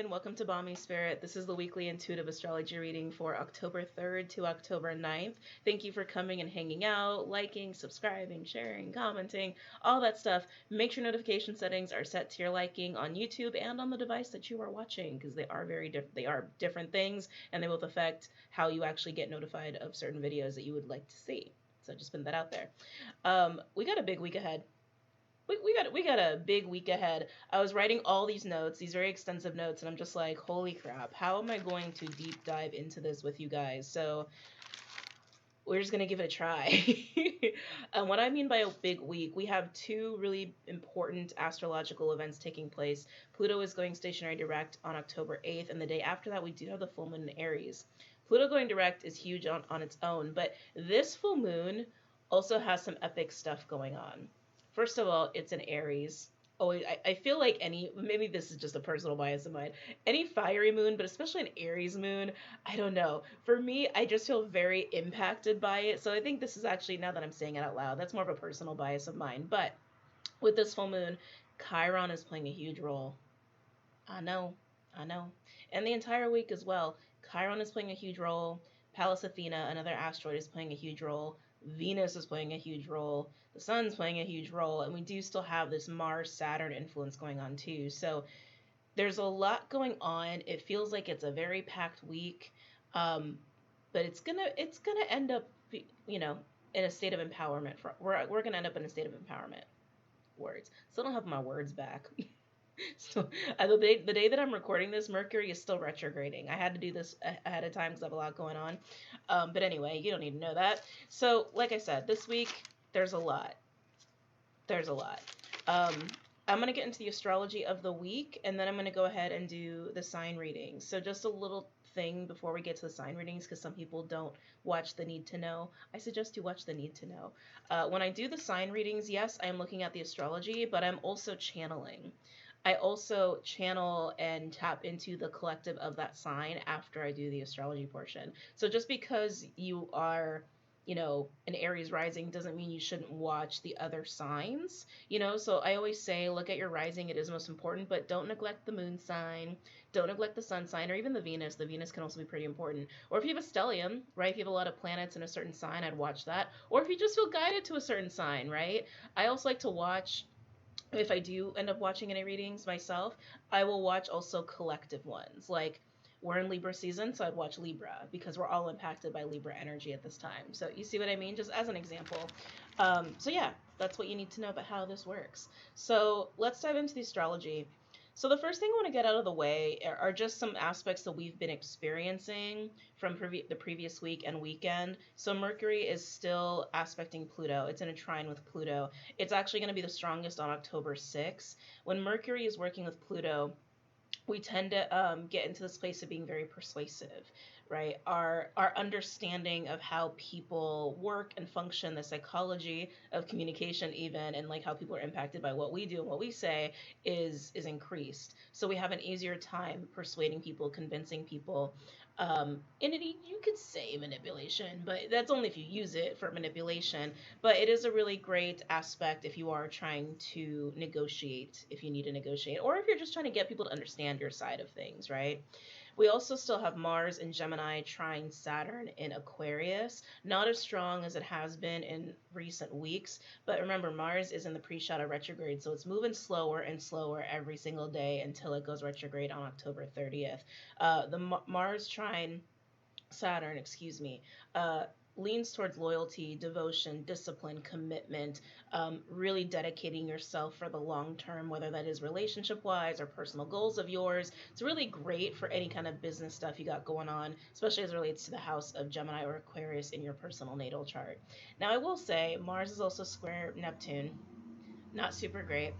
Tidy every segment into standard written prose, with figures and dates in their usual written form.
in. Welcome to BOMISpirit. This is the weekly intuitive astrology reading for October 3rd to October 9th. Thank you for coming and hanging out, liking, subscribing, sharing, commenting, all that stuff. Make sure notification settings are set to your liking on YouTube and on the device that you are watching, because they are different things, and they both affect how you actually get notified of certain videos that you would like to see. So just put that out there. We got a big week ahead. We got a big week ahead. I was writing all these notes, these very extensive notes, and I'm just like, holy crap, how am I going to deep dive into this with you guys? So we're just gonna give it a try. And what I mean by a big week, we have two really important astrological events taking place. Pluto is going stationary direct on October 8th, and the day after that we do have the full moon in Aries. Pluto going direct is huge on its own, but this full moon also has some epic stuff going on. First of all, it's an Aries. Oh, I feel like maybe this is just a personal bias of mine. Any fiery moon, but especially an Aries moon, I don't know. For me, I just feel very impacted by it. So I think this is actually, now that I'm saying it out loud, that's more of a personal bias of mine. But with this full moon, Chiron is playing a huge role. I know. And the entire week as well, Chiron is playing a huge role. Pallas Athena, another asteroid, is playing a huge role. Venus is playing a huge role. The sun's playing a huge role. And we do still have this Mars-Saturn influence going on too. So there's a lot going on. It feels like it's a very packed week. But it's gonna end up, in a state of empowerment. We're gonna end up in a state of empowerment. Words. Still don't have my words back. So the day that I'm recording this, Mercury is still retrograding. I had to do this ahead of time because I have a lot going on. But anyway, you don't need to know that. So like I said, this week, there's a lot. I'm going to get into the astrology of the week, and then I'm going to go ahead and do the sign readings. So just a little thing before we get to the sign readings, because some people don't watch the need to know. I suggest you watch the need to know. When I do the sign readings, yes, I'm looking at the astrology, but I'm also channeling. I also channel and tap into the collective of that sign after I do the astrology portion. So just because you are, an Aries rising doesn't mean you shouldn't watch the other signs, So I always say, look at your rising. It is most important, but don't neglect the moon sign. Don't neglect the sun sign or even the Venus. The Venus can also be pretty important. Or if you have a stellium, right? If you have a lot of planets in a certain sign, I'd watch that. Or if you just feel guided to a certain sign, right? I also like to watch, if I do end up watching any readings myself, I will watch also collective ones. Like, we're in Libra season, so I'd watch Libra because we're all impacted by Libra energy at this time. So you see what I mean? Just as an example. So yeah, that's what you need to know about how this works. So let's dive into the astrology. So the first thing I want to get out of the way are just some aspects that we've been experiencing from the previous week and weekend. So Mercury is still aspecting Pluto. It's in a trine with Pluto. It's actually going to be the strongest on October 6th. When Mercury is working with Pluto, we tend to get into this place of being very persuasive, right? Our understanding of how people work and function, the psychology of communication even, and like how people are impacted by what we do and what we say is increased. So we have an easier time persuading people, convincing people. And you could say manipulation, but that's only if you use it for manipulation. But it is a really great aspect if you are trying to negotiate, if you need to negotiate, or if you're just trying to get people to understand your side of things, right? We also still have Mars in Gemini trine Saturn in Aquarius. Not as strong as it has been in recent weeks, but remember, Mars is in the pre-shadow retrograde, so it's moving slower and slower every single day until it goes retrograde on October 30th. The Mars trine Saturn, leans towards loyalty, devotion, discipline, commitment, really dedicating yourself for the long term, whether that is relationship-wise or personal goals of yours. It's really great for any kind of business stuff you got going on, especially as it relates to the house of Gemini or Aquarius in your personal natal chart. Now, I will say Mars is also square Neptune. Not super great.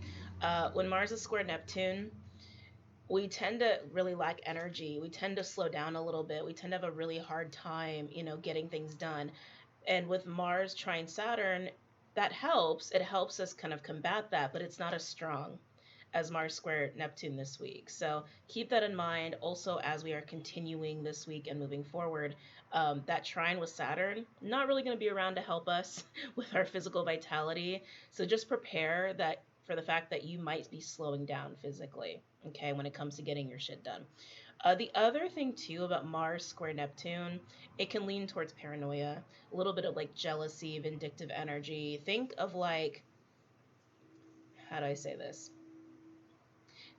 When Mars is square Neptune, we tend to really lack energy. We tend to slow down a little bit. We tend to have a really hard time, getting things done. And with Mars trine Saturn, that helps. It helps us kind of combat that, but it's not as strong as Mars square Neptune this week. So keep that in mind also as we are continuing this week and moving forward. That trine with Saturn, not really going to be around to help us with our physical vitality. So just prepare for the fact that you might be slowing down physically. okay, when it comes to getting your shit done. The other thing too about Mars square Neptune, it can lean towards paranoia, a little bit of like jealousy, vindictive energy. Think of like, how do I say this?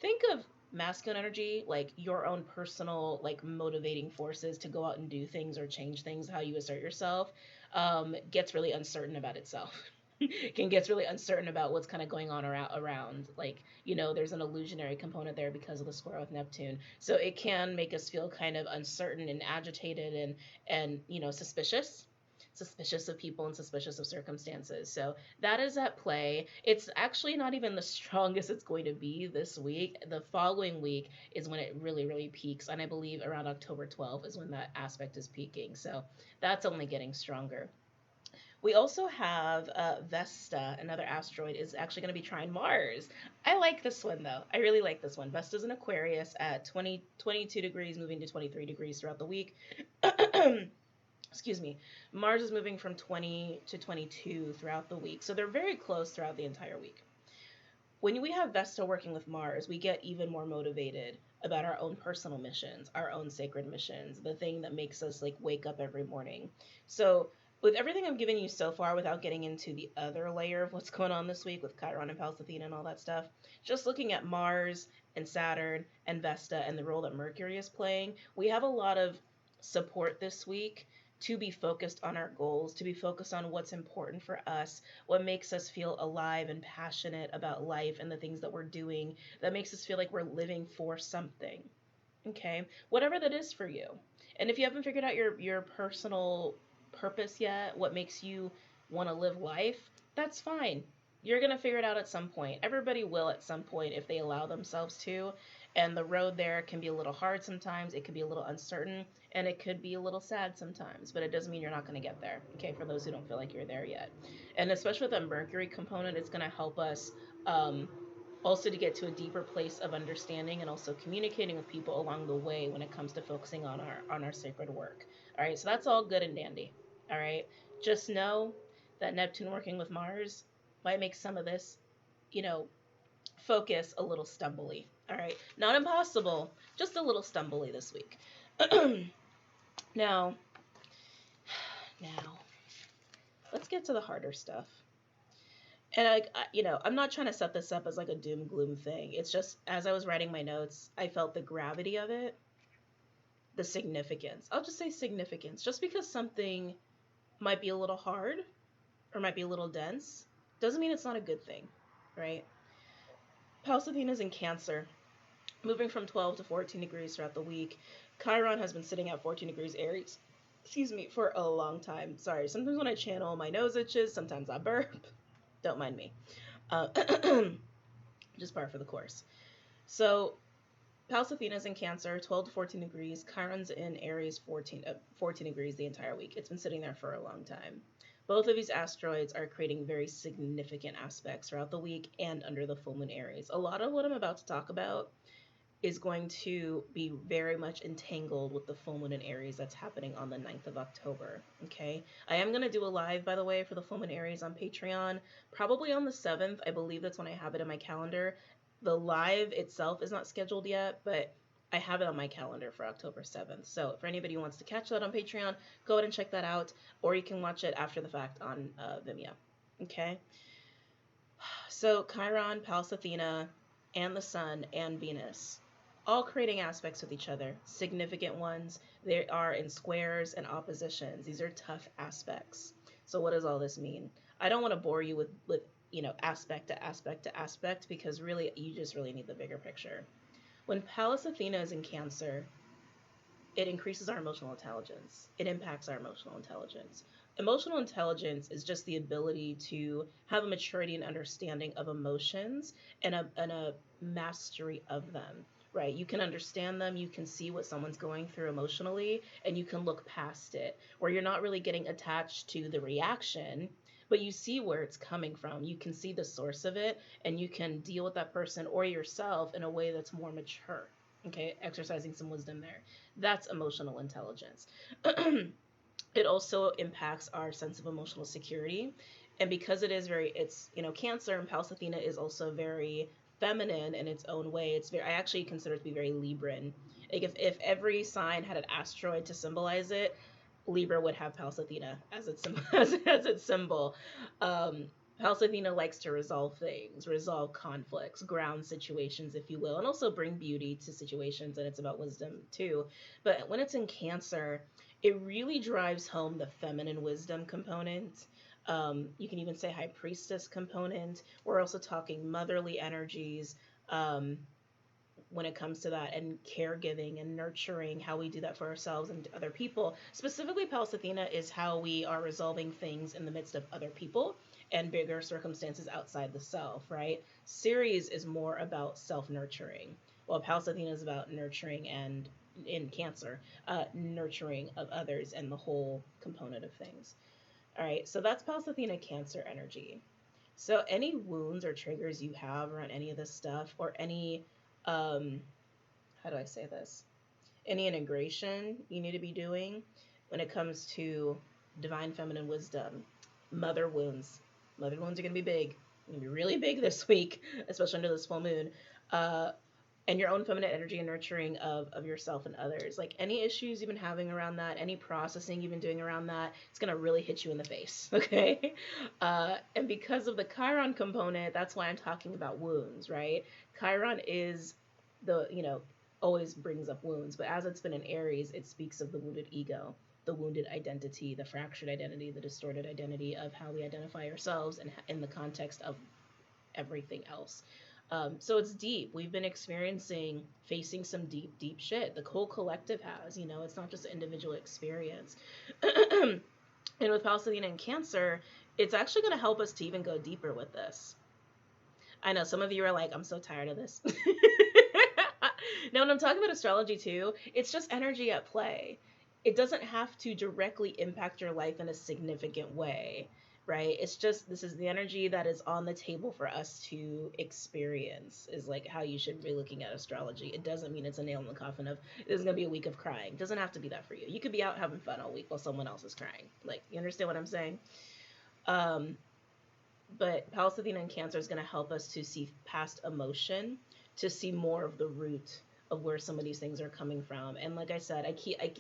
Think of masculine energy, like your own personal, like motivating forces to go out and do things or change things, how you assert yourself, gets really uncertain about itself. Can gets really uncertain about what's kind of going on around. Like, there's an illusionary component there because of the square with Neptune. So it can make us feel kind of uncertain and agitated and suspicious of people and suspicious of circumstances. So that is at play. It's actually not even the strongest it's going to be this week. The following week is when it really, really peaks. And I believe around October 12th is when that aspect is peaking. So that's only getting stronger. We also have Vesta, another asteroid, is actually going to be trine Mars. I like this one, though. I really like this one. Vesta's in Aquarius at 22 degrees, moving to 23 degrees throughout the week. Excuse me. Mars is moving from 20 to 22 throughout the week. So they're very close throughout the entire week. When we have Vesta working with Mars, we get even more motivated about our own personal missions, our own sacred missions, the thing that makes us like wake up every morning. So with everything I'm giving you so far, without getting into the other layer of what's going on this week with Chiron and Pallas Athena and all that stuff, just looking at Mars and Saturn and Vesta and the role that Mercury is playing, we have a lot of support this week to be focused on our goals, to be focused on what's important for us, what makes us feel alive and passionate about life and the things that we're doing, that makes us feel like we're living for something. Okay? Whatever that is for you. And if you haven't figured out your personal purpose yet, what makes you want to live life, that's fine. You're going to figure it out at some point. Everybody will at some point if they allow themselves to. And the road there can be a little hard sometimes. It could be a little uncertain. And it could be a little sad sometimes. But it doesn't mean you're not going to get there. Okay, for those who don't feel like you're there yet. And especially with the Mercury component, it's going to help us also to get to a deeper place of understanding and also communicating with people along the way when it comes to focusing on our sacred work. All right, so that's all good and dandy. All right, just know that Neptune working with Mars might make some of this, focus a little stumbly. All right, not impossible, just a little stumbly this week. now, let's get to the harder stuff. And I'm not trying to set this up as like a doom gloom thing. It's just as I was writing my notes, I felt the gravity of it, the significance. I'll just say significance. Just because something might be a little hard or might be a little dense doesn't mean it's not a good thing, right? Pallas Athena's in Cancer, moving from 12 to 14 degrees throughout the week. Chiron has been sitting at 14 degrees Aries, for a long time. Sorry, sometimes when I channel, my nose itches, sometimes I burp. Don't mind me. Just par for the course. So Pallas Athena's in Cancer, 12 to 14 degrees. Chiron's in Aries, 14 degrees the entire week. It's been sitting there for a long time. Both of these asteroids are creating very significant aspects throughout the week and under the full moon Aries. A lot of what I'm about to talk about is going to be very much entangled with the full moon in Aries that's happening on the 9th of October, okay? I am going to do a live, by the way, for the full moon Aries on Patreon, probably on the 7th. I believe that's when I have it in my calendar. The live itself is not scheduled yet, but I have it on my calendar for October 7th. So for anybody who wants to catch that on Patreon, go ahead and check that out, or you can watch it after the fact on Vimeo, okay? So Chiron, Pallas Athena, and the Sun and Venus, all creating aspects with each other, significant ones. They are in squares and oppositions. These are tough aspects. So what does all this mean? I don't want to bore you with aspect to aspect to aspect, because really you just really need the bigger picture. When Pallas Athena is in Cancer, it increases our emotional intelligence. It impacts our emotional intelligence. Emotional intelligence is just the ability to have a maturity and understanding of emotions and a mastery of them. Right, you can understand them, you can see what someone's going through emotionally, and you can look past it, where you're not really getting attached to the reaction, but you see where it's coming from. You can see the source of it, and you can deal with that person or yourself in a way that's more mature. Okay, exercising some wisdom there. That's emotional intelligence. It also impacts our sense of emotional security, and because it's Cancer, and Pallas Athena is also very feminine in its own way. It's very, I actually consider it to be very Libran. Like if every sign had an asteroid to symbolize it, Libra would have Pallas Athena as its as its symbol. Um, Pallas Athena likes to resolve things, resolve conflicts, ground situations, if you will, and also bring beauty to situations. And it's about wisdom too. But when it's in Cancer, it really drives home the feminine wisdom component. You can even say high priestess component. We're also talking motherly energies. When it comes to that, and caregiving and nurturing, how we do that for ourselves and other people. Specifically, Pallas Athena is how we are resolving things in the midst of other people and bigger circumstances outside the self, right? Ceres is more about self-nurturing, while Pallas Athena is about nurturing, and in Cancer, nurturing of others and the whole component of things. All right, so that's Pallas Athena Cancer energy. So any wounds or triggers you have around any of this stuff, or any how do I say this? Any integration you need to be doing when it comes to divine feminine wisdom, mother wounds. Mother wounds are going to be big. Going to be really big this week, especially under this full moon. And your own feminine energy and nurturing of yourself and others. Like any issues you've been having around that, any processing you've been doing around that, it's going to really hit you in the face, okay? And because of the Chiron component, that's why I'm talking about wounds, right? Chiron is always brings up wounds, but as it's been in Aries, it speaks of the wounded ego, the wounded identity, the fractured identity, the distorted identity of how we identify ourselves and in the context of everything else. So it's deep. We've been facing some deep, deep shit. The whole collective has, it's not just an individual experience. And with Pallas Athena and Cancer, it's actually going to help us to even go deeper with this. I know some of you are like, I'm so tired of this. Now, when I'm talking about astrology too, it's just energy at play. It doesn't have to directly impact your life in a significant way, right? It's just, this is the energy that is on the table for us to experience, is like how you should be looking at astrology. It doesn't mean it's a nail in the coffin of, this is going to be a week of crying. It doesn't have to be that for you. You could be out having fun all week while someone else is crying. Like, you understand what I'm saying? But Pallas Athena and Cancer is going to help us to see past emotion, to see more of the root of where some of these things are coming from. And like I said,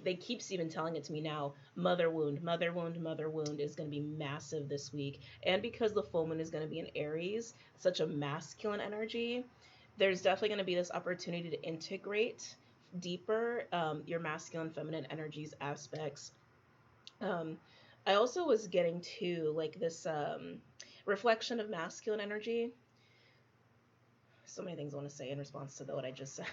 they keep even telling it to me now, mother wound is going to be massive this week. And because the full moon is going to be in Aries, such a masculine energy, there's definitely going to be this opportunity to integrate deeper your masculine, feminine energies aspects. I also was getting to like this reflection of masculine energy. So many things I want to say in response to what I just said.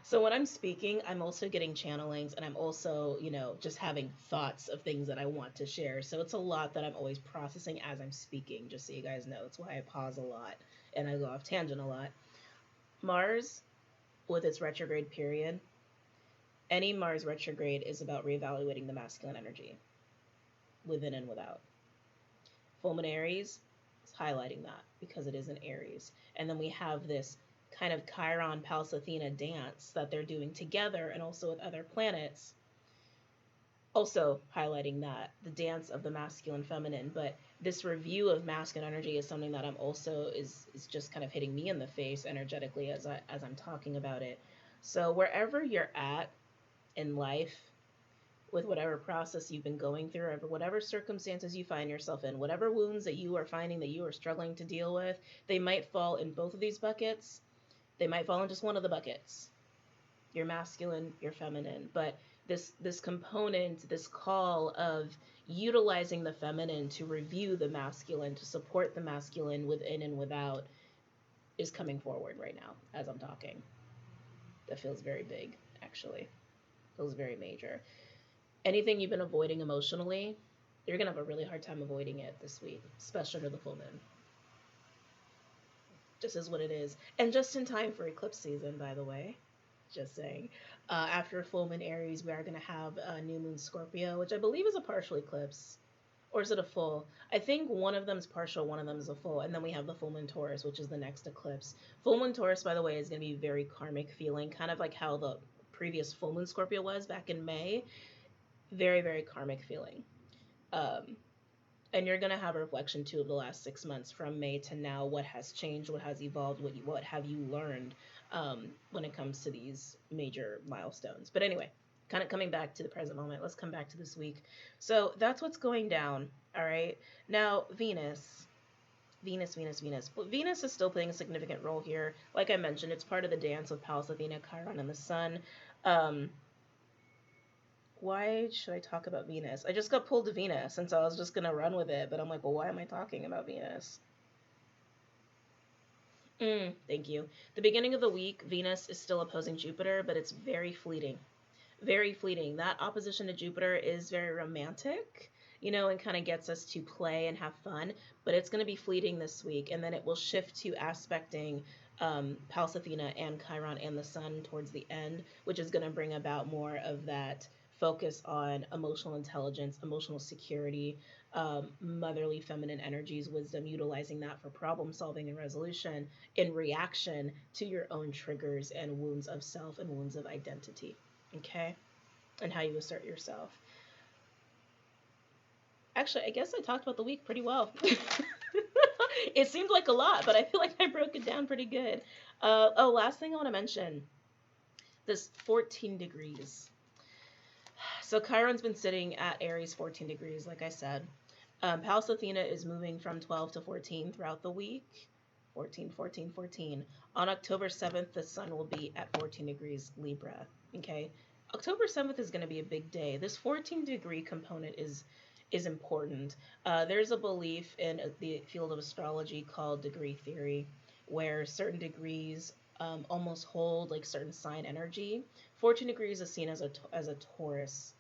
So when I'm speaking, I'm also getting channelings, and I'm also, just having thoughts of things that I want to share. So it's a lot that I'm always processing as I'm speaking, just so you guys know. That's why I pause a lot and I go off tangent a lot. Mars, with its retrograde period, any Mars retrograde is about reevaluating the masculine energy within and without. Full moon Aries is highlighting that because it is in Aries. And then we have this kind of Chiron Pallas Athena dance that they're doing together, and also with other planets, also highlighting that, the dance of the masculine feminine. But this review of masculine energy is something that I'm also is just kind of hitting me in the face energetically as I'm talking about it. So wherever you're at in life, with whatever process you've been going through, or whatever circumstances you find yourself in, whatever wounds that you are finding that you are struggling to deal with, they might fall in both of these buckets. They might fall in just one of the buckets, your masculine, your feminine. But this component, this call of utilizing the feminine to review the masculine, to support the masculine within and without, is coming forward right now as I'm talking. That feels very big, actually. Feels very major. Anything you've been avoiding emotionally, you're going to have a really hard time avoiding it this week, especially under the full moon. Just is what it is. And just in time for eclipse season, by the way. Just saying. After full moon Aries, we are going to have a new moon Scorpio, which I believe is a partial eclipse. Or is it a full? I think one of them is partial, one of them is a full. And then we have the full moon Taurus, which is the next eclipse. Full moon Taurus, by the way, is going to be very karmic feeling, kind of like how the previous full moon Scorpio was back in May. Very, very karmic feeling. And you're going to have a reflection too of the last 6 months from May to now. What has changed? What has evolved? What have you learned when it comes to these major milestones? But anyway, kind of coming back to the present moment, let's come back to this week. So that's what's going down. All right. Now, Venus. Well, Venus is still playing a significant role here. Like I mentioned, it's part of the dance with Pallas Athena, Chiron, and the Sun. Why should I talk about Venus? I just got pulled to Venus, and so I was just going to run with it, but I'm like, well, why am I talking about Venus? Thank you. The beginning of the week, Venus is still opposing Jupiter, but it's very fleeting. Very fleeting. That opposition to Jupiter is very romantic, and kind of gets us to play and have fun, but it's going to be fleeting this week, and then it will shift to aspecting Pallas Athena and Chiron and the Sun towards the end, which is going to bring about more of that focus on emotional intelligence, emotional security, motherly feminine energies, wisdom, utilizing that for problem solving and resolution in reaction to your own triggers and wounds of self and wounds of identity. Okay? And how you assert yourself. Actually, I guess I talked about the week pretty well. It seemed like a lot, but I feel like I broke it down pretty good. Last thing I want to mention, this 14 degrees. So Chiron's been sitting at Aries 14 degrees, like I said. Pallas Athena is moving from 12 to 14 throughout the week. 14, 14, 14. On October 7th, the sun will be at 14 degrees Libra. Okay? October 7th is going to be a big day. This 14 degree component is important. There's a belief in the field of astrology called degree theory, where certain degrees almost hold like certain sign energy. 14 degrees is seen as a Taurus.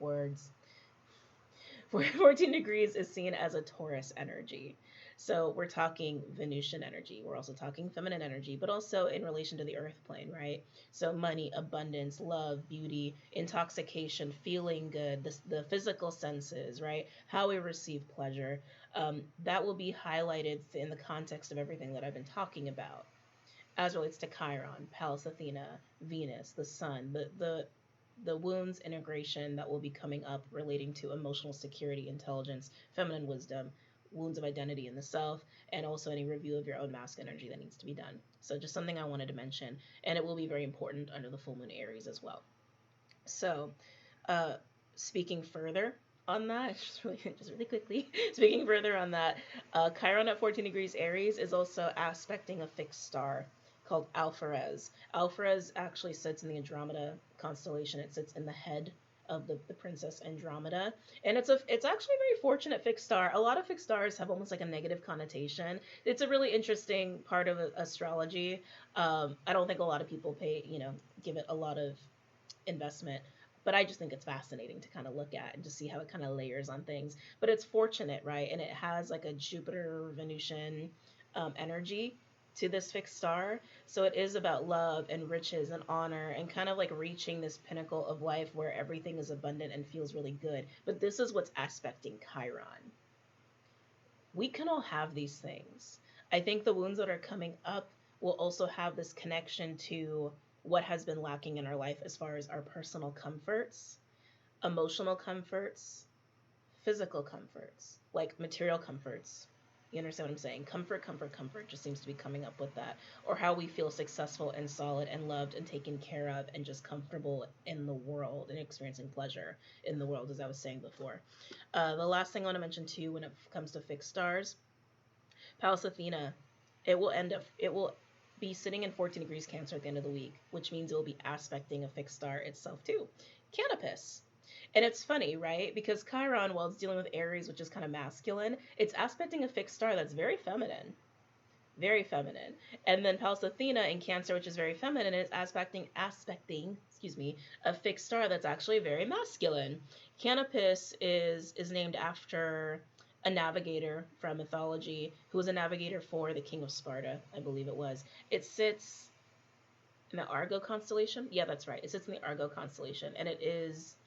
Words. 14 degrees is seen as a Taurus energy. So we're talking Venusian energy. We're also talking feminine energy, but also in relation to the earth plane, right? So money, abundance, love, beauty, intoxication, feeling good, the physical senses, right? How we receive pleasure. That will be highlighted in the context of everything that I've been talking about as relates to Chiron, Pallas Athena, Venus, the sun, the wounds integration that will be coming up relating to emotional security, intelligence, feminine wisdom, wounds of identity in the self, and also any review of your own masculine energy that needs to be done. So just something I wanted to mention, and it will be very important under the full moon Aries as well. So speaking further on that, just really quickly, speaking further on that, Chiron at 14 degrees Aries is also aspecting a fixed star called Alpharez. Alpharez actually sits in the Andromeda constellation. It sits in the head of the princess Andromeda, and it's actually a very fortunate fixed star. A lot of fixed stars have almost like a negative connotation. It's a really interesting part of astrology. I don't think a lot of people give it a lot of investment, but I just think it's fascinating to kind of look at and just see how it kind of layers on things. But it's fortunate, right? And it has like a Jupiter Venusian energy to this fixed star. So it is about love and riches and honor and kind of like reaching this pinnacle of life where everything is abundant and feels really good. But this is what's aspecting Chiron. We can all have these things. I think the wounds that are coming up will also have this connection to what has been lacking in our life as far as our personal comforts, emotional comforts, physical comforts, like material comforts. You understand what I'm saying? Comfort just seems to be coming up with that. Or how we feel successful and solid and loved and taken care of and just comfortable in the world and experiencing pleasure in the world, as I was saying before. The last thing I want to mention too when it comes to fixed stars, Pallas Athena, it will be sitting in 14 degrees Cancer at the end of the week, which means it will be aspecting a fixed star itself too. Canopus. And it's funny, right? Because Chiron, while it's dealing with Aries, which is kind of masculine, it's aspecting a fixed star that's very feminine. Very feminine. And then Pallas Athena in Cancer, which is very feminine, is aspecting, a fixed star that's actually very masculine. Canopus is named after a navigator from mythology who was a navigator for the king of Sparta, I believe it was. It sits in the Argo constellation. Yeah, that's right. It sits in the Argo constellation, and it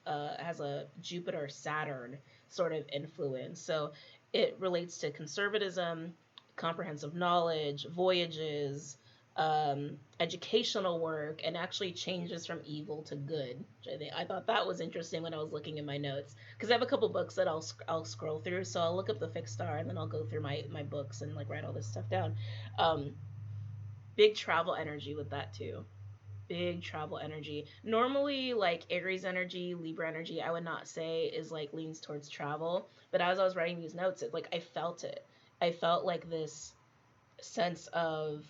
has a Jupiter-Saturn sort of influence. So it relates to conservatism, comprehensive knowledge, voyages, educational work, and actually changes from evil to good. I thought that was interesting when I was looking in my notes, because I have a couple books that I'll scroll through. So I'll look up the fixed star, and then I'll go through my books and like write all this stuff down. Big travel energy with that too. Big travel energy. Normally, like Aries energy, Libra energy, I would not say is like leans towards travel. But as I was writing these notes, it like I felt it. I felt like this sense of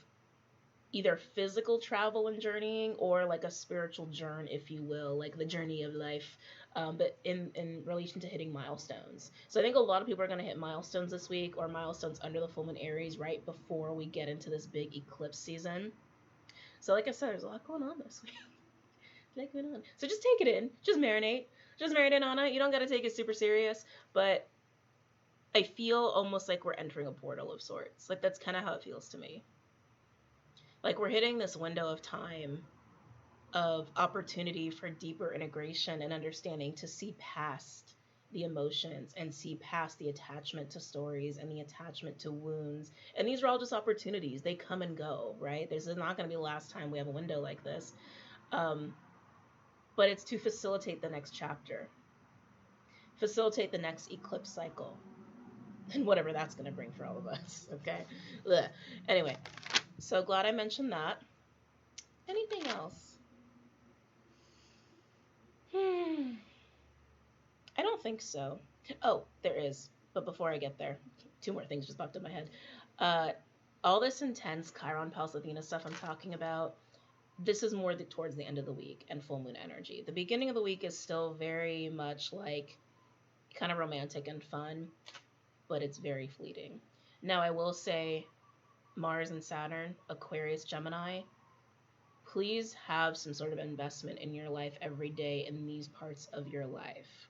either physical travel and journeying, or like a spiritual journey, if you will, like the journey of life, but in relation to hitting milestones. So I think a lot of people are going to hit milestones this week, or milestones under the full moon Aries right before we get into this big eclipse season. So like I said, there's a lot going on this week. Like going on. So just take it in. Just marinate. Just marinate on it. You don't got to take it super serious, but I feel almost like we're entering a portal of sorts. Like that's kind of how it feels to me. Like we're hitting this window of time of opportunity for deeper integration and understanding, to see past the emotions and see past the attachment to stories and the attachment to wounds. And these are all just opportunities. They come and go, right? This is not going to be the last time we have a window like this. But it's to facilitate the next chapter, facilitate the next eclipse cycle, and whatever that's going to bring for all of us, okay? Ugh. Anyway, so glad I mentioned that. Anything else? I don't think so. Oh, there is. But before I get there, two more things just popped in my head. All this intense Chiron, Pulse, Athena stuff I'm talking about, this is more towards the end of the week and full moon energy. The beginning of the week is still very much like kind of romantic and fun, but it's very fleeting. Now, I will say Mars and Saturn, Aquarius, Gemini, please have some sort of investment in your life every day in these parts of your life.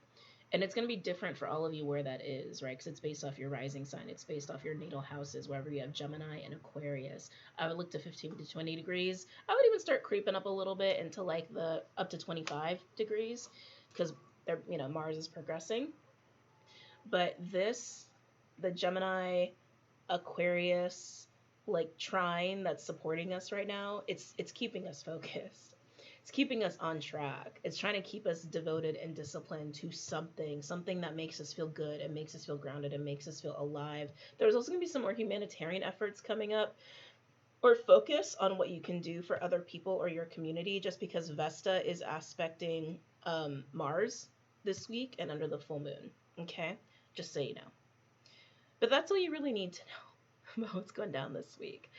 And it's going to be different for all of you where that is, right? Because it's based off your rising sign. It's based off your natal houses, wherever you have Gemini and Aquarius. I would look to 15 to 20 degrees. I would even start creeping up a little bit into like the up to 25 degrees, because they're, Mars is progressing. But the Gemini, Aquarius, like trine that's supporting us right now, it's keeping us focused. It's keeping us on track. It's trying to keep us devoted and disciplined to something that makes us feel good and makes us feel grounded and makes us feel alive. There's also going to be some more humanitarian efforts coming up, or focus on what you can do for other people or your community, just because Vesta is aspecting Mars this week and under the full moon. Okay? Just so you know. But that's all you really need to know about what's going down this week.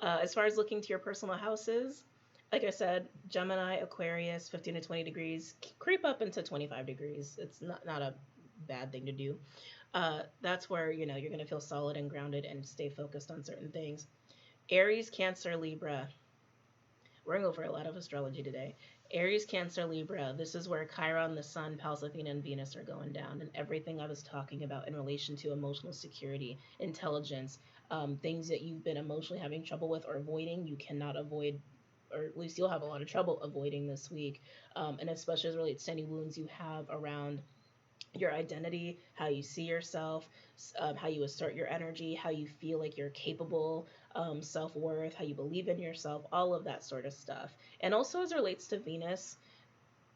As far as looking to your personal houses, like I said, Gemini, Aquarius, 15 to 20 degrees, creep up into 25 degrees. It's not a bad thing to do. That's where, you're going to feel solid and grounded and stay focused on certain things. Aries, Cancer, Libra. We're going to go for a lot of astrology today. Aries, Cancer, Libra. This is where Chiron, the Sun, Pulse, Athena, and Venus are going down. And everything I was talking about in relation to emotional security, intelligence, things that you've been emotionally having trouble with or avoiding, you cannot avoid, or at least you'll have a lot of trouble avoiding this week. And especially as it relates to any wounds you have around your identity, how you see yourself, how you assert your energy, how you feel like you're capable, self-worth, how you believe in yourself, all of that sort of stuff. And also as it relates to Venus,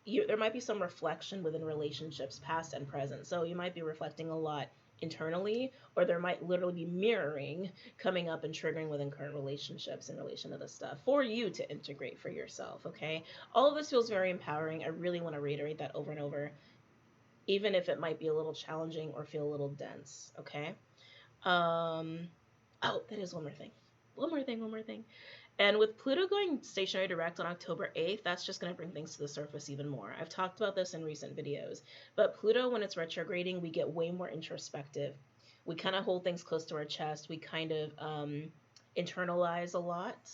there might be some reflection within relationships, past and present. So you might be reflecting a lot internally, or there might literally be mirroring coming up and triggering within current relationships in relation to this stuff for you to integrate for yourself, okay? All of this feels very empowering. I really want to reiterate that over and over, even if it might be a little challenging or feel a little dense, okay? Oh, that is one more thing. And with Pluto going stationary direct on October 8th, that's just going to bring things to the surface even more. I've talked about this in recent videos, but Pluto, when it's retrograding, we get way more introspective. We kind of hold things close to our chest. We kind of internalize a lot.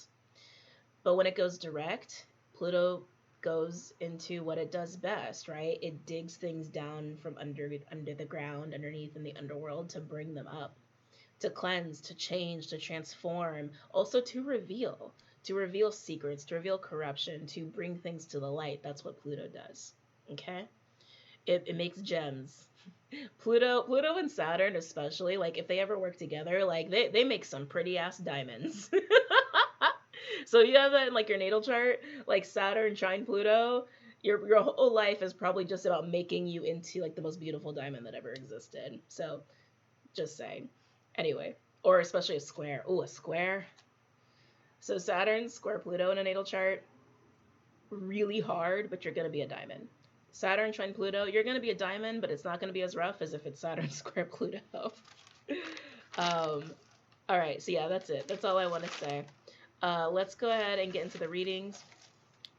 But when it goes direct, Pluto goes into what it does best, right? It digs things down from under the ground, underneath in the underworld, to bring them up, to cleanse, to change, to transform, also to reveal secrets, to reveal corruption, to bring things to the light. That's what Pluto does, okay? It makes gems. Pluto and Saturn especially, like if they ever work together, like they make some pretty ass diamonds. So you have that in like your natal chart, like Saturn trine Pluto. Your whole life is probably just about making you into like the most beautiful diamond that ever existed. So just saying. Anyway, or especially a square. Ooh, a square. So Saturn square Pluto in a natal chart, really hard, but you're gonna be a diamond. Saturn trine Pluto, you're gonna be a diamond, but it's not gonna be as rough as if it's Saturn square Pluto. All right, so yeah, that's it. That's all I want to say. Let's go ahead and get into the readings.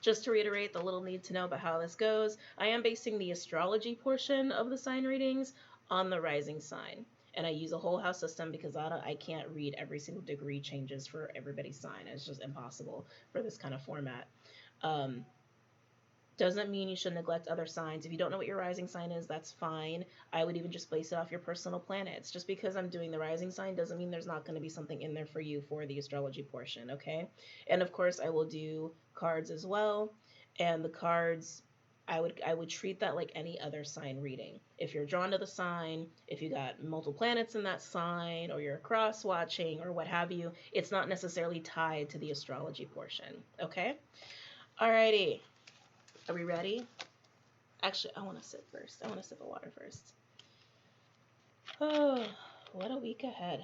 Just to reiterate the little need to know about how this goes, I am basing the astrology portion of the sign readings on the rising sign. And I use a whole house system because I can't read every single degree changes for everybody's sign. It's just impossible for this kind of format. Doesn't mean you should neglect other signs. If you don't know what your rising sign is, that's fine. I would even just base it off your personal planets. Just because I'm doing the rising sign doesn't mean there's not going to be something in there for you for the astrology portion, okay? And of course, I will do cards as well. And the cards, I would treat that like any other sign reading. If you're drawn to the sign, if you got multiple planets in that sign, or you're cross-watching, or what have you, it's not necessarily tied to the astrology portion, okay? Alrighty. Are we ready? Actually, I want to sip first. I want to sip of water first. Oh, what a week ahead.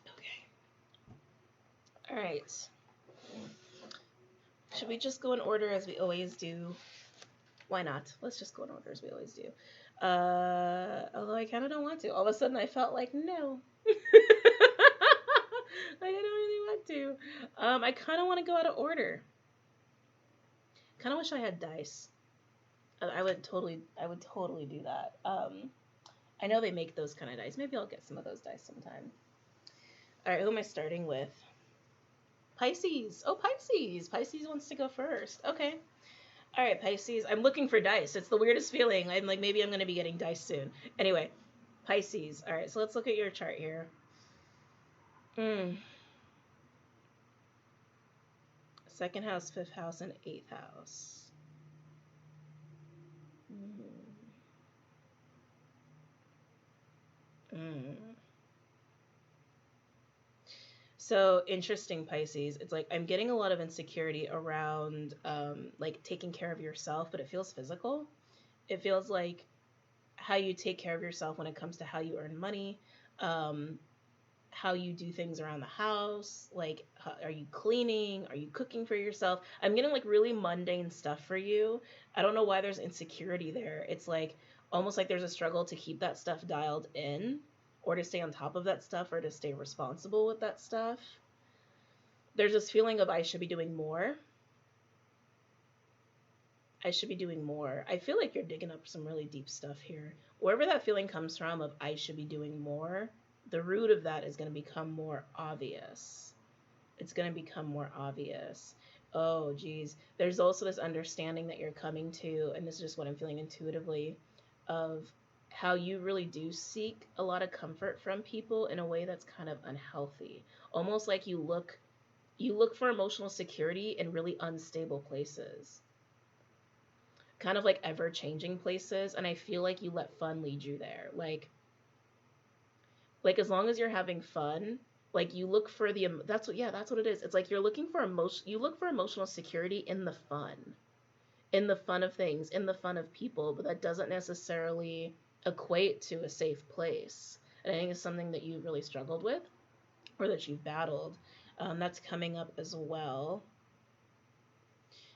Okay. All right. Should we just go in order as we always do? Why not? Let's just go in order as we always do. Although I kind of don't want to. All of a sudden, I felt like, no. Like, I don't really want to. I kind of want to go out of order. Kind of wish I had dice. I would totally do that. I know they make those kind of dice. Maybe I'll get some of those dice sometime. All right, who am I starting with? Pisces. Oh, Pisces. Pisces wants to go first. Okay. All right, Pisces. I'm looking for dice. It's the weirdest feeling. I'm like, maybe I'm going to be getting dice soon. Anyway, Pisces. All right, so let's look at your chart here. Second house, fifth house, and eighth house. So interesting, Pisces. It's like I'm getting a lot of insecurity around like taking care of yourself, but it feels physical. It feels like how you take care of yourself when it comes to how you earn money, how you do things around the house. Like, are you cleaning? Are you cooking for yourself? I'm getting like really mundane stuff for you. I don't know why there's insecurity there. It's like almost like there's a struggle to keep that stuff dialed in, or to stay on top of that stuff, or to stay responsible with that stuff. There's this feeling of I should be doing more. I should be doing more. I feel like you're digging up some really deep stuff here. Wherever that feeling comes from of I should be doing more, the root of that is going to become more obvious. It's going to become more obvious. Oh, geez. There's also this understanding that you're coming to, and this is just what I'm feeling intuitively, of how you really do seek a lot of comfort from people in a way that's kind of unhealthy. Almost like you look for emotional security in really unstable places. Kind of like ever-changing places, and I feel like you let fun lead you there. Like as long as you're having fun, like you look for that's what it is. It's like you're looking for emotional security in the fun of things, in the fun of people, but that doesn't necessarily equate to a safe place. And I think it's something that you've really struggled with, or that you've battled. That's coming up as well.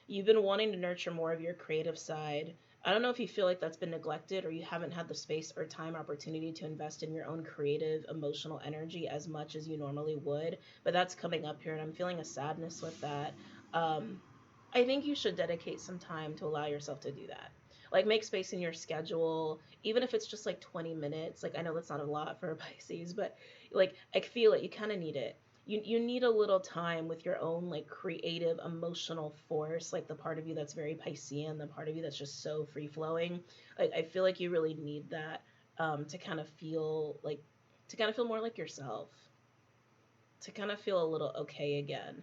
You've been wanting to nurture more of your creative side. I don't know if you feel like that's been neglected, or you haven't had the space or time opportunity to invest in your own creative, emotional energy as much as you normally would, but that's coming up here, and I'm feeling a sadness with that. I think you should dedicate some time to allow yourself to do that. Like, make space in your schedule, even if it's just like 20 minutes. Like, I know that's not a lot for a Pisces, but like, I feel it. You kind of need it. You need a little time with your own like creative emotional force, like the part of you that's very Piscean, the part of you that's just so free flowing. Like, I feel like you really need that to kind of feel more like yourself, to kind of feel a little okay again.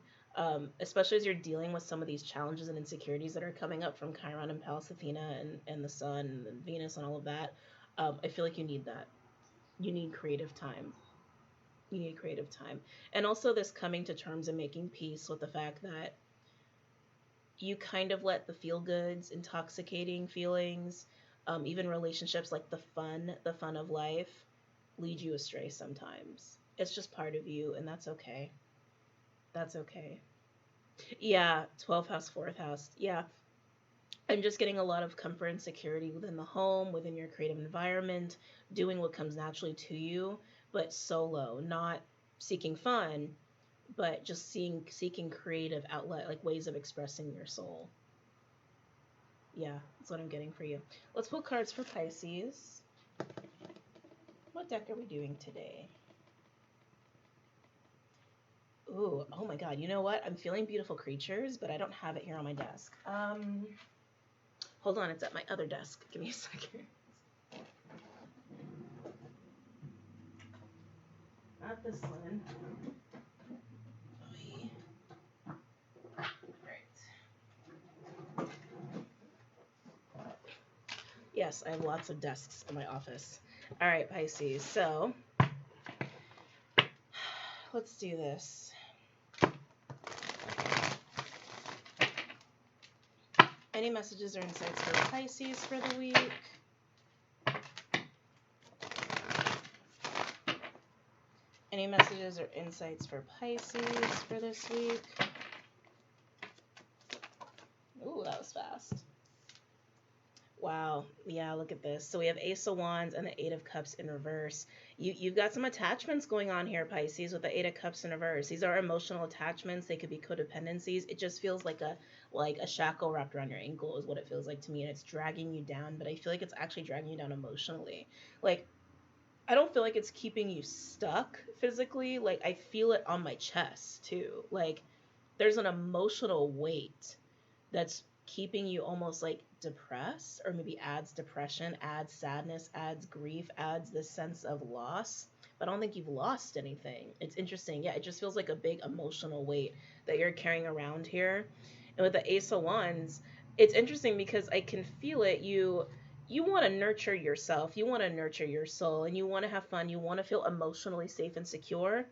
Especially as you're dealing with some of these challenges and insecurities that are coming up from Chiron and Pallas Athena and the Sun and Venus and all of that. I feel like you need that. You need creative time. You need creative time. And also this coming to terms and making peace with the fact that you kind of let the feel goods, intoxicating feelings, even relationships like the fun of life, lead you astray sometimes. It's just part of you, and that's okay. That's okay. Yeah, 12th house, 4th house. Yeah, I'm just getting a lot of comfort and security within the home, within your creative environment, doing what comes naturally to you, but solo, not seeking fun, but just seeking creative outlet, like ways of expressing your soul. Yeah, that's what I'm getting for you. Let's pull cards for Pisces. What deck are we doing today? Ooh, oh my god, you know what? I'm feeling beautiful creatures, but I don't have it here on my desk. Hold on, it's at my other desk. Give me a second. Not this one. Right. Yes, I have lots of desks in my office. All right, Pisces. So let's do this. Any messages or insights for Pisces for the week? Any messages or insights for Pisces for this week? Ooh, that was fast. Wow. Yeah, look at this. So we have Ace of Wands and the Eight of Cups in reverse. You've got some attachments going on here, Pisces, with the Eight of Cups in reverse. These are emotional attachments. They could be codependencies. It just feels like a shackle wrapped around your ankle is what it feels like to me, and it's dragging you down, but I feel like it's actually dragging you down emotionally. Like, I don't feel like it's keeping you stuck physically. Like, I feel it on my chest, too. Like, there's an emotional weight that's keeping you almost like depressed, or maybe adds depression, adds sadness, adds grief, adds this sense of loss. But I don't think you've lost anything. It's interesting. Yeah, it just feels like a big emotional weight that you're carrying around here. And with the Ace of Wands, it's interesting because I can feel it. You want to nurture yourself. You want to nurture your soul, and you want to have fun. You want to feel emotionally safe and secure.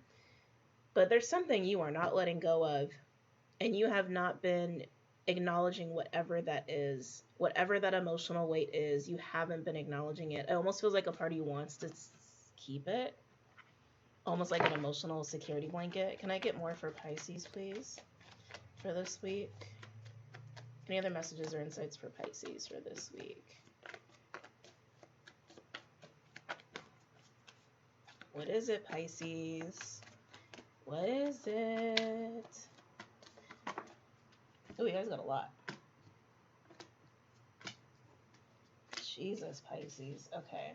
But there's something you are not letting go of, and you have not been acknowledging whatever that is, whatever that emotional weight is. You haven't been acknowledging it. It almost feels like a part of you wants to keep it, almost like an emotional security blanket. Can I get more for Pisces, please, for this week? Any other messages or insights for Pisces for this week? What is it, Pisces? What is it? Oh, you guys got a lot. Jesus, Pisces. Okay.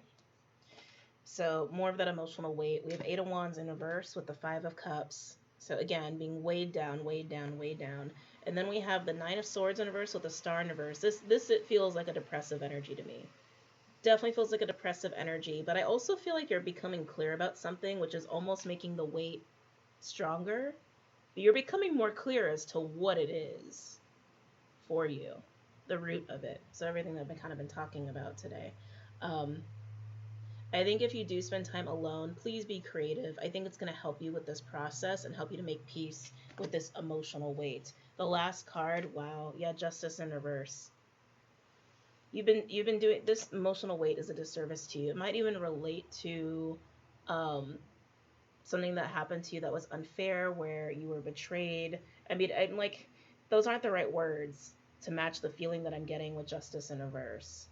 So more of that emotional weight. We have Eight of Wands in reverse with the Five of Cups. So again, being weighed down, weighed down, weighed down. And then we have the Nine of Swords in reverse with the Star in reverse. This it feels like a depressive energy to me. Definitely feels like a depressive energy. But I also feel like you're becoming clear about something, which is almost making the weight stronger. But you're becoming more clear as to what it is for you, the root of it. So everything that I've kind of been talking about today. I think if you do spend time alone, please be creative. I think it's going to help you with this process and help you to make peace with this emotional weight. The last card, wow, yeah, Justice in reverse. You've been doing this. Emotional weight is a disservice to you. It might even relate to something that happened to you that was unfair, where you were betrayed. I mean, I'm like, those aren't the right words to match the feeling that I'm getting with Justice in reverse.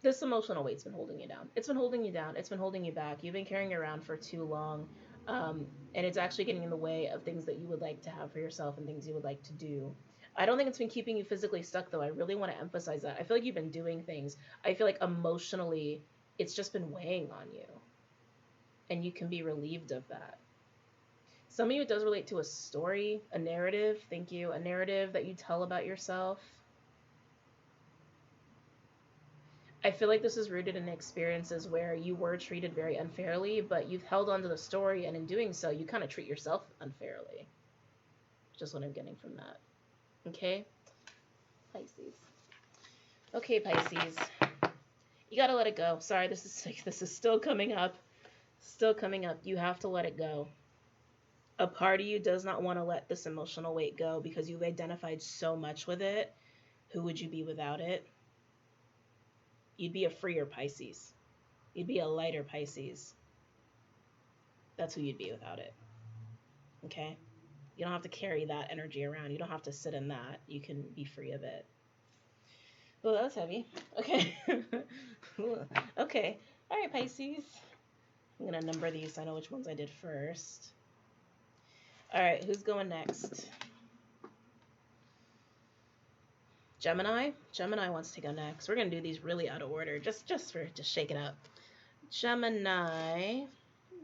This emotional weight's been holding you down. It's been holding you down. It's been holding you back. You've been carrying it around for too long. And it's actually getting in the way of things that you would like to have for yourself and things you would like to do. I don't think it's been keeping you physically stuck, though. I really want to emphasize that. I feel like you've been doing things. I feel like emotionally, it's just been weighing on you. And you can be relieved of that. Some of you, it does relate to a story, a narrative. Thank you. A narrative that you tell about yourself. I feel like this is rooted in experiences where you were treated very unfairly, but you've held on to the story, and in doing so, you kind of treat yourself unfairly. Just what I'm getting from that. Okay? Pisces. Okay, Pisces. You gotta let it go. Sorry, this is still coming up. Still coming up. You have to let it go. A part of you does not want to let this emotional weight go because you've identified so much with it. Who would you be without it? You'd be a freer Pisces. You'd be a lighter Pisces. That's who you'd be without it. Okay? You don't have to carry that energy around. You don't have to sit in that. You can be free of it. Well, that was heavy. Okay. Okay. All right, Pisces. I'm going to number these so I know which ones I did first. All right, who's going next? Gemini? Gemini wants to go next. We're going to do these really out of order, just shake it up. Gemini.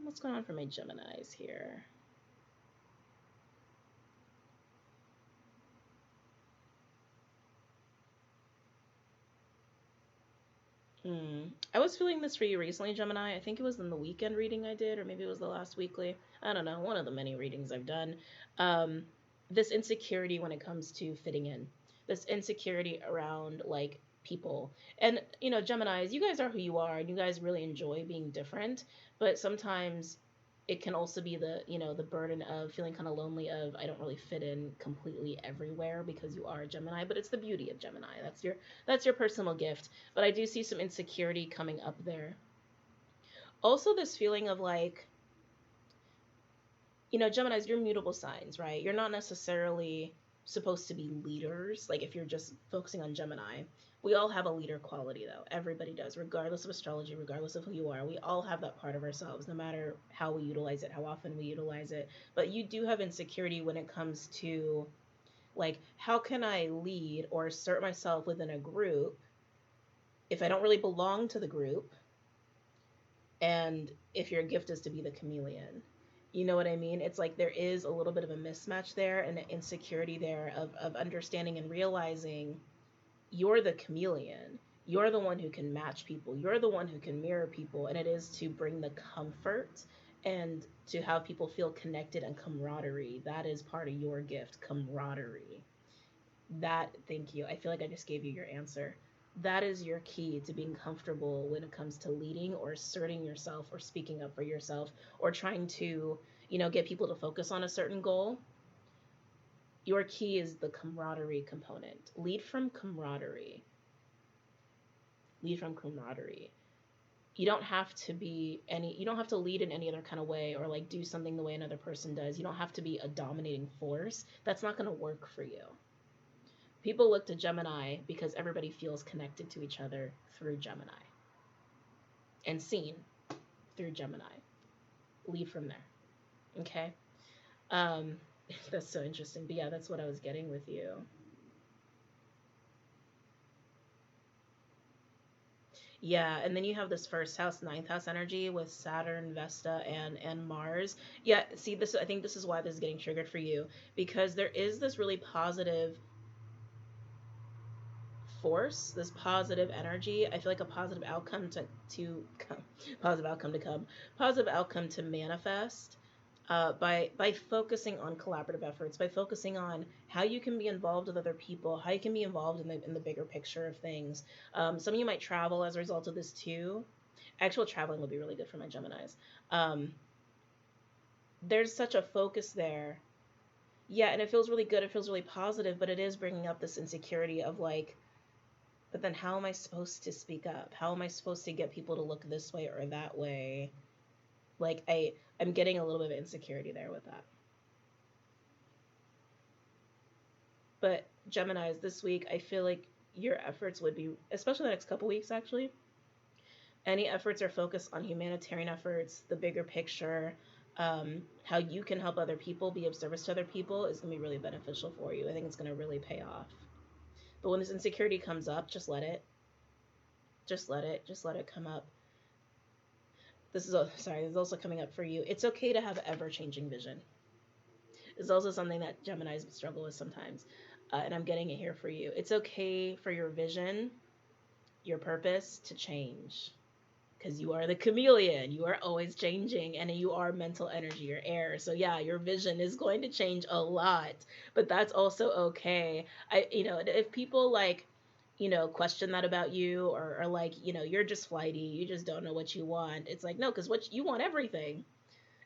What's going on for my Geminis here? I was feeling this for you recently, Gemini. I think it was in the weekend reading I did, or maybe it was the last weekly. I don't know. One of the many readings I've done. This insecurity when it comes to fitting in. This insecurity around, like, people. And, you know, Geminis, you guys are who you are, and you guys really enjoy being different. But sometimes it can also be the, you know, the burden of feeling kind of lonely of, I don't really fit in completely everywhere because you are a Gemini, but it's the beauty of Gemini. That's your personal gift. But I do see some insecurity coming up there. Also this feeling of, like, you know, Geminis, you're mutable signs, right? You're not necessarily supposed to be leaders. Like, if you're just focusing on Gemini, we all have a leader quality, though. Everybody does, regardless of astrology, regardless of who you are. We all have that part of ourselves, no matter how we utilize it, how often we utilize it. But you do have insecurity when it comes to, like, how can I lead or assert myself within a group if I don't really belong to the group, and if your gift is to be the chameleon? You know what I mean? It's like there is a little bit of a mismatch there and an insecurity there of understanding and realizing you're the chameleon. You're the one who can match people. You're the one who can mirror people. And it is to bring the comfort and to have people feel connected and camaraderie. That is part of your gift, camaraderie. Thank you. I feel like I just gave you your answer. That is your key to being comfortable when it comes to leading or asserting yourself or speaking up for yourself or trying to, you know, get people to focus on a certain goal. Your key is the camaraderie component. Lead from camaraderie. Lead from camaraderie. You don't have to lead in any other kind of way or, like, do something the way another person does. You don't have to be a dominating force. That's not going to work for you. People look to Gemini because everybody feels connected to each other through Gemini and seen through Gemini. Lead from there. Okay? That's so interesting. But yeah, that's what I was getting with you. Yeah, and then you have this first house, ninth house energy with Saturn, Vesta, and Mars. Yeah, see, I think this is why this is getting triggered for you, because there is this really positive force, this positive energy. I feel like a positive outcome positive outcome to manifest by focusing on collaborative efforts, by focusing on how you can be involved with other people, how you can be involved in the bigger picture of things. Some of you might travel as a result of this too. Actual traveling would be really good for my Geminis. There's such a focus there. Yeah, and it feels really good. It feels really positive, but it is bringing up this insecurity of, like, but then how am I supposed to speak up? How am I supposed to get people to look this way or that way? Like, I'm getting a little bit of insecurity there with that. But Geminis, this week, I feel like your efforts would be, especially the next couple weeks, actually, any efforts are focused on humanitarian efforts, the bigger picture, how you can help other people, be of service to other people is going to be really beneficial for you. I think it's going to really pay off. But when this insecurity comes up, just let it. Just let it come up. This is also coming up for you. It's okay to have ever-changing vision. It's also something that Geminis struggle with sometimes. And I'm getting it here for you. It's okay for your vision, your purpose to change. Because you are the chameleon. You are always changing. And you are mental energy, your air. So yeah, your vision is going to change a lot. But that's also okay. If people, like, you know, question that about you, or like, you know, you're just flighty, you just don't know what you want. It's like, no, because what you want everything.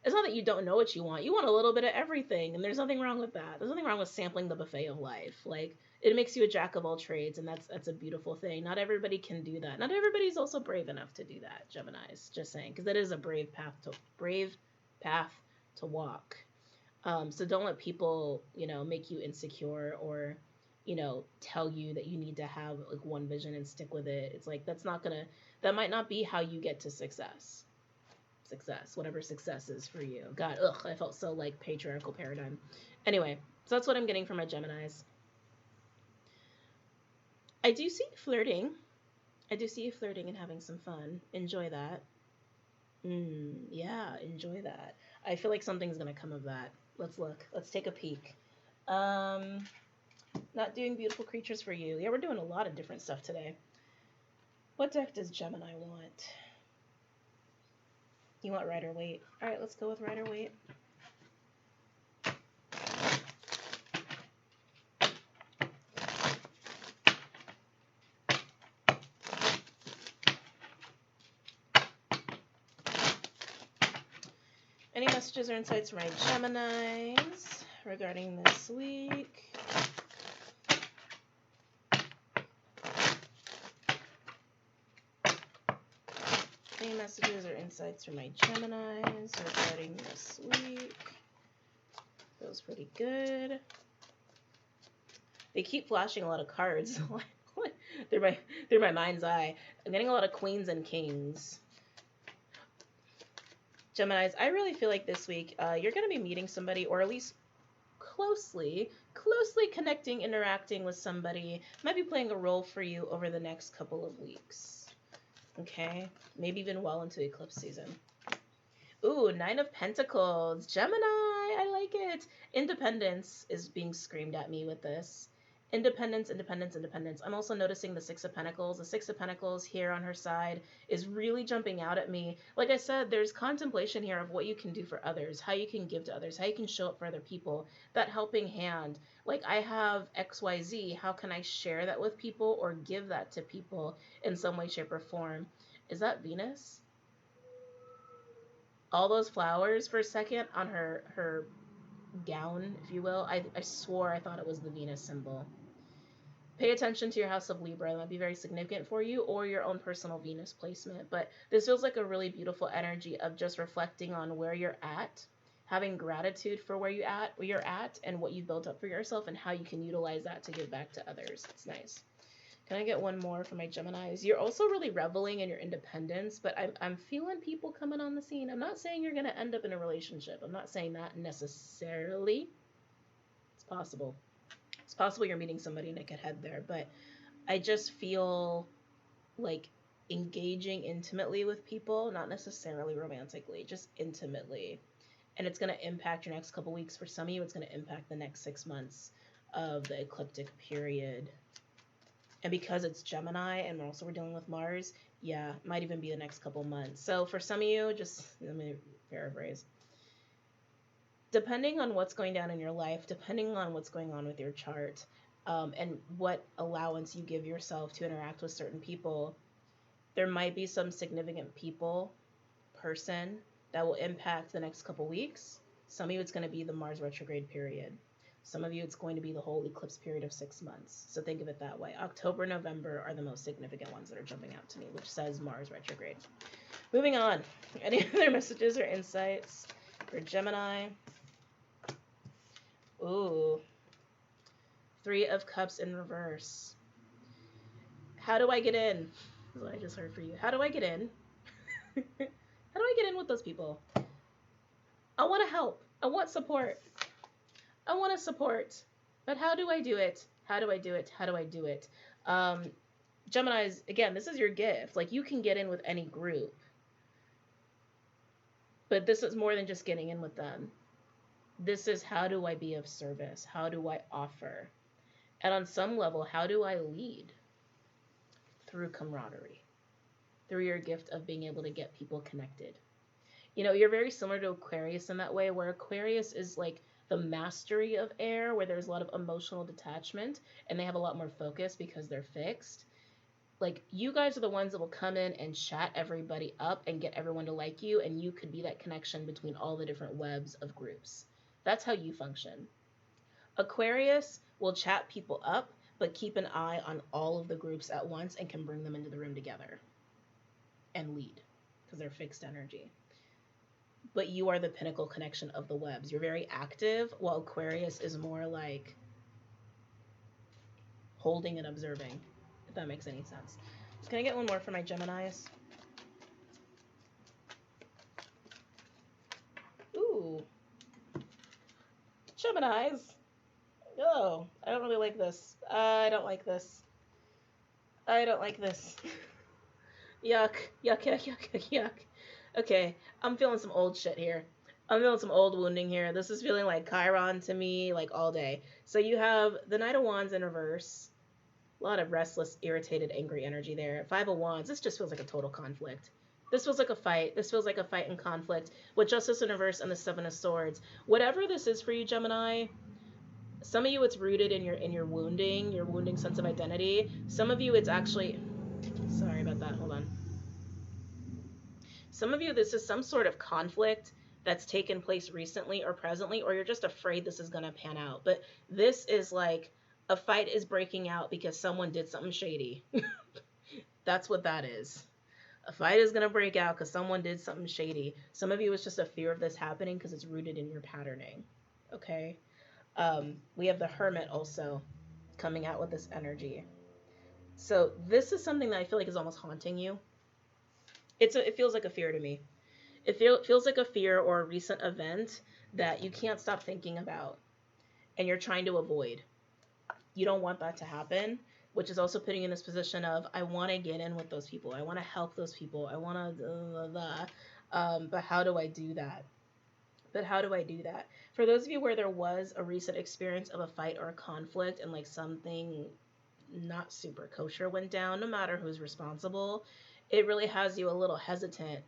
It's not that you don't know what you want a little bit of everything, and there's nothing wrong with that. There's nothing wrong with sampling the buffet of life. Like, it makes you a jack of all trades, and that's a beautiful thing. Not everybody can do that. Not everybody's also brave enough to do that, Geminis, just saying, because that is a brave path to walk. So don't let people, you know, make you insecure, or, you know, tell you that you need to have like one vision and stick with it. It's like, that might not be how you get to success, whatever success is for you. God, ugh, I felt so like patriarchal paradigm. Anyway, so that's what I'm getting from my Geminis. I do see you flirting. I do see you flirting and having some fun. Enjoy that. Yeah, enjoy that. I feel like something's gonna come of that. Let's look. Let's take a peek. Not doing beautiful creatures for you. Yeah, we're doing a lot of different stuff today. What deck does Gemini want? You want Rider-Waite. All right, let's go with Rider-Waite. Any messages or insights for my Geminis regarding this week? Any messages or insights for my Geminis regarding this week? Feels pretty good. They keep flashing a lot of cards. through my mind's eye. I'm getting a lot of queens and kings. Geminis, I really feel like this week you're going to be meeting somebody, or at least closely connecting, interacting with somebody. Might be playing a role for you over the next couple of weeks. Okay? Maybe even well into eclipse season. Ooh, 9 of Pentacles. Gemini, I like it. Independence is being screamed at me with this. Independence, independence, independence. I'm also noticing the 6 of Pentacles. The 6 of Pentacles here on her side is really jumping out at me. Like I said, there's contemplation here of what you can do for others, how you can give to others, how you can show up for other people. That helping hand. Like, I have XYZ. How can I share that with people or give that to people in some way, shape, or form? Is that Venus? All those flowers for a second on her gown, if you will. I swore I thought it was the Venus symbol. Pay attention to your house of Libra. That might be very significant for you, or your own personal Venus placement. But this feels like a really beautiful energy of just reflecting on where you're at, having gratitude for where you're at, and what you've built up for yourself, and how you can utilize that to give back to others. It's nice. Can I get one more for my Geminis? You're also really reveling in your independence, but I'm feeling people coming on the scene. I'm not saying you're going to end up in a relationship. I'm not saying that necessarily. It's possible. It's possible you're meeting somebody and it could head there, but I just feel like engaging intimately with people, not necessarily romantically, just intimately. And it's going to impact your next couple weeks. For some of you, it's going to impact the next 6 months of the ecliptic period. And because it's Gemini and we're dealing with Mars, yeah, might even be the next couple months. So for some of you, just let me paraphrase. Depending on what's going down in your life, depending on what's going on with your chart, and what allowance you give yourself to interact with certain people, there might be some significant person that will impact the next couple weeks. Some of you, it's going to be the Mars retrograde period. Some of you, it's going to be the whole eclipse period of 6 months. So think of it that way. October, November are the most significant ones that are jumping out to me, which says Mars retrograde. Moving on. Any other messages or insights for Gemini? Ooh. 3 of Cups in reverse. How do I get in? That's what I just heard for you. How do I get in? How do I get in with those people? I want to help. I want support. I want to support, but how do I do it? How do I do it? How do I do it? Geminis, again, this is your gift. Like, you can get in with any group, but this is more than just getting in with them. This is, how do I be of service? How do I offer? And on some level, how do I lead? Through camaraderie, through your gift of being able to get people connected. You know, you're very similar to Aquarius in that way, where Aquarius is like the mastery of air, where there's a lot of emotional detachment and they have a lot more focus because they're fixed. Like, you guys are the ones that will come in and chat everybody up and get everyone to like you, and you could be that connection between all the different webs of groups. That's how you function. Aquarius will chat people up, but keep an eye on all of the groups at once and can bring them into the room together and lead because they're fixed energy. But you are the pinnacle connection of the webs. You're very active, while Aquarius is more like holding and observing, if that makes any sense. Can I get one more for my Geminis? Ooh. Geminis. Oh, I don't really like this. I don't like this. I don't like this. Yuck. Yuck, yuck, yuck, yuck, yuck. Okay, I'm feeling some old shit here. I'm feeling some old wounding here. This is feeling like Chiron to me, like all day. So you have the Knight of Wands in reverse. A lot of restless, irritated, angry energy there. Five of Wands. This just feels like a total conflict. This feels like a fight. This feels like a fight and conflict. With Justice in reverse and the Seven of Swords. Whatever this is for you, Gemini, some of you it's rooted in your wounding sense of identity. Some of you it's actually... Sorry about that. Hold on. Some of you, this is some sort of conflict that's taken place recently or presently, or you're just afraid this is going to pan out. But this is like a fight is breaking out because someone did something shady. That's what that is. A fight is going to break out because someone did something shady. Some of you, it's just a fear of this happening because it's rooted in your patterning. Okay? We have the Hermit also coming out with this energy. So this is something that I feel like is almost haunting you. It feels like a fear to me. It feels like a fear or a recent event that you can't stop thinking about and you're trying to avoid. You don't want that to happen, which is also putting you in this position of, I want to get in with those people. I want to help those people. I want to, but how do I do that? For those of you where there was a recent experience of a fight or a conflict and like something not super kosher went down, no matter who's responsible, it really has you a little hesitant.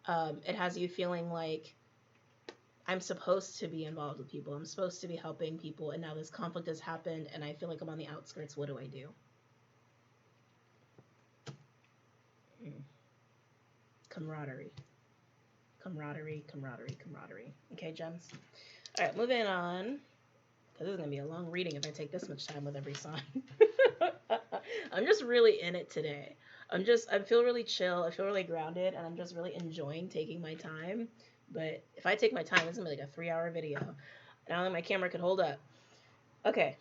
It has you feeling like, I'm supposed to be involved with people. I'm supposed to be helping people. And now this conflict has happened and I feel like I'm on the outskirts. What do I do? Camaraderie. Okay, gems. All right, moving on. Because this is going to be a long reading if I take this much time with every sign. I'm just really in it today. I feel really chill. I feel really grounded. And I'm just really enjoying taking my time. But if I take my time, it's going to be like a 3-hour video. And I don't think my camera could hold up. Okay.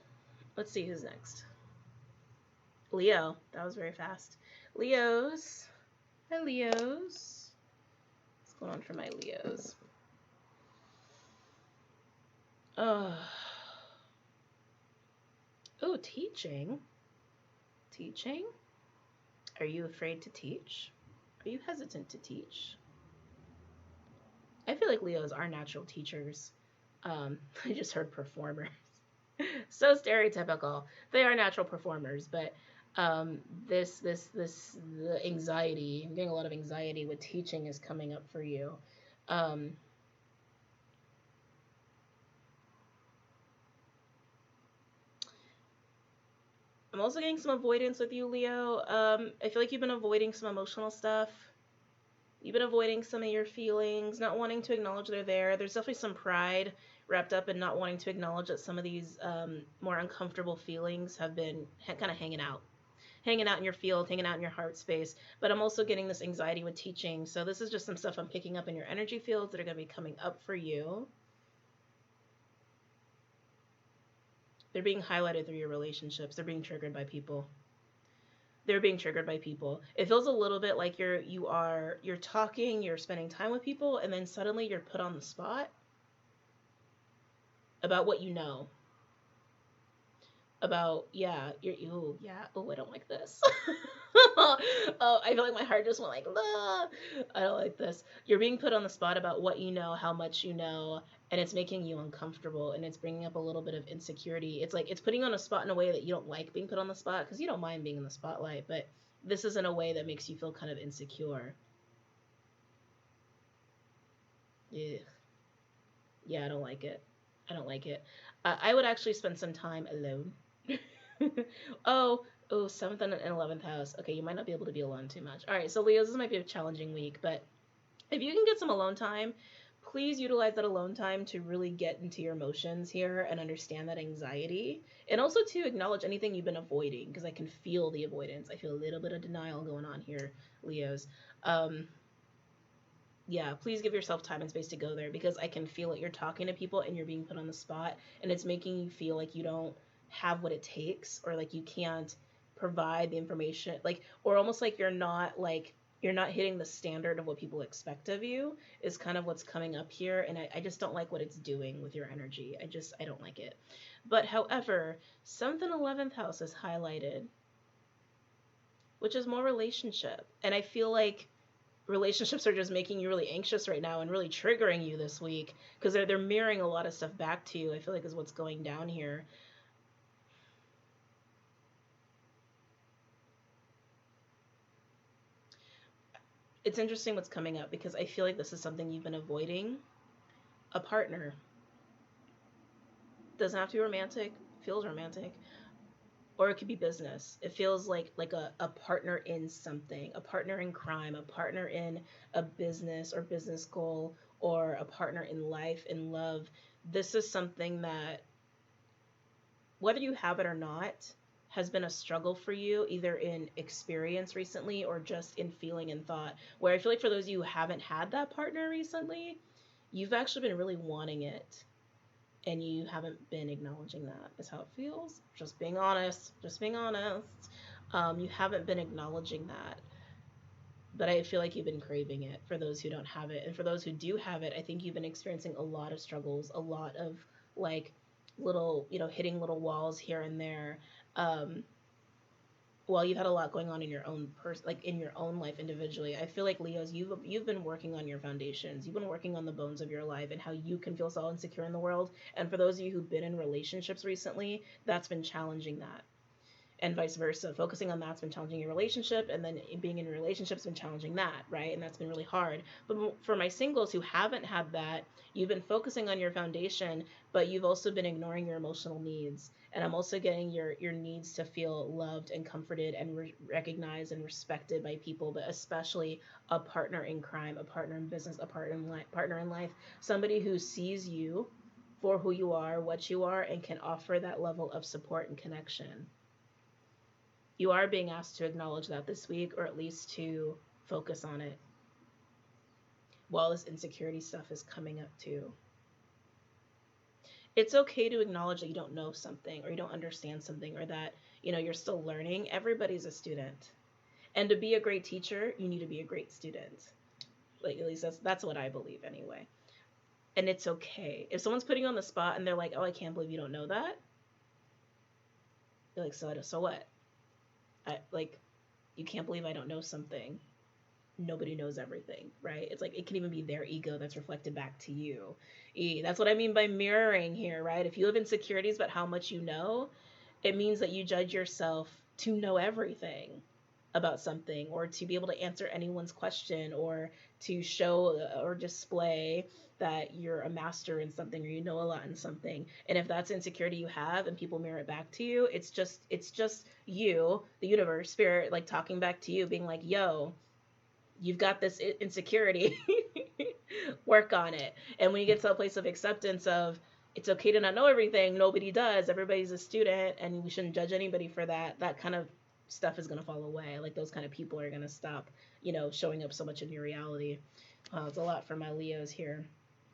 Let's see who's next. Leo. That was very fast. Leos. Hi, Leos. What's going on for my Leos? Oh, teaching. Teaching? Are you afraid to teach? Are you hesitant to teach? I feel like Leos are natural teachers. I just heard performers. So stereotypical. They are natural performers, but the anxiety, I'm getting a lot of anxiety with teaching is coming up for you. I'm also getting some avoidance with you, Leo. I feel like you've been avoiding some emotional stuff. You've been avoiding some of your feelings, not wanting to acknowledge they're there. There's definitely some pride wrapped up in not wanting to acknowledge that some of these more uncomfortable feelings have been kind of hanging out in your field, hanging out in your heart space. But I'm also getting this anxiety with teaching. So this is just some stuff I'm picking up in your energy fields that are going to be coming up for you. They're being highlighted through your relationships. They're being triggered by people. It feels a little bit like you're talking, you're spending time with people, and then suddenly you're put on the spot about what you know. About, I don't like this. Oh, I feel like my heart just went like, ah, I don't like this. You're being put on the spot about what you know, how much you know, and it's making you uncomfortable, and it's bringing up a little bit of insecurity. It's like, it's putting you on a spot in a way that you don't like being put on the spot, because you don't mind being in the spotlight, but this is in a way that makes you feel kind of insecure. Ugh. Yeah, I don't like it. I don't like it. I would actually spend some time alone. oh, oh, 7th and 11th house. Okay, you might not be able to be alone too much. All right, so Leos, this might be a challenging week, but if you can get some alone time, please utilize that alone time to really get into your emotions here and understand that anxiety. And also to acknowledge anything you've been avoiding, because I can feel the avoidance. I feel a little bit of denial going on here, Leos. Yeah, please give yourself time and space to go there, because I can feel it. You're talking to people and you're being put on the spot, and it's making you feel like you don't have what it takes, or like you can't provide the information, like, or almost like you're not hitting the standard of what people expect of you, is kind of what's coming up here. And I just don't like what it's doing with your energy. I don't like it. But however, 7th and 11th house is highlighted, which is more relationship. And I feel like relationships are just making you really anxious right now and really triggering you this week, because they're mirroring a lot of stuff back to you, I feel like, is what's going down here. It's interesting what's coming up, because I feel like this is something you've been avoiding. A partner. Doesn't have to be romantic, feels romantic. Or it could be business. It feels like a partner in something, a partner in crime, a partner in a business or business goal, or a partner in life, in love. This is something that, whether you have it or not, has been a struggle for you, either in experience recently or just in feeling and thought. Where I feel like for those of you who haven't had that partner recently, you've actually been really wanting it, and you haven't been acknowledging that, is how it feels. Just being honest. You haven't been acknowledging that. But I feel like you've been craving it, for those who don't have it. And for those who do have it, I think you've been experiencing a lot of struggles, a lot of like little, hitting little walls here and there. Well, you've had a lot going on in your own in your own life individually. I feel like, Leos, you've been working on your foundations. You've been working on the bones of your life and how you can feel so insecure in the world. And for those of you who've been in relationships recently, that's been challenging that. And vice versa. Focusing on that's been challenging your relationship, and then being in relationships been challenging that, right? And that's been really hard. But for my singles who haven't had that, you've been focusing on your foundation, but you've also been ignoring your emotional needs. And I'm also getting your needs to feel loved and comforted and recognized and respected by people, but especially a partner in crime, a partner in business, a partner in life, somebody who sees you for who you are, what you are, and can offer that level of support and connection. You are being asked to acknowledge that this week, or at least to focus on it, while this insecurity stuff is coming up too. It's okay to acknowledge that you don't know something, or you don't understand something, or that, you're still learning. Everybody's a student. And to be a great teacher, you need to be a great student. Like, at least that's what I believe anyway. And it's okay. If someone's putting you on the spot and they're like, oh, I can't believe you don't know that. You're like, so what? You can't believe I don't know something. Nobody knows everything, right? It's like, it can even be their ego that's reflected back to you. That's what I mean by mirroring here, right? If you have insecurities about how much you know, it means that you judge yourself to know everything about something, or to be able to answer anyone's question, or to show or display that you're a master in something, or you know a lot in something. And if that's insecurity you have and people mirror it back to you, it's just you, the universe, spirit, like talking back to you, being like, yo, you've got this insecurity. Work on it. And when you get to a place of acceptance of, it's okay to not know everything, nobody does, everybody's a student, and we shouldn't judge anybody for that, that kind of stuff is going to fall away. Like, those kind of people are going to stop, showing up so much in your reality. It's a lot for my Leos here.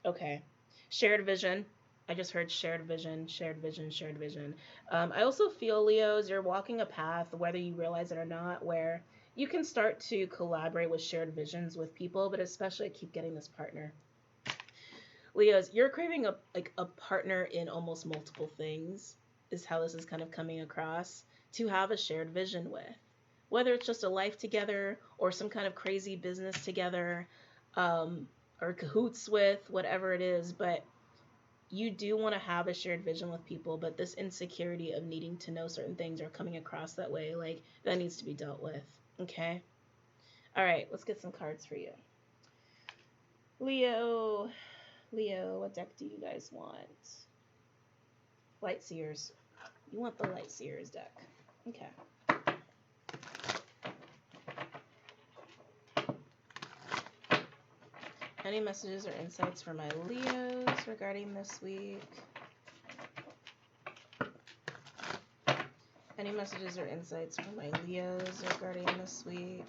Okay. Shared vision. I just heard shared vision. I also feel, Leos, you're walking a path, whether you realize it or not, where you can start to collaborate with shared visions with people, but especially I keep getting this partner. Leos, you're craving a partner in almost multiple things, is how this is kind of coming across, to have a shared vision with. Whether it's just a life together, or some kind of crazy business together, or cahoots with, whatever it is, but you do want to have a shared vision with people, but this insecurity of needing to know certain things are coming across that way, like, that needs to be dealt with, okay? All right, let's get some cards for you. Leo, what deck do you guys want? Light Seers. You want the Light Seers deck. Okay. Any messages or insights for my Leos regarding this week? Any messages or insights for my Leos regarding this week?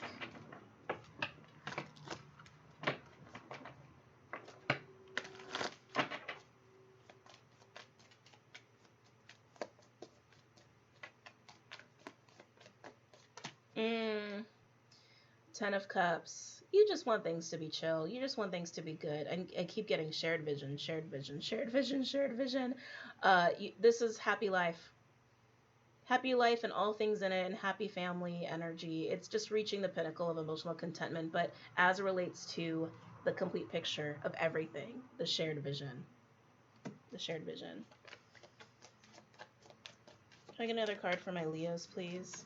Ten of Cups. You just want things to be chill. You just want things to be good. I keep getting shared vision, shared vision, shared vision, shared vision. This is happy life. Happy life and all things in it, and happy family energy. It's just reaching the pinnacle of emotional contentment, but as it relates to the complete picture of everything, the shared vision. The shared vision. Can I get another card for my Leos, please?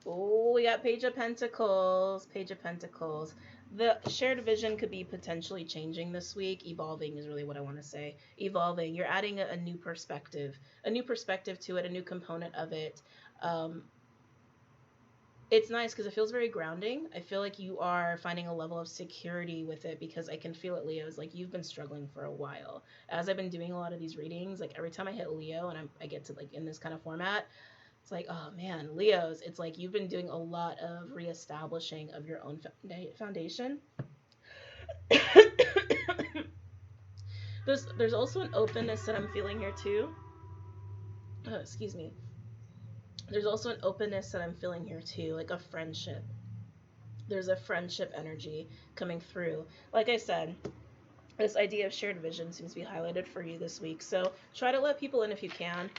Oh, we got Page of Pentacles. Page of Pentacles. The shared vision could be potentially changing this week. Evolving is really what I want to say. Evolving. You're adding a new perspective. A new perspective to it, a new component of it. It's nice because it feels very grounding. I feel like you are finding a level of security with it because I can feel it, Leo. It's like you've been struggling for a while. As I've been doing a lot of these readings, like every time I hit Leo and I get to like in this kind of format, it's like, oh man, Leos, it's like you've been doing a lot of reestablishing of your own foundation. There's also an openness that I'm feeling here too. Excuse me. There's also an openness that I'm feeling here too, like a friendship. There's a friendship energy coming through. Like I said, this idea of shared vision seems to be highlighted for you this week. So try to let people in if you can.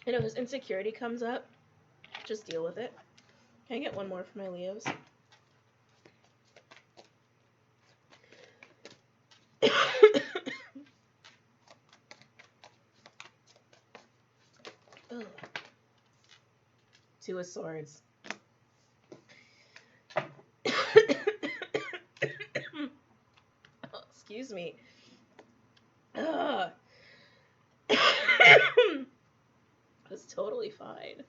You know, if insecurity comes up, just deal with it. Can I get one more for my Leos? Two of Swords. Oh, excuse me. That's totally fine.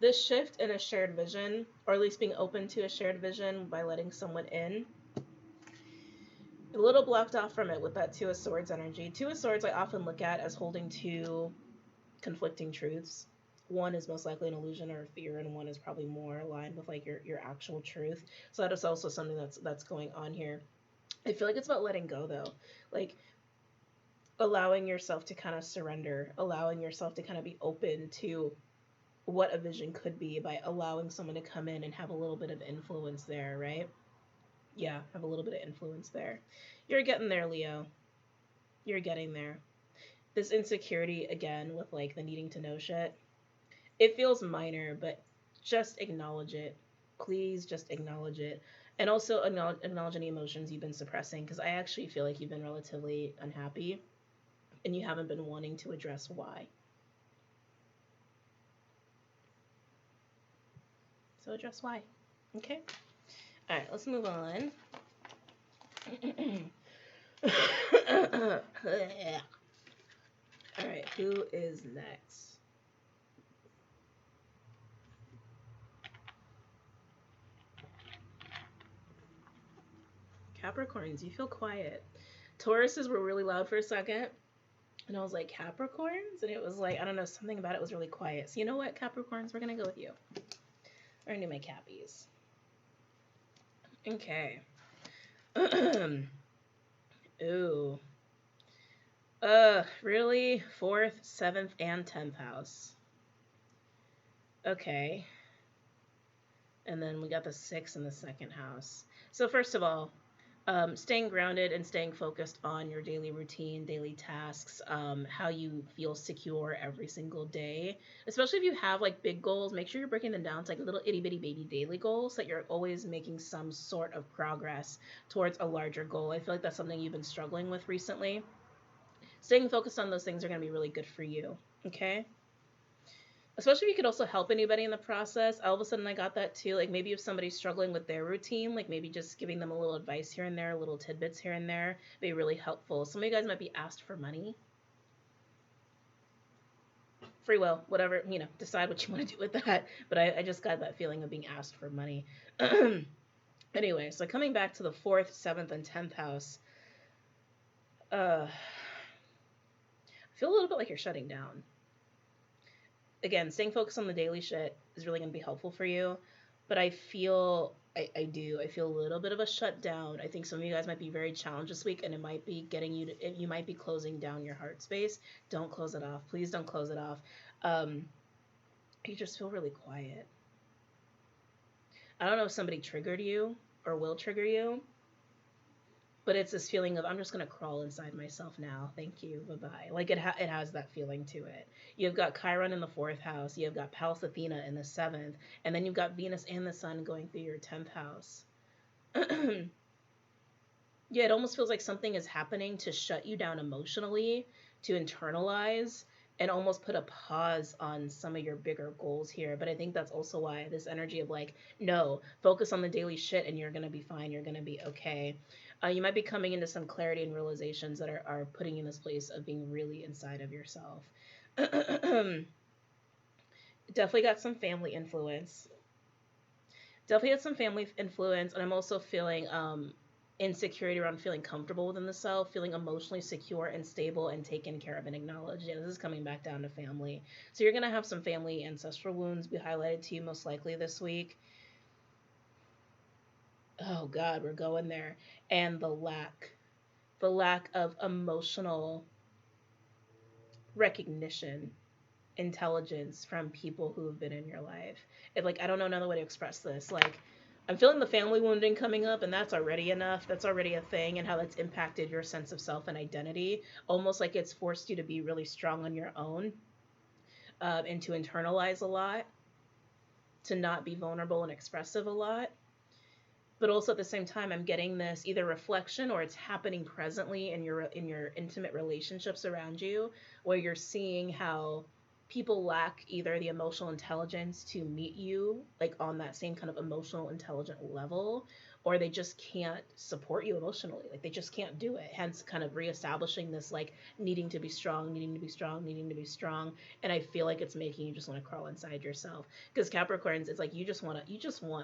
This shift in a shared vision, or at least being open to a shared vision by letting someone in, a little blocked off from it with that Two of Swords energy. Two of Swords I often look at as holding two conflicting truths. One is most likely an illusion or a fear, and one is probably more aligned with like your actual truth. So that is also something that's going on here. I feel like it's about letting go though. Like allowing yourself to kind of surrender, allowing yourself to kind of be open to what a vision could be by allowing someone to come in and have a little bit of influence there, right? Yeah, have a little bit of influence there. You're getting there, Leo. You're getting there. This insecurity, again, with like the needing to know shit, it feels minor, but just acknowledge it. Please just acknowledge it. And also acknowledge any emotions you've been suppressing, because I actually feel like you've been relatively unhappy and you haven't been wanting to address why. So address why. Okay? All right, let's move on. All right, who is next? Capricorns, you feel quiet. Tauruses were really loud for a second. And I was like, Capricorns? And it was like, I don't know, something about it was really quiet. So you know what, Capricorns? We're going to go with you. We're going to do my Cappies. Okay. Ooh. Really? 4th, 7th, and 10th house. Okay. And then we got the 6th in the 2nd house. So first of all, Staying grounded and staying focused on your daily routine, daily tasks, how you feel secure every single day. Especially if you have like big goals, make sure you're breaking them down to like little itty bitty baby daily goals so that you're always making some sort of progress towards a larger goal. I feel like that's something you've been struggling with recently. Staying focused on those things are going to be really good for you. Okay? Especially if you could also help anybody in the process. All of a sudden I got that too. Like maybe if somebody's struggling with their routine, like maybe just giving them a little advice here and there, little tidbits here and there, be really helpful. Some of you guys might be asked for money. Free will, whatever, you know, decide what you want to do with that. But I just got that feeling of being asked for money. Anyway, so coming back to the 4th, 7th, and 10th house, I feel a little bit like you're shutting down. Again, staying focused on the daily shit is really going to be helpful for you. But I feel, I feel a little bit of a shutdown. I think some of you guys might be very challenged this week, and it might be getting you to, you might be closing down your heart space. Don't close it off. Please don't close it off. You just feel really quiet. I don't know if somebody triggered you or will trigger you, but it's this feeling of, I'm just going to crawl inside myself now. Thank you. Bye-bye. Like it has that feeling to it. You've got Chiron in the 4th house. You've got Pallas Athena in the 7th. And then you've got Venus and the Sun going through your 10th house. Yeah, it almost feels like something is happening to shut you down emotionally, to internalize, and almost put a pause on some of your bigger goals here. But I think that's also why this energy of like, no, focus on the daily shit and you're going to be fine. You're going to be okay. You might be coming into some clarity and realizations that are putting you in this place of being really inside of yourself. Definitely got some family influence. Definitely had some family influence. And I'm also feeling insecurity around feeling comfortable within the self, feeling emotionally secure and stable and taken care of and acknowledged. And this is coming back down to family. So you're going to have some family ancestral wounds be highlighted to you most likely this week. Oh God, we're going there. And the lack of emotional recognition, intelligence from people who have been in your life. It, like, I don't know another way to express this. Like, I'm feeling the family wounding coming up, and that's already enough. That's already a thing, and how that's impacted your sense of self and identity. Almost like it's forced you to be really strong on your own, and to internalize a lot, to not be vulnerable and expressive a lot. But also at the same time, I'm getting this either reflection or it's happening presently in your intimate relationships around you, where you're seeing how people lack either the emotional intelligence to meet you like on that same kind of emotional intelligent level, or they just can't support you emotionally. Like they just can't do it. Hence kind of reestablishing this like needing to be strong. And I feel like it's making you just want to crawl inside yourself. Because Capricorns, it's like you just want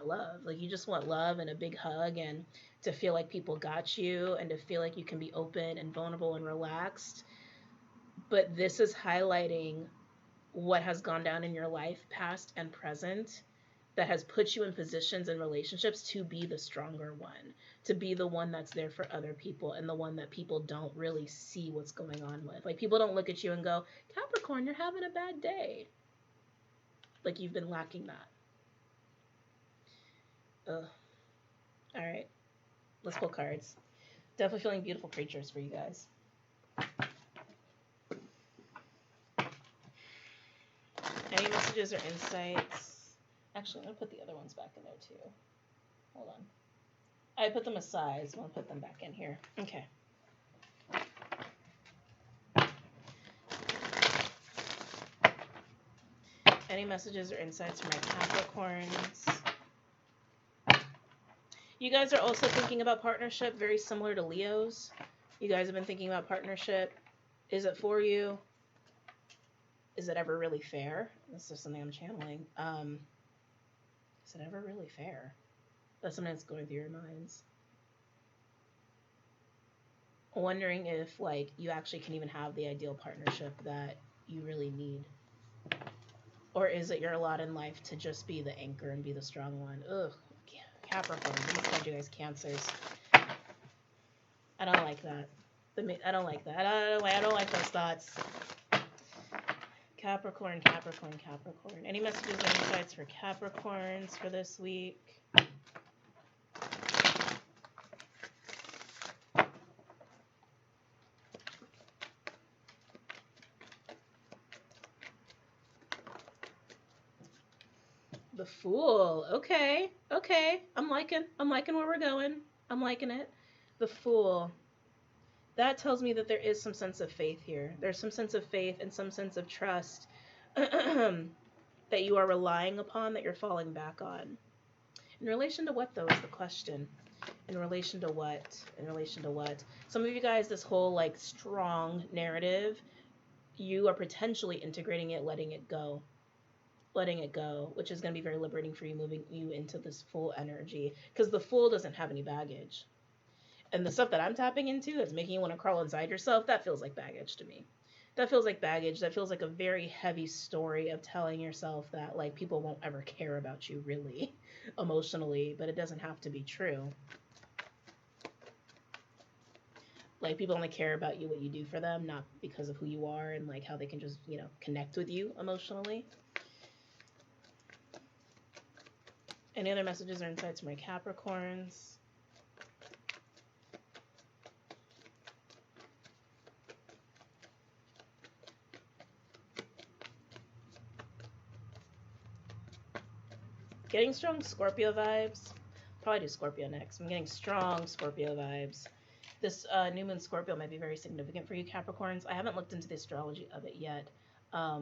love. Like you just want love and a big hug, and to feel like people got you, and to feel like you can be open and vulnerable and relaxed. But this is highlighting what has gone down in your life, past and present, that has put you in positions and relationships to be the stronger one, to be the one that's there for other people, and the one that people don't really see what's going on with. Like people don't look at you and go, Capricorn, you're having a bad day. Like you've been lacking that. Ugh. All right, let's pull cards. Definitely feeling beautiful creatures for you guys. Any messages or insights? Actually, I'm going to put the other ones back in there too. Hold on. I put them aside, so I'm going to put them back in here. Okay. Any messages or insights for my Capricorns? You guys are also thinking about partnership, very similar to Leo's. You guys have been thinking about partnership. Is it for you? Is it ever really fair? This is something I'm channeling. Is it ever really fair? That's something that's going through your minds. Wondering if, like, you actually can even have the ideal partnership that you really need. Or is it your lot in life to just be the anchor and be the strong one? Ugh, Capricorn. These guys, you guys, Cancers. I don't like that. I don't like that. I don't like those thoughts. Capricorn. Any messages or insights for Capricorns for this week? The Fool. Okay. Okay. I'm liking where we're going. I'm liking it. The Fool. That tells me that there is some sense of faith here. There's some sense of faith and some sense of trust that you are relying upon, that you're falling back on. In relation to what, though, is the question. In relation to what? In relation to what? Some of you guys, this whole like strong narrative, you are potentially integrating it, letting it go, which is going to be very liberating for you, moving you into this Fool energy, because the Fool doesn't have any baggage. And the stuff that I'm tapping into that's making you want to crawl inside yourself, that feels like baggage to me. That feels like baggage. That feels like a very heavy story of telling yourself that like people won't ever care about you really emotionally, but it doesn't have to be true. Like, people only care about you, what you do for them, not because of who you are and like how they can just, you know, connect with you emotionally. Any other messages or insights from my Capricorns? Getting strong Scorpio vibes. Probably do Scorpio next. I'm getting strong Scorpio vibes. This new moon Scorpio might be very significant for you Capricorns. I haven't looked into the astrology of it yet. I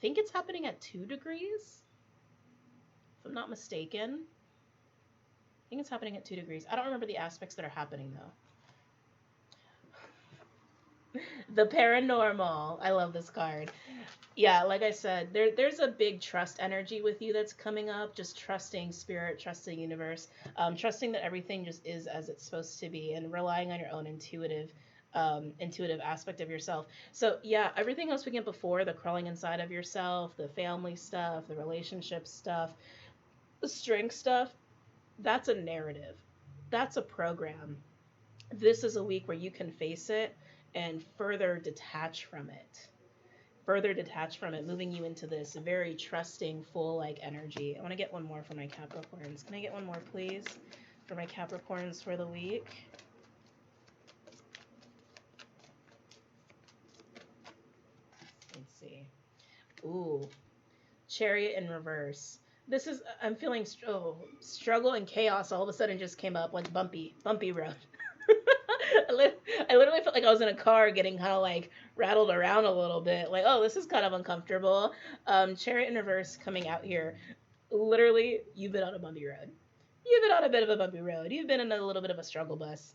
think it's happening at 2 degrees. If I'm not mistaken. I think it's happening at 2 degrees. I don't remember the aspects that are happening though. The paranormal. I love this card. Yeah, like I said, there's a big trust energy with you that's coming up. Just trusting spirit, trusting universe, trusting that everything just is as it's supposed to be, and relying on your own intuitive aspect of yourself. So yeah, everything else we get before, the crawling inside of yourself, the family stuff, the relationship stuff, the strength stuff, that's a narrative. That's a program. This is a week where you can face it and further detach from it. Moving you into this very trusting, full like energy. I want to get one more for my Capricorns. Can I get one more, please, for my Capricorns for the week? Let's see. Ooh, Chariot in reverse. This is, I'm feeling struggle and chaos all of a sudden just came up, like bumpy road. I literally felt like I was in a car getting kind of like rattled around a little bit. Like, oh, this is kind of uncomfortable. Chariot in reverse coming out here. Literally, you've been on a bumpy road. You've been on a bit of a bumpy road. You've been in a little bit of a struggle bus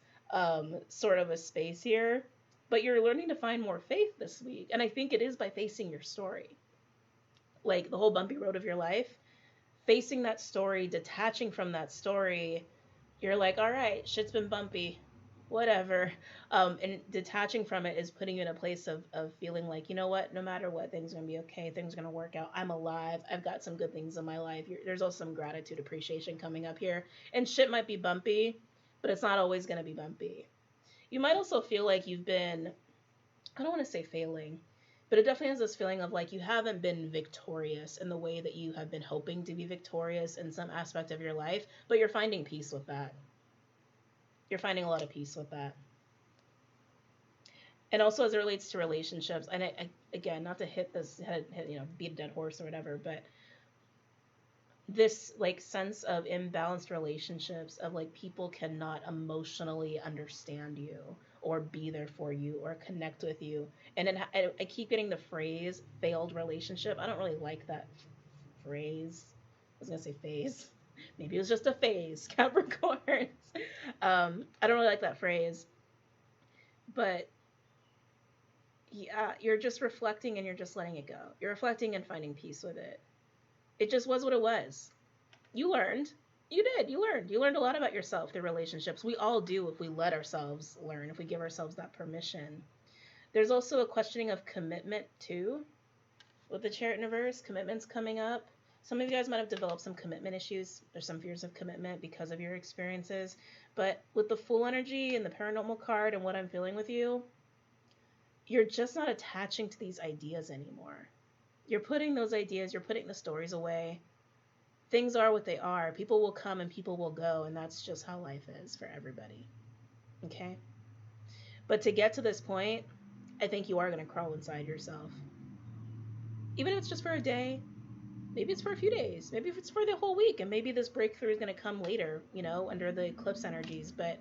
sort of a space here. But you're learning to find more faith this week. And I think it is by facing your story. Like, the whole bumpy road of your life. Facing that story, detaching from that story, you're like, all right, shit's been bumpy. Whatever. And detaching from it is putting you in a place of feeling like, you know what, no matter what, things are going to be okay. Things are going to work out. I'm alive. I've got some good things in my life. There's also some gratitude, appreciation coming up here. And shit might be bumpy, but it's not always going to be bumpy. You might also feel like you've been, I don't want to say failing, but it definitely has this feeling of like you haven't been victorious in the way that you have been hoping to be victorious in some aspect of your life, but you're finding peace with that. You're finding a lot of peace with that. And also as it relates to relationships, and I again, not to hit this, beat a dead horse or whatever, but this like sense of imbalanced relationships of like people cannot emotionally understand you or be there for you or connect with you. And I keep getting the phrase failed relationship. I don't really like that phrase. I was going to say phase. Maybe it was just a phase, Capricorns. I don't really like that phrase. But yeah, you're just reflecting and you're just letting it go. You're reflecting and finding peace with it. It just was what it was. You learned. You did. You learned. You learned a lot about yourself through relationships. We all do if we let ourselves learn, if we give ourselves that permission. There's also a questioning of commitment, too. With the Chariot in reverse, commitment's coming up. Some of you guys might have developed some commitment issues. There's some fears of commitment because of your experiences. But with the Fool energy and the paranormal card and what I'm feeling with you, you're just not attaching to these ideas anymore. You're putting those ideas, you're putting the stories away. Things are what they are. People will come and people will go, and that's just how life is for everybody. Okay? But to get to this point, I think you are going to crawl inside yourself. Even if it's just for a day, Maybe it's for a few days. Maybe if it's for the whole week, and maybe this breakthrough is going to come later, you know, under the eclipse energies. But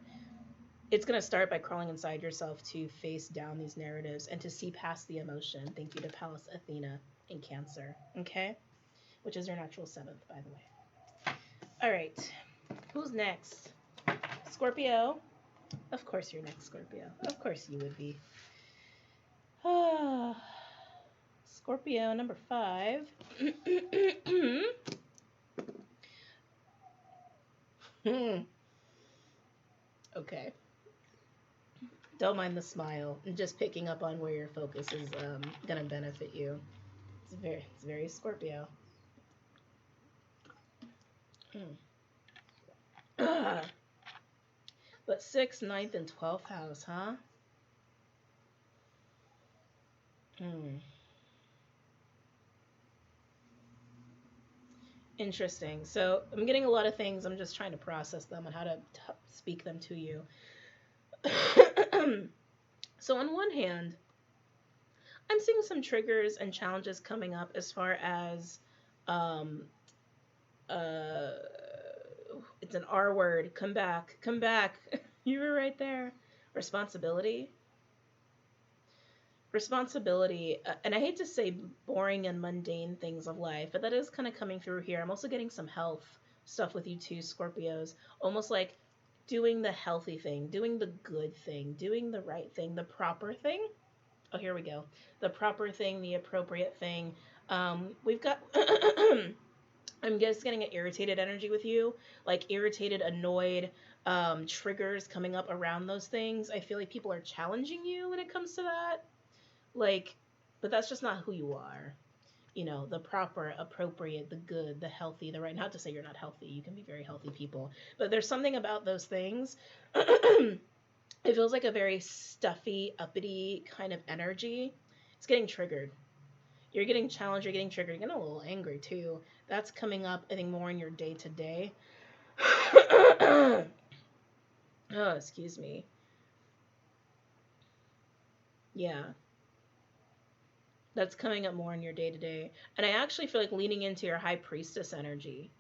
it's going to start by crawling inside yourself to face down these narratives and to see past the emotion. Thank you to Pallas Athena in Cancer, okay? Which is your natural 7th, by the way. All right. Who's next? Scorpio. Of course you're next, Scorpio. Of course you would be. Scorpio, number 5. Okay. Don't mind the smile. I'm just picking up on where your focus is gonna benefit you. It's very Scorpio. But 6th, 9th, and 12th house, huh? Interesting. So I'm getting a lot of things. I'm just trying to process them and how to speak them to you. So on one hand, I'm seeing some triggers and challenges coming up as far as it's an R word. Come back. You were right there. Responsibility, and I hate to say boring and mundane things of life, but that is kind of coming through here. I'm also getting some health stuff with you too, Scorpios. Almost like doing the healthy thing, doing the good thing, doing the right thing, the proper thing. Oh, here we go. The proper thing, the appropriate thing. We've got I'm just getting an irritated energy with you, like irritated, annoyed, triggers coming up around those things. I feel like people are challenging you when it comes to that. Like, but that's just not who you are. You know, the proper, appropriate, the good, the healthy, the right. Not to say you're not healthy. You can be very healthy people. But there's something about those things. It feels like a very stuffy, uppity kind of energy. It's getting triggered. You're getting challenged, you're getting triggered, you're getting a little angry too. That's coming up, I think, more in your day-to-day. Oh, excuse me. Yeah. That's coming up more in your day-to-day. And I actually feel like leaning into your high priestess energy,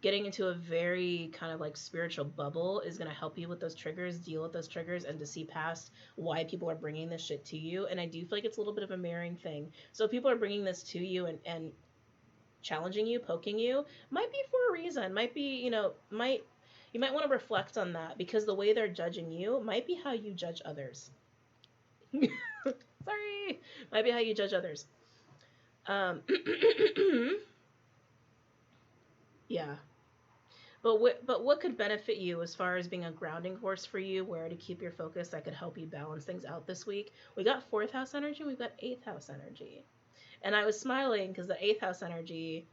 getting into a very kind of like spiritual bubble is going to help you with those triggers, deal with those triggers, and to see past why people are bringing this shit to you. And I do feel like it's a little bit of a mirroring thing. So if people are bringing this to you and challenging you, poking you, might be for a reason. Might be, you might want to reflect on that, because the way they're judging you might be how you judge others. Sorry. Might be how you judge others. Yeah. But what could benefit you as far as being a grounding force for you, where to keep your focus that could help you balance things out this week? We got 4th house energy, we've got 8th house energy. And I was smiling because the 8th house energy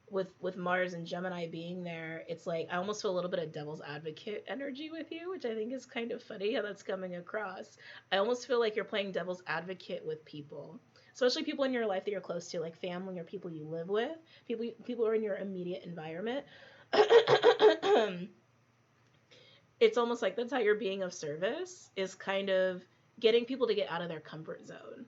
with Mars and Gemini being there, it's like I almost feel a little bit of devil's advocate energy with you, which I think is kind of funny how that's coming across. I almost feel like you're playing devil's advocate with people, especially people in your life that you're close to, like family or people you live with, people who are in your immediate environment. It's almost like that's how you're being of service, is kind of getting people to get out of their comfort zone.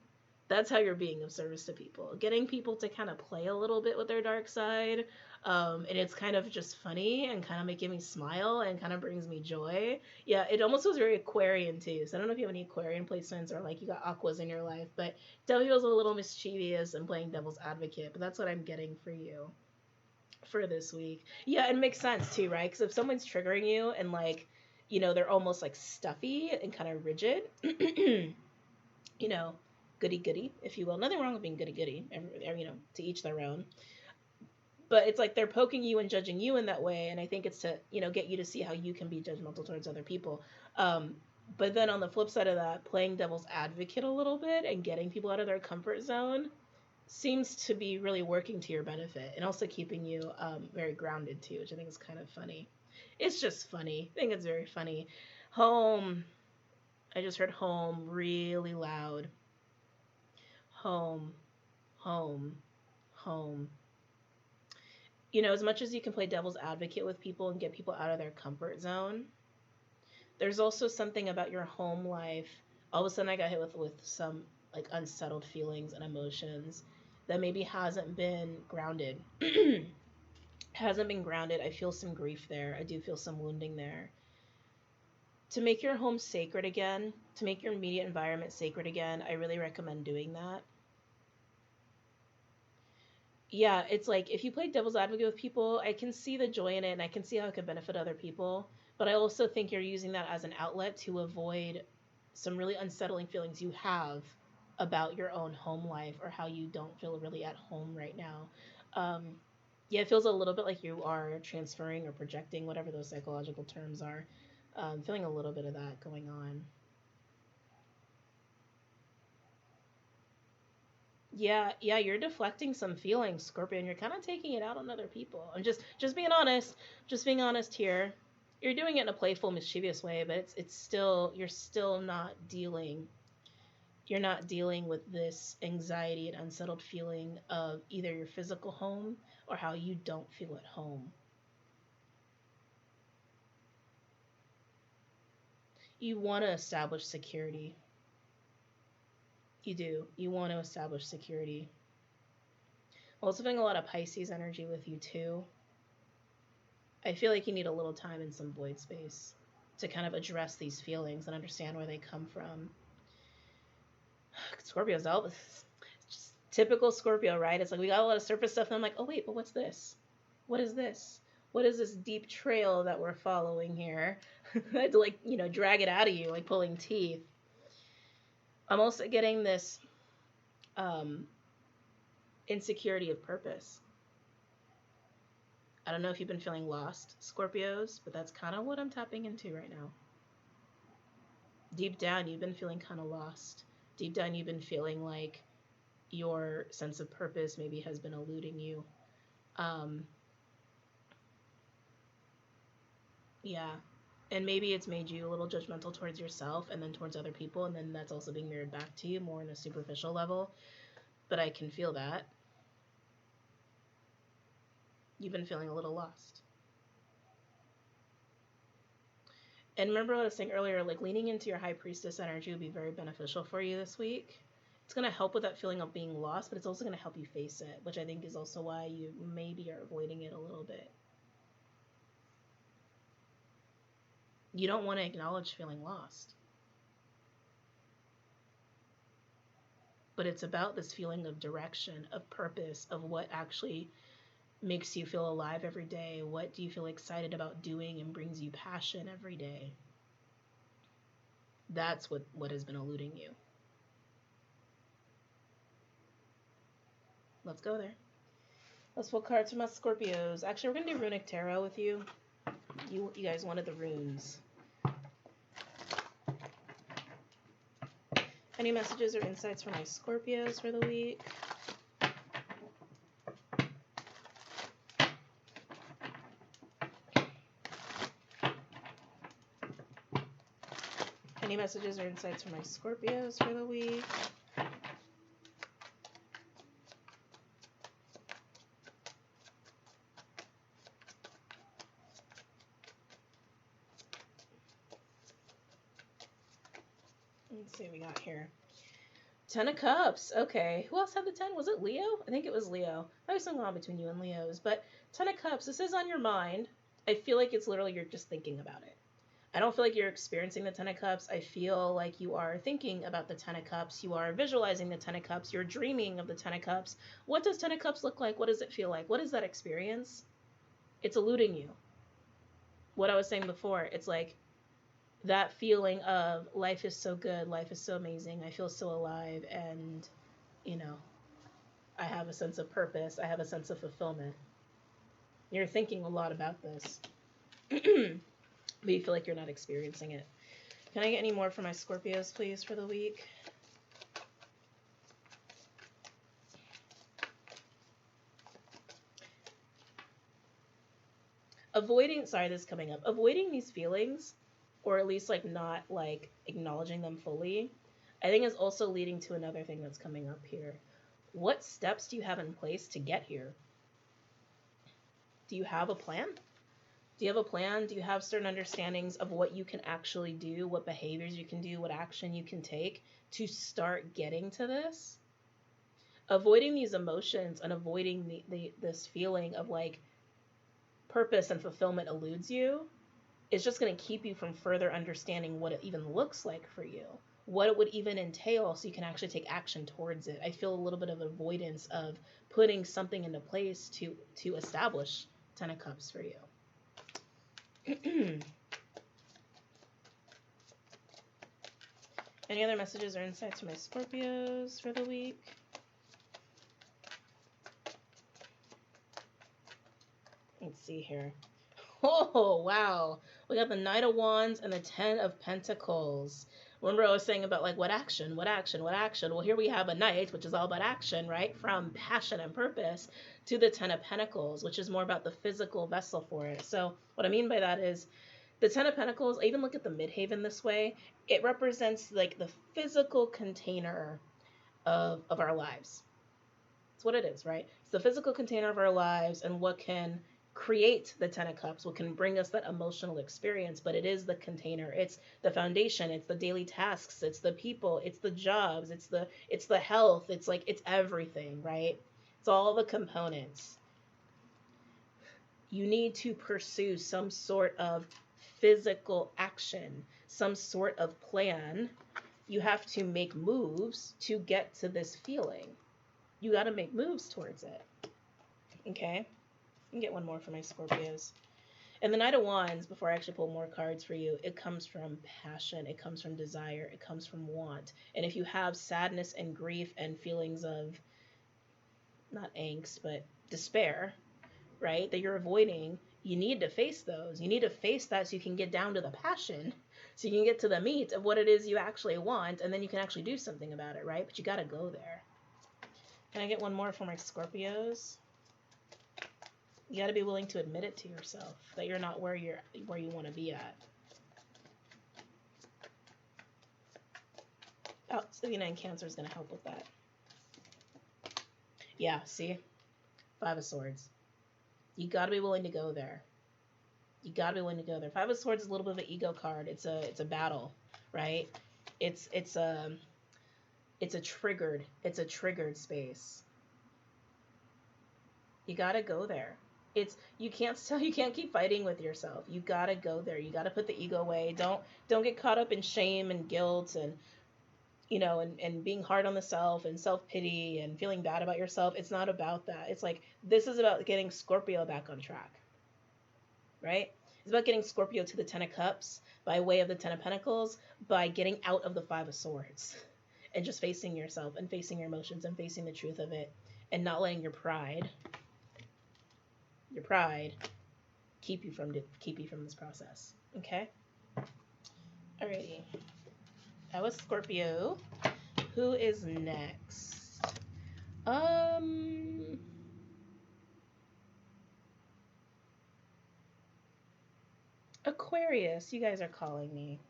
That's how you're being of service to people, getting people to kind of play a little bit with their dark side. And it's kind of just funny and kind of making me smile and kind of brings me joy. Yeah, it almost was very Aquarian too. So I don't know if you have any Aquarian placements or like you got Aquas in your life, but definitely feels a little mischievous and playing devil's advocate. But that's what I'm getting for you for this week. Yeah, it makes sense too, right? Because if someone's triggering you and like, they're almost like stuffy and kind of rigid, goody-goody, if you will. Nothing wrong with being goody-goody, to each their own. But it's like they're poking you and judging you in that way, and I think it's to, get you to see how you can be judgmental towards other people. But then on the flip side of that, playing devil's advocate a little bit and getting people out of their comfort zone seems to be really working to your benefit, and also keeping you very grounded too, which I think is kind of funny. It's just funny. I think it's very funny. Home. I just heard home really loud. Home, home, home. As much as you can play devil's advocate with people and get people out of their comfort zone, there's also something about your home life. All of a sudden I got hit with some like unsettled feelings and emotions that maybe hasn't been grounded. Hasn't been grounded. I feel some grief there. I do feel some wounding there. To make your home sacred again, to make your immediate environment sacred again, I really recommend doing that. Yeah, it's like if you play devil's advocate with people, I can see the joy in it and I can see how it could benefit other people. But I also think you're using that as an outlet to avoid some really unsettling feelings you have about your own home life or how you don't feel really at home right now. Yeah, it feels a little bit like you are transferring or projecting, whatever those psychological terms are. Feeling a little bit of that going on. Yeah, you're deflecting some feelings, Scorpio, and you're kind of taking it out on other people. I'm just being honest, here. You're doing it in a playful, mischievous way, but it's still you're not dealing with this anxiety and unsettled feeling of either your physical home or how you don't feel at home. You want to establish security. You do. You want to establish security. Also feeling a lot of Pisces energy with you too. I feel like you need a little time and some void space to kind of address these feelings and understand where they come from. Scorpio's all just typical Scorpio, right? It's like we got a lot of surface stuff and I'm like, oh wait, but what's this? What is this? What is this deep trail that we're following here? I had to drag it out of you like pulling teeth. I'm also getting this insecurity of purpose. I don't know if you've been feeling lost, Scorpios, but that's kind of what I'm tapping into right now. Deep down, you've been feeling kind of lost. Deep down, you've been feeling like your sense of purpose maybe has been eluding you. Yeah. And maybe it's made you a little judgmental towards yourself and then towards other people, and then that's also being mirrored back to you more on a superficial level. But I can feel that. You've been feeling a little lost. And remember what I was saying earlier, like leaning into your high priestess energy would be very beneficial for you this week. It's going to help with that feeling of being lost, but it's also going to help you face it, which I think is also why you maybe are avoiding it a little bit. You don't want to acknowledge feeling lost. But it's about this feeling of direction, of purpose, of what actually makes you feel alive every day. What do you feel excited about doing and brings you passion every day? That's what has been eluding you. Let's go there. Let's pull cards from us Scorpios. Actually, we're going to do Runic Tarot with you. You guys wanted the runes. Any messages or insights for my Scorpios for the week? Any messages or insights for my Scorpios for the week? Let's see what we got here. 10 of Cups. Okay. Who else had the 10? Was it Leo? I think it was Leo. Maybe something on between you and Leos. But 10 of Cups. This is on your mind. I feel like it's literally you're just thinking about it. I don't feel like you're experiencing the 10 of Cups. I feel like you are thinking about the 10 of Cups. You are visualizing the 10 of Cups. You're dreaming of the 10 of Cups. What does 10 of Cups look like? What does it feel like? What is that experience? It's eluding you. What I was saying before, it's like that feeling of life is so good, life is so amazing, I feel so alive, and, I have a sense of purpose, I have a sense of fulfillment. You're thinking a lot about this, but you feel like you're not experiencing it. Can I get any more for my Scorpios, please, for the week? Avoiding these feelings, or at least not acknowledging them fully, I think is also leading to another thing that's coming up here. What steps do you have in place to get here? Do you have a plan? Do you have a plan? Do you have certain understandings of what you can actually do, what behaviors you can do, what action you can take to start getting to this? avoiding these emotions and avoiding this feeling of like purpose and fulfillment eludes you is just going to keep you from further understanding what it even looks like for you, what it would even entail, so you can actually take action towards it. I feel a little bit of avoidance of putting something into place to establish Ten of Cups for you. Any other messages or insights for my Scorpios for the week? Let's see here. Oh, wow. We got the Knight of Wands and the Ten of Pentacles. Remember I was saying about like what action? Well, here we have a Knight, which is all about action, right? From passion and purpose, to the Ten of Pentacles, which is more about the physical vessel for it. So what I mean by that is the Ten of Pentacles, I even look at the midhaven this way. It represents like the physical container of our lives. That's what it is, right? It's the physical container of our lives and what can create the Ten of Cups, what can bring us that emotional experience, but it is the container. It's the foundation. It's the daily tasks. It's the people. It's the jobs. It's the health. It's like, it's everything, right? It's all the components. You need to pursue some sort of physical action, some sort of plan. You have to make moves to get to this feeling. You got to make moves towards it. Okay? I can get one more for my Scorpios. And the Knight of Wands, before I actually pull more cards for you, it comes from passion. It comes from desire. It comes from want. And if you have sadness and grief and feelings of, not angst, but despair, right, that you're avoiding, you need to face those. You need to face that so you can get down to the passion, so you can get to the meat of what it is you actually want, and then you can actually do something about it, right? But you got to go there. Can I get one more for my Scorpios? You got to be willing to admit it to yourself that you're not where you want to be at. Oh, 79 Cancer is going to help with that. Yeah, see? Five of Swords. You got to be willing to go there. You got to be willing to go there. Five of Swords is a little bit of an ego card. It's a battle, right? It's a triggered space. You got to go there. You can't keep fighting with yourself. You got to go there. You got to put the ego away. Don't get caught up in shame and guilt and and being hard on the self and self-pity and feeling bad about yourself. It's not about that. It's like, this is about getting Scorpio back on track, right? It's about getting Scorpio to the Ten of Cups by way of the Ten of Pentacles, by getting out of the Five of Swords and just facing yourself and facing your emotions and facing the truth of it and not letting your pride keep you from this process. Okay? Alrighty. That was Scorpio. Who is next? Aquarius. You guys are calling me.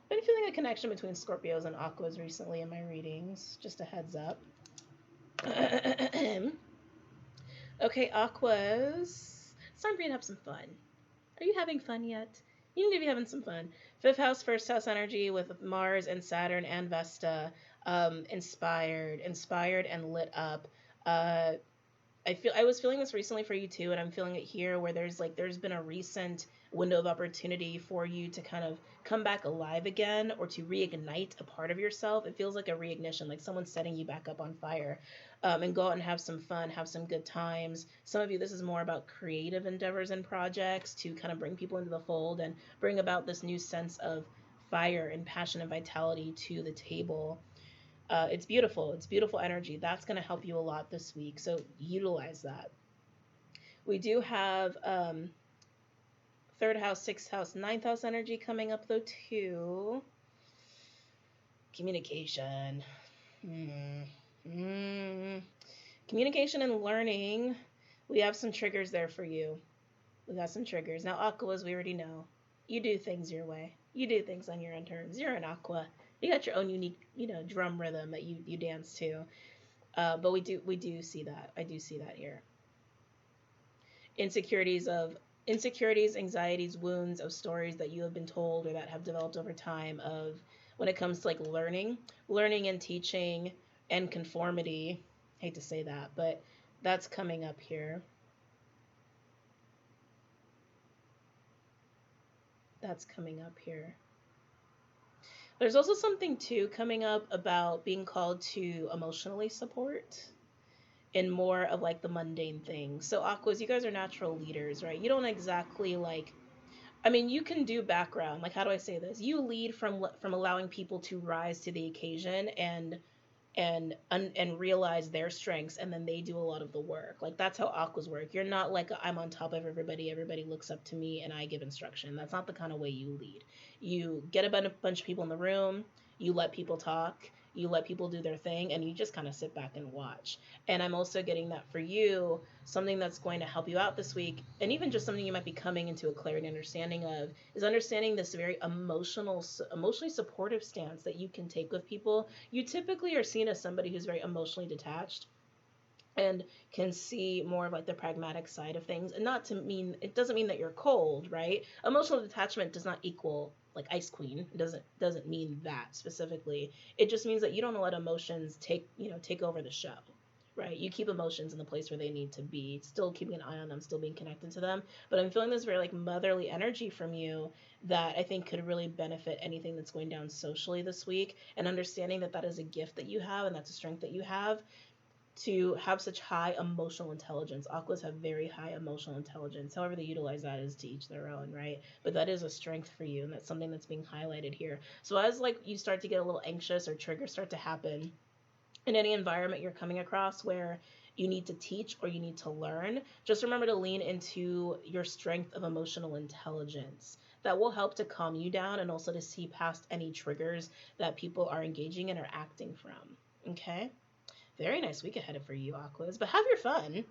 I've been feeling a connection between Scorpios and Aquas recently in my readings. Just a heads up. Okay, Aquas. It's time for you to have some fun. Are you having fun yet? You need to be having some fun. Fifth house, first house energy with Mars and Saturn and Vesta. Inspired and lit up. I was feeling this recently for you too, and I'm feeling it here where there's been a recent window of opportunity for you to kind of come back alive again or to reignite a part of yourself. It feels like a reignition, like someone's setting you back up on fire. And go out and have some fun, have some good times. Some of you, this is more about creative endeavors and projects to kind of bring people into the fold and bring about this new sense of fire and passion and vitality to the table. It's beautiful. It's beautiful energy. That's going to help you a lot this week. So utilize that. We do have third house, sixth house, ninth house energy coming up though too. Communication. Communication and learning. We have some triggers there for you. We got some triggers. Now, Aquas, we already know. You do things your way. You do things on your own terms. You're an Aqua. You got your own unique, drum rhythm that you dance to. But we do see that. I do see that here. Insecurities, anxieties, wounds of stories that you have been told or that have developed over time of when it comes to like learning and teaching and conformity. Hate to say that, but that's coming up here. That's coming up here. There's also something too coming up about being called to emotionally support in more of like the mundane things. So Aquas, you guys are natural leaders, right? You don't exactly like, I mean, you can do background. Like, how do I say this? You lead from allowing people to rise to the occasion and realize their strengths, and then they do a lot of the work. Like, that's how Aquas work. You're not like I'm on top of everybody looks up to me and I give instruction. That's not the kind of way you lead. You get a bunch of people in the room, you let people talk, you let people do their thing, and you just kind of sit back and watch. And I'm also getting that for you, something that's going to help you out this week, and even just something you might be coming into a clarity understanding of, is understanding this very emotionally supportive stance that you can take with people. You typically are seen as somebody who's very emotionally detached and can see more of like the pragmatic side of things. And not to mean, it doesn't mean that you're cold, right? Emotional detachment does not equal like Ice Queen. It doesn't mean that specifically. It just means that you don't let emotions take over the show, right? You keep emotions in the place where they need to be, still keeping an eye on them, still being connected to them. But I'm feeling this very like motherly energy from you that I think could really benefit anything that's going down socially this week, and understanding that that is a gift that you have and that's a strength that you have, to have such high emotional intelligence. Aquas have very high emotional intelligence. However they utilize that is to each their own, right? But that is a strength for you, and that's something that's being highlighted here. So as like you start to get a little anxious or triggers start to happen in any environment you're coming across where you need to teach or you need to learn, just remember to lean into your strength of emotional intelligence. That will help to calm you down and also to see past any triggers that people are engaging in or acting from. Okay? Very nice week ahead for you, Aquas. But have your fun.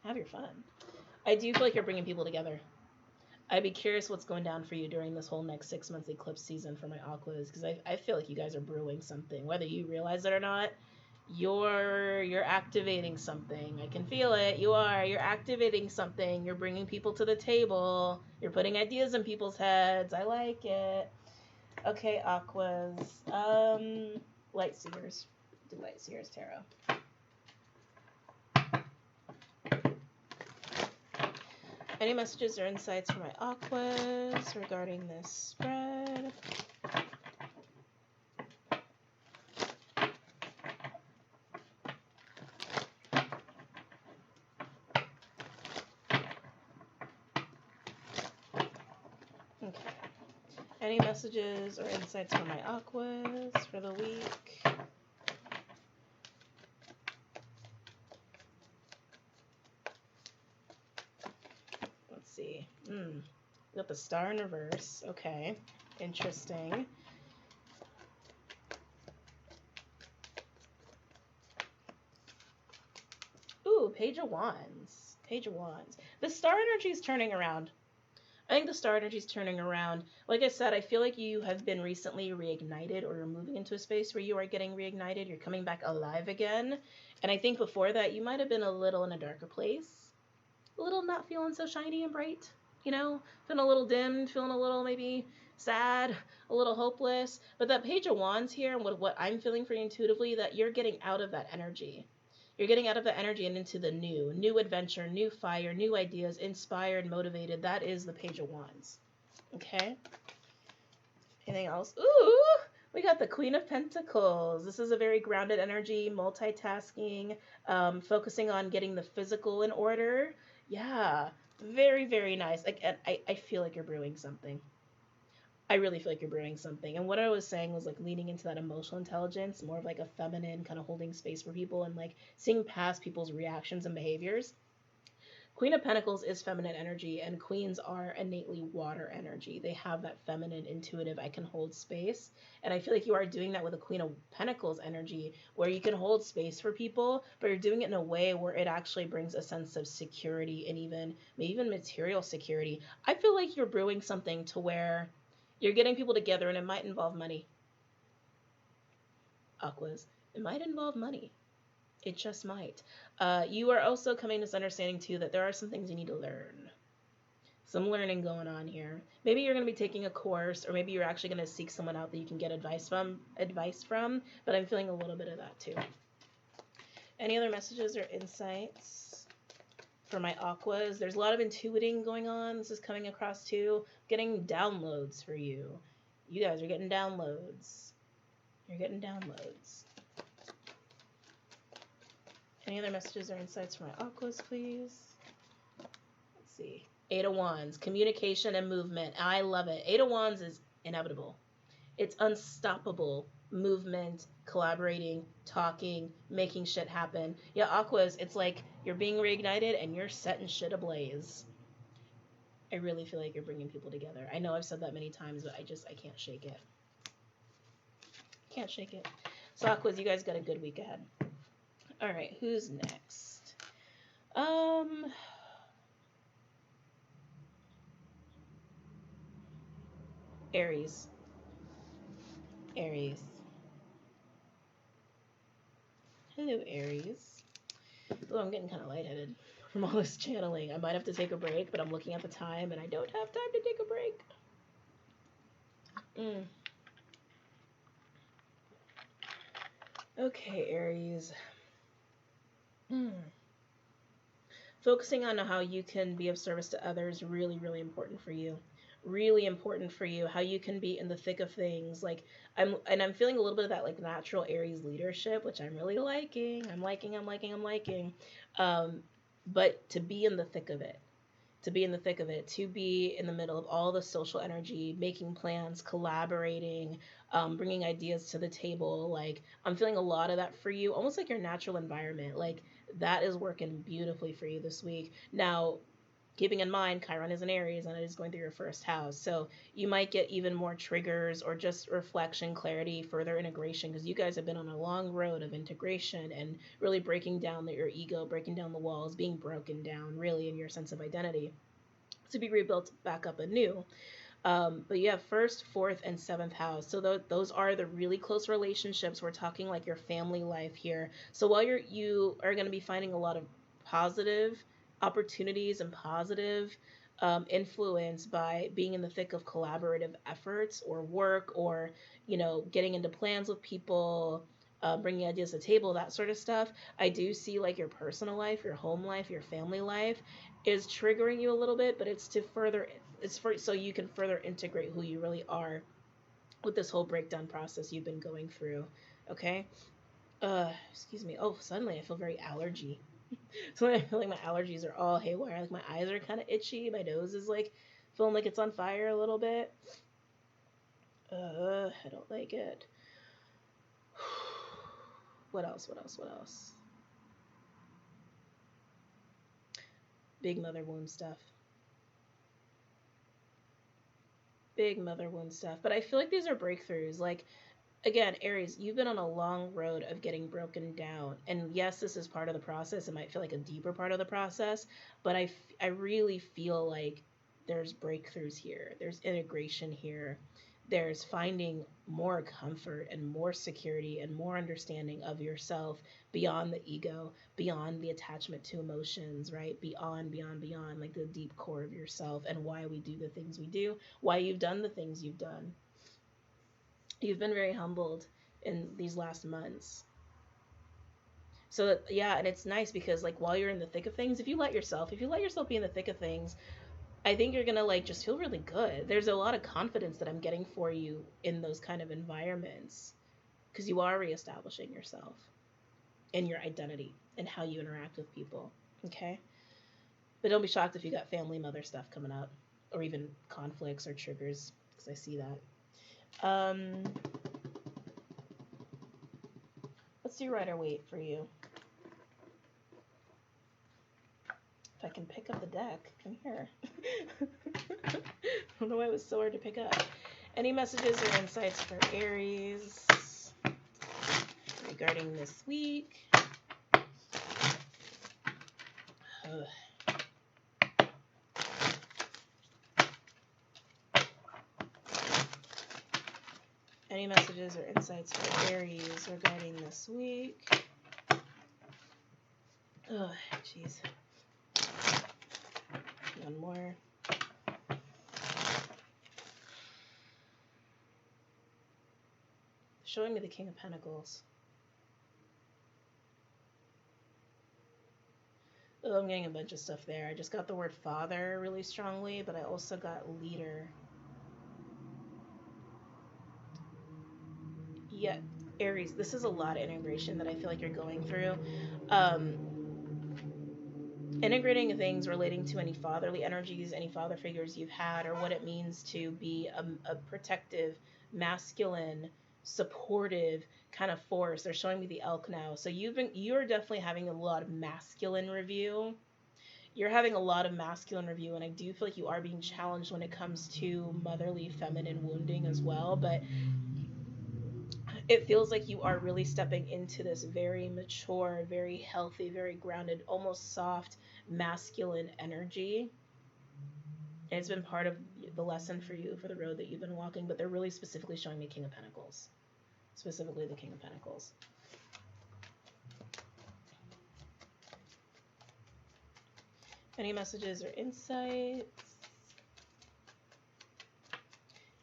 Have your fun. I do feel like you're bringing people together. I'd be curious what's going down for you during this whole next 6 months eclipse season for my Aquas, because I feel like you guys are brewing something. Whether you realize it or not, you're activating something. I can feel it. You're activating something. You're bringing people to the table. You're putting ideas in people's heads. I like it. Okay, Aquas. Light Seers. Do Light Seers Tarot. Any messages or insights for my Aquas regarding this spread? Okay. Any messages or insights for my Aquas for the week? Let's see. Got the Star in reverse. Okay. Interesting. Ooh, Page of Wands. Page of Wands. The Star energy is turning around. I think the Star energy is turning around. Like I said, I feel like you have been recently reignited, or you're moving into a space where you are getting reignited. You're coming back alive again. And I think before that, you might have been a little in a darker place. A little not feeling so shiny and bright. Feeling a little dimmed, feeling a little maybe sad, a little hopeless. But that Page of Wands here, and what I'm feeling for you intuitively, that you're getting out of that energy. You're getting out of that energy and into the new adventure, new fire, new ideas, inspired, motivated. That is the Page of Wands. Okay? Anything else? Ooh, we got the Queen of Pentacles. This is a very grounded energy, multitasking, focusing on getting the physical in order. Yeah, very, very nice. Like, I feel like you're brewing something. I really feel like you're brewing something. And what I was saying was like leaning into that emotional intelligence, more of like a feminine kind of holding space for people and like seeing past people's reactions and behaviors. Queen of Pentacles is feminine energy, and queens are innately water energy. They have that feminine, intuitive, I can hold space. And I feel like you are doing that with a Queen of Pentacles energy, where you can hold space for people, but you're doing it in a way where it actually brings a sense of security and maybe even material security. I feel like you're brewing something to where you're getting people together, and it might involve money. Aquas, it might involve money. It just might. You are also coming to this understanding, too, that there are some things you need to learn. Some learning going on here. Maybe you're going to be taking a course, or maybe you're actually going to seek someone out that you can get advice from, but I'm feeling a little bit of that, too. Any other messages or insights for my aquas? There's a lot of intuiting going on. This is coming across too. Getting downloads for you. You guys are getting downloads. You're getting downloads. Any other messages or insights for my aquas, please? Let's see. 8 of Wands, communication and movement. I love it. 8 of Wands is inevitable. It's unstoppable movement, collaborating, talking, making shit happen. Yeah, aquas, it's like you're being reignited and you're setting shit ablaze. I really feel like you're bringing people together. I know I've said that many times, but I can't shake it. Can't shake it. So aquas, you guys got a good week ahead. All right, who's next? Aries. Aries. Hello, Aries. Oh, I'm getting kind of lightheaded from all this channeling. I might have to take a break, but I'm looking at the time, and I don't have time to take a break. Okay, Aries. Focusing on how you can be of service to others, really, really important for you. Really important for you. How you can be in the thick of things. Like I'm feeling a little bit of that like natural Aries leadership, which I'm really liking. I'm liking. But to be in the thick of it. To be in the thick of it, to be in the middle of all the social energy, making plans, collaborating, bringing ideas to the table. Like I'm feeling a lot of that for you, almost like your natural environment. Like that is working beautifully for you this week. Now, keeping in mind, Chiron is an Aries and it is going through your first house. So you might get even more triggers or just reflection, clarity, further integration, because you guys have been on a long road of integration and really breaking down your ego, breaking down the walls, being broken down really in your sense of identity to be rebuilt back up anew. But you have first, fourth, and seventh house. So those are the really close relationships. We're talking like your family life here. So while you are going to be finding a lot of positive opportunities and positive influence by being in the thick of collaborative efforts or work or, getting into plans with people, bringing ideas to the table, that sort of stuff. I do see like your personal life, your home life, your family life is triggering you a little bit, but it's so you can further integrate who you really are with this whole breakdown process you've been going through. Okay. Excuse me. Oh, suddenly I feel very allergy. Suddenly I feel like my allergies are all haywire. Like my eyes are kind of itchy. My nose is like feeling like it's on fire a little bit. I don't like it. What else? Big mother wound stuff. But I feel like these are breakthroughs. Like, again, Aries, you've been on a long road of getting broken down. And yes, this is part of the process. It might feel like a deeper part of the process. But I really feel like there's breakthroughs here. There's integration here. There's finding more comfort and more security and more understanding of yourself beyond the ego, beyond the attachment to emotions, right? Beyond, like the deep core of yourself and why we do the things we do, why you've done the things you've done. You've been very humbled in these last months. So yeah, and it's nice because like while you're in the thick of things, if you let yourself be in the thick of things, I think you're gonna like just feel really good. There's a lot of confidence that I'm getting for you in those kind of environments because you are reestablishing yourself and your identity and how you interact with people. Okay, but don't be shocked if you got family mother stuff coming up or even conflicts or triggers because I see that. Let's do Rider-Waite for you. If I can pick up the deck, come here. I don't know why it was so hard to pick up. Any messages or insights for Aries regarding this week? Any messages or insights for Aries regarding this week? Oh, jeez. One more. Showing me the King of Pentacles. Oh, I'm getting a bunch of stuff there. I just got the word father really strongly, but I also got leader. Yeah, Aries, this is a lot of integration that I feel like you're going through. Um, Integrating things relating to any fatherly energies, any father figures you've had, or what it means to be a protective, masculine, supportive kind of force. They're showing me the elk now. So you're definitely having a lot of masculine review. You're having a lot of masculine review, and I do feel like you are being challenged when it comes to motherly feminine wounding as well, but it feels like you are really stepping into this very mature, very healthy, very grounded, almost soft, masculine energy. And it's been part of the lesson for you for the road that you've been walking, but they're really specifically showing me King of Pentacles. Specifically the King of Pentacles. Any messages or insights?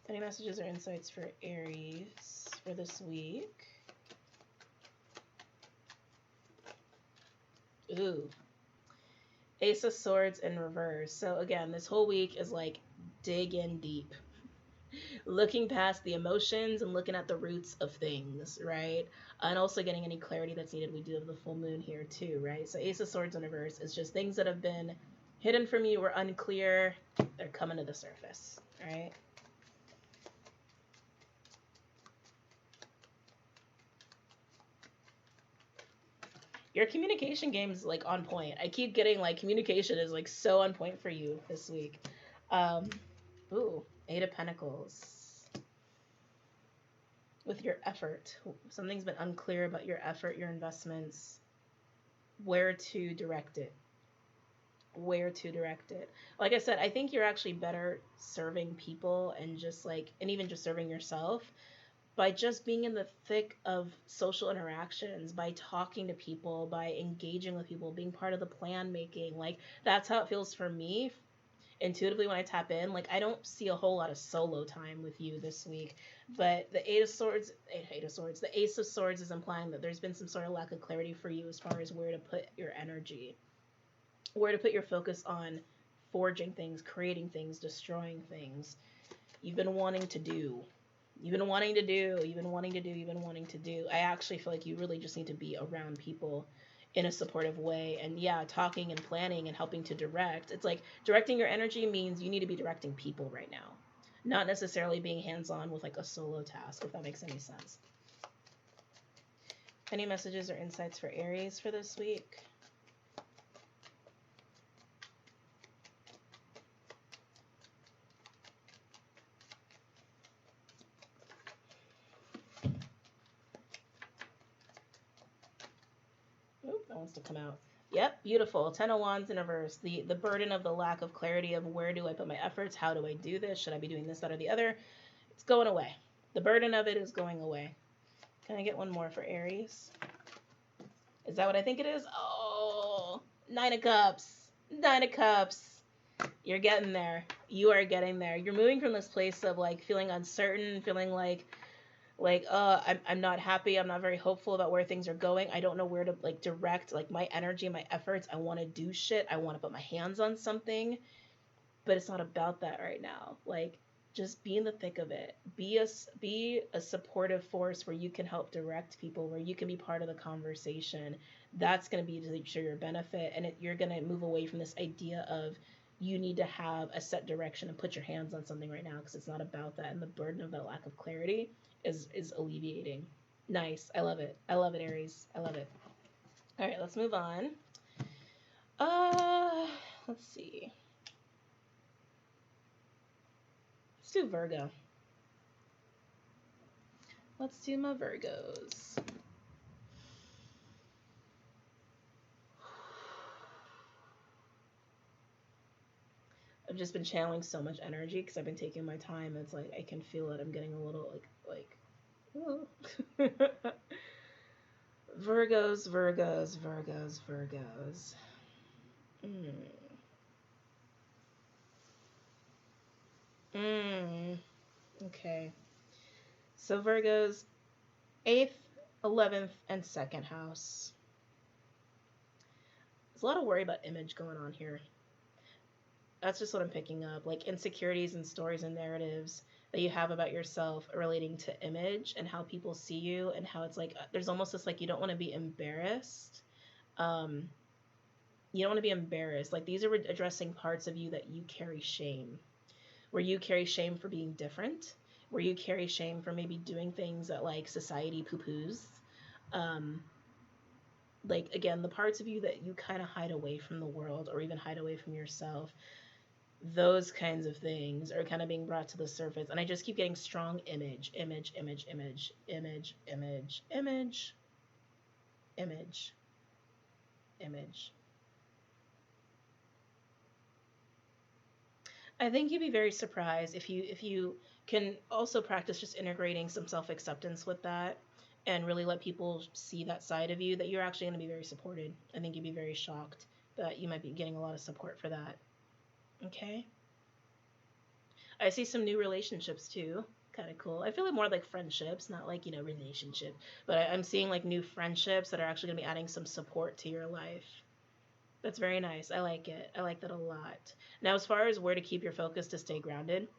Any messages or insights for Aries for this week? Ooh. Ace of Swords in reverse. So again, this whole week is like dig in deep. Looking past the emotions and looking at the roots of things, right? And also getting any clarity that's needed. We do have the full moon here too, right? So Ace of Swords in reverse is just things that have been hidden from you or unclear. They're coming to the surface, right? Your communication game is like on point. I keep getting like communication is like so on point for you this week. Ooh, Eight of Pentacles. With your effort, something's been unclear about your effort, your investments, where to direct it. Where to direct it. Like I said, I think you're actually better serving people and just like, and even just serving yourself by just being in the thick of social interactions, by talking to people, by engaging with people, being part of the plan making. Like that's how it feels for me intuitively when I tap in. Like I don't see a whole lot of solo time with you this week, but the the Ace of Swords is implying that there's been some sort of lack of clarity for you as far as where to put your energy, where to put your focus on forging things, creating things, destroying things. You've been wanting to do. I actually feel like you really just need to be around people in a supportive way. And yeah, talking and planning and helping to direct. It's like directing your energy means you need to be directing people right now, not necessarily being hands-on with like a solo task, if that makes any sense. Any messages or insights for Aries for this week? Oop, that wants to come out. Yep, beautiful. 10 of Wands in reverse. The burden of the lack of clarity of where do I put my efforts? How do I do this? Should I be doing this, that, or the other? It's going away. The burden of it is going away. Can I get one more for Aries? Is that what I think it is? Oh, 9 of Cups. 9 of Cups. You're getting there. You are getting there. You're moving from this place of like feeling uncertain, feeling like I'm not happy, I'm not very hopeful about where things are going, I don't know where to like direct like my energy, my efforts. I want to do shit, I want to put my hands on something, but it's not about that right now. Like just be in the thick of it, be a supportive force where you can help direct people, where you can be part of the conversation. That's going to be to your benefit, and you're going to move away from this idea of you need to have a set direction and put your hands on something right now, because it's not about that, and the burden of that lack of clarity is alleviating. Nice. I love it. I love it, Aries. I love it. All right, let's move on. Let's see. Let's do Virgo. Let's do my Virgos. I've just been channeling so much energy because I've been taking my time. It's like I can feel it. I'm getting a little like oh. Virgos. Okay. So Virgos, 8th, 11th, and 2nd house. a lot of worry about image going on here. That's just what I'm picking up. Like insecurities and stories and narratives that you have about yourself relating to image and how people see you, and how it's like there's almost this like you don't want to be embarrassed. You don't want to be embarrassed. Like these are addressing parts of you that you carry shame, where you carry shame for being different, where you carry shame for maybe doing things that like society poo-poos. Like again, the parts of you that you kind of hide away from the world or even hide away from yourself, those kinds of things are kind of being brought to the surface. And I just keep getting strong image, image, image, image, image, image, image, image, image. I think you'd be very surprised if you can also practice just integrating some self-acceptance with that, and really let people see that side of you, that you're actually going to be very supported. I think you'd be very shocked that you might be getting a lot of support for that. Okay. I see some new relationships too. Kind of cool. I feel like more like friendships, not like, relationship. But I'm seeing like new friendships that are actually going to be adding some support to your life. That's very nice. I like it. I like that a lot. Now, as far as where to keep your focus to stay grounded,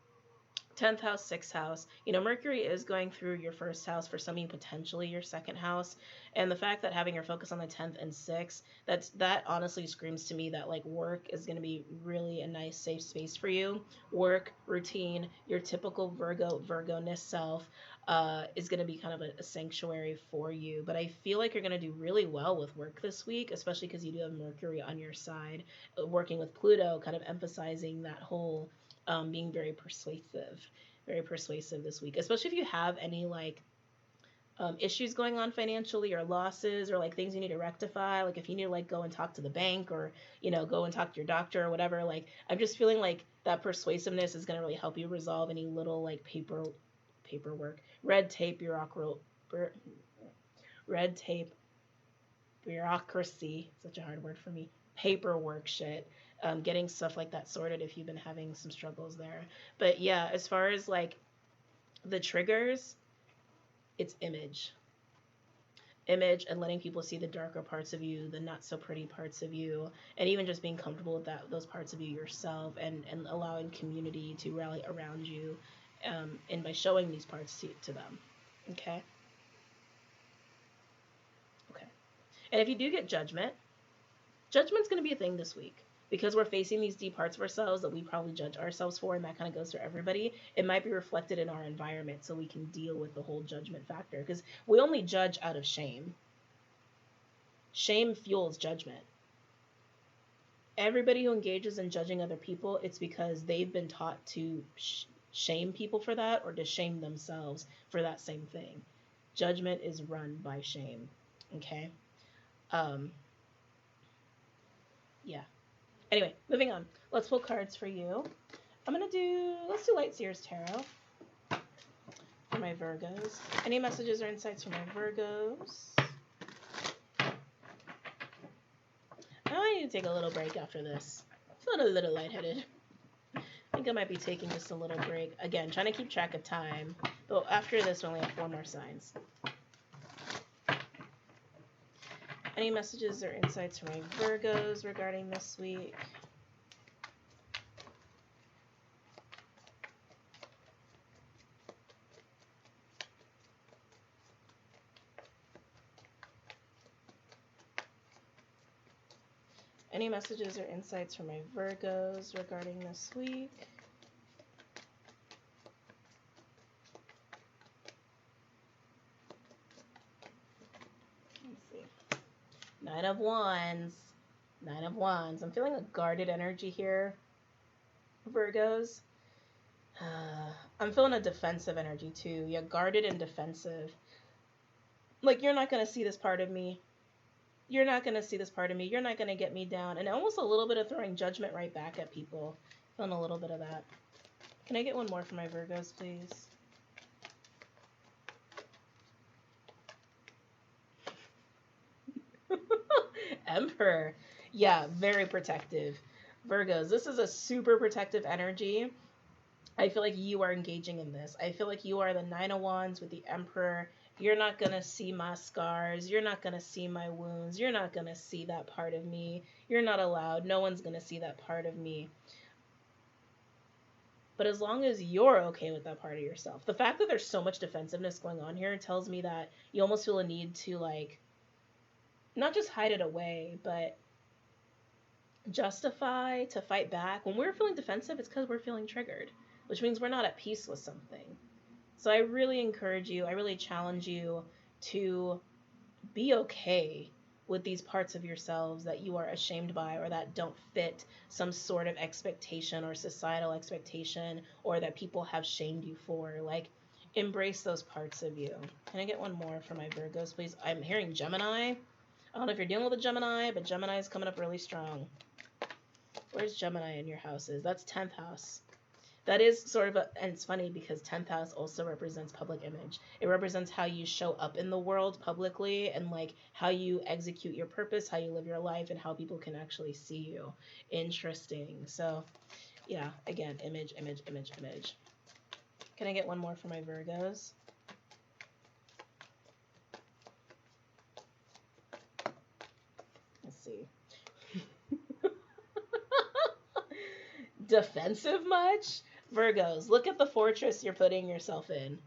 10th house, 6th house. Mercury is going through your first house, for some of you potentially your second house. And the fact that having your focus on the 10th and 6th, that honestly screams to me that like work is going to be really a nice safe space for you. Work, routine, your typical Virgo-ness self is going to be kind of a sanctuary for you. But I feel like you're going to do really well with work this week, especially because you do have Mercury on your side, working with Pluto, kind of emphasizing that whole being very persuasive this week, especially if you have any like issues going on financially, or losses, or like things you need to rectify. Like if you need to like go and talk to the bank, or go and talk to your doctor or whatever. Like I'm just feeling like that persuasiveness is going to really help you resolve any little like paperwork, red tape, bureaucracy, such a hard word for me, paperwork shit. Getting stuff like that sorted if you've been having some struggles there. But yeah, as far as like the triggers, it's image, and letting people see the darker parts of you, the not so pretty parts of you, and even just being comfortable with those parts of you yourself, and allowing community to rally around you, and by showing these parts to them. Okay. And if you do get judgment's going to be a thing this week. Because we're facing these deep parts of ourselves that we probably judge ourselves for, and that kind of goes for everybody, it might be reflected in our environment, so we can deal with the whole judgment factor. Because we only judge out of shame. Shame fuels judgment. Everybody who engages in judging other people, it's because they've been taught to shame people for that, or to shame themselves for that same thing. Judgment is run by shame. Okay? Yeah. Anyway, moving on. Let's pull cards for you. Let's do Light Seers Tarot for my Virgos. Any messages or insights for my Virgos? I need to take a little break after this. I feel a little lightheaded. I think I might be taking just a little break. Again, trying to keep track of time. But after this, we only have 4 more signs. Any messages or insights for my Virgos regarding this week? Any messages or insights for my Virgos regarding this week? Nine of Wands. I'm feeling a guarded energy here, Virgos. I'm feeling a defensive energy too. Yeah, guarded and defensive. Like, you're not going to see this part of me. You're not going to get me down. And almost a little bit of throwing judgment right back at people. Feeling a little bit of that. Can I get one more for my Virgos, please? Emperor. Yeah, very protective. Virgos, this is a super protective energy. I feel like you are engaging in this. I feel like you are the Nine of Wands with the Emperor. You're not going to see my scars. You're not going to see my wounds. You're not going to see that part of me. You're not allowed. No one's going to see that part of me. But as long as you're okay with that part of yourself, the fact that there's so much defensiveness going on here tells me that you almost feel a need to, like, not just hide it away, but justify, to fight back. When we're feeling defensive, it's because we're feeling triggered, which means we're not at peace with something. So I really encourage you, I really challenge you to be okay with these parts of yourselves that you are ashamed by, or that don't fit some sort of expectation or societal expectation, or that people have shamed you for. Like, embrace those parts of you. Can I get one more for my Virgos, please? I'm hearing Gemini. I don't know if you're dealing with a Gemini, but Gemini is coming up really strong. Where's Gemini in your houses? That's 10th house. That is sort of and it's funny because 10th house also represents public image. It represents how you show up in the world publicly, and like how you execute your purpose, how you live your life, and how people can actually see you. Interesting. So yeah, again, image, image, image, image. Can I get one more for my Virgos? Let's see. Defensive much? Virgos, look at the fortress you're putting yourself in.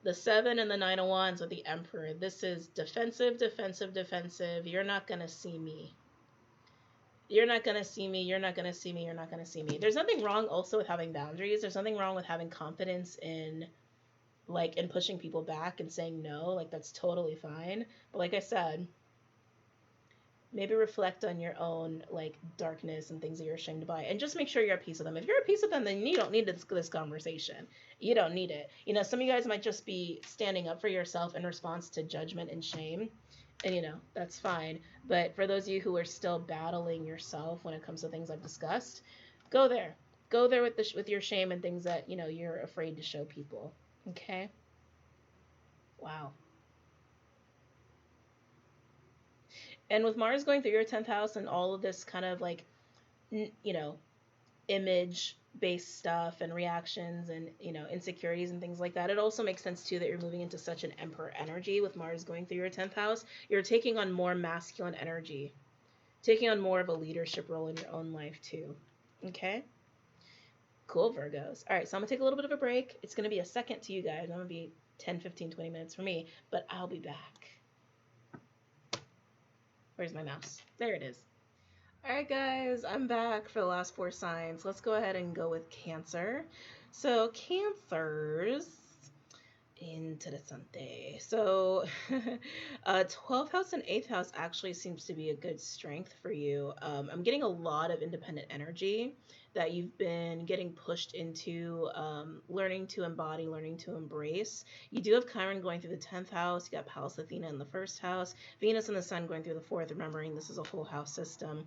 The 7 and the 9 of Wands with the Emperor. This is defensive, defensive, defensive. You're not going to see me. You're not going to see me. You're not going to see me. You're not going to see me. There's nothing wrong also with having boundaries. There's nothing wrong with having confidence in, like, in pushing people back and saying no. Like, that's totally fine. But like I said, maybe reflect on your own, like, darkness and things that you're ashamed by, and just make sure you're at peace with them. If you're at peace with them, then you don't need this conversation. You don't need it. You know, some of you guys might just be standing up for yourself in response to judgment and shame, and you know, that's fine. But for those of you who are still battling yourself when it comes to things I've discussed, go there with your shame and things that, you know, you're afraid to show people. Okay? Wow. And with Mars going through your 10th house and all of this kind of, like, you know, image based stuff and reactions and, you know, insecurities and things like that, it also makes sense too that you're moving into such an Emperor energy with Mars going through your 10th house. You're taking on more masculine energy, taking on more of a leadership role in your own life too. Okay? Cool, Virgos. All right, so I'm going to take a little bit of a break. It's going to be a second to you guys. I'm going to be 10, 15, 20 minutes for me, but I'll be back. Where's my mouse? There it is. All right, guys, I'm back for the last 4 signs. Let's go ahead and go with Cancer. So Cancers, interessante. So 12th house and 8th house actually seems to be a good strength for you. I'm getting a lot of independent energy that you've been getting pushed into, learning to embody, learning to embrace. You do have Chiron going through the 10th house. You got Pallas Athena in the 1st house. Venus and the Sun going through the 4th, remembering this is a whole house system.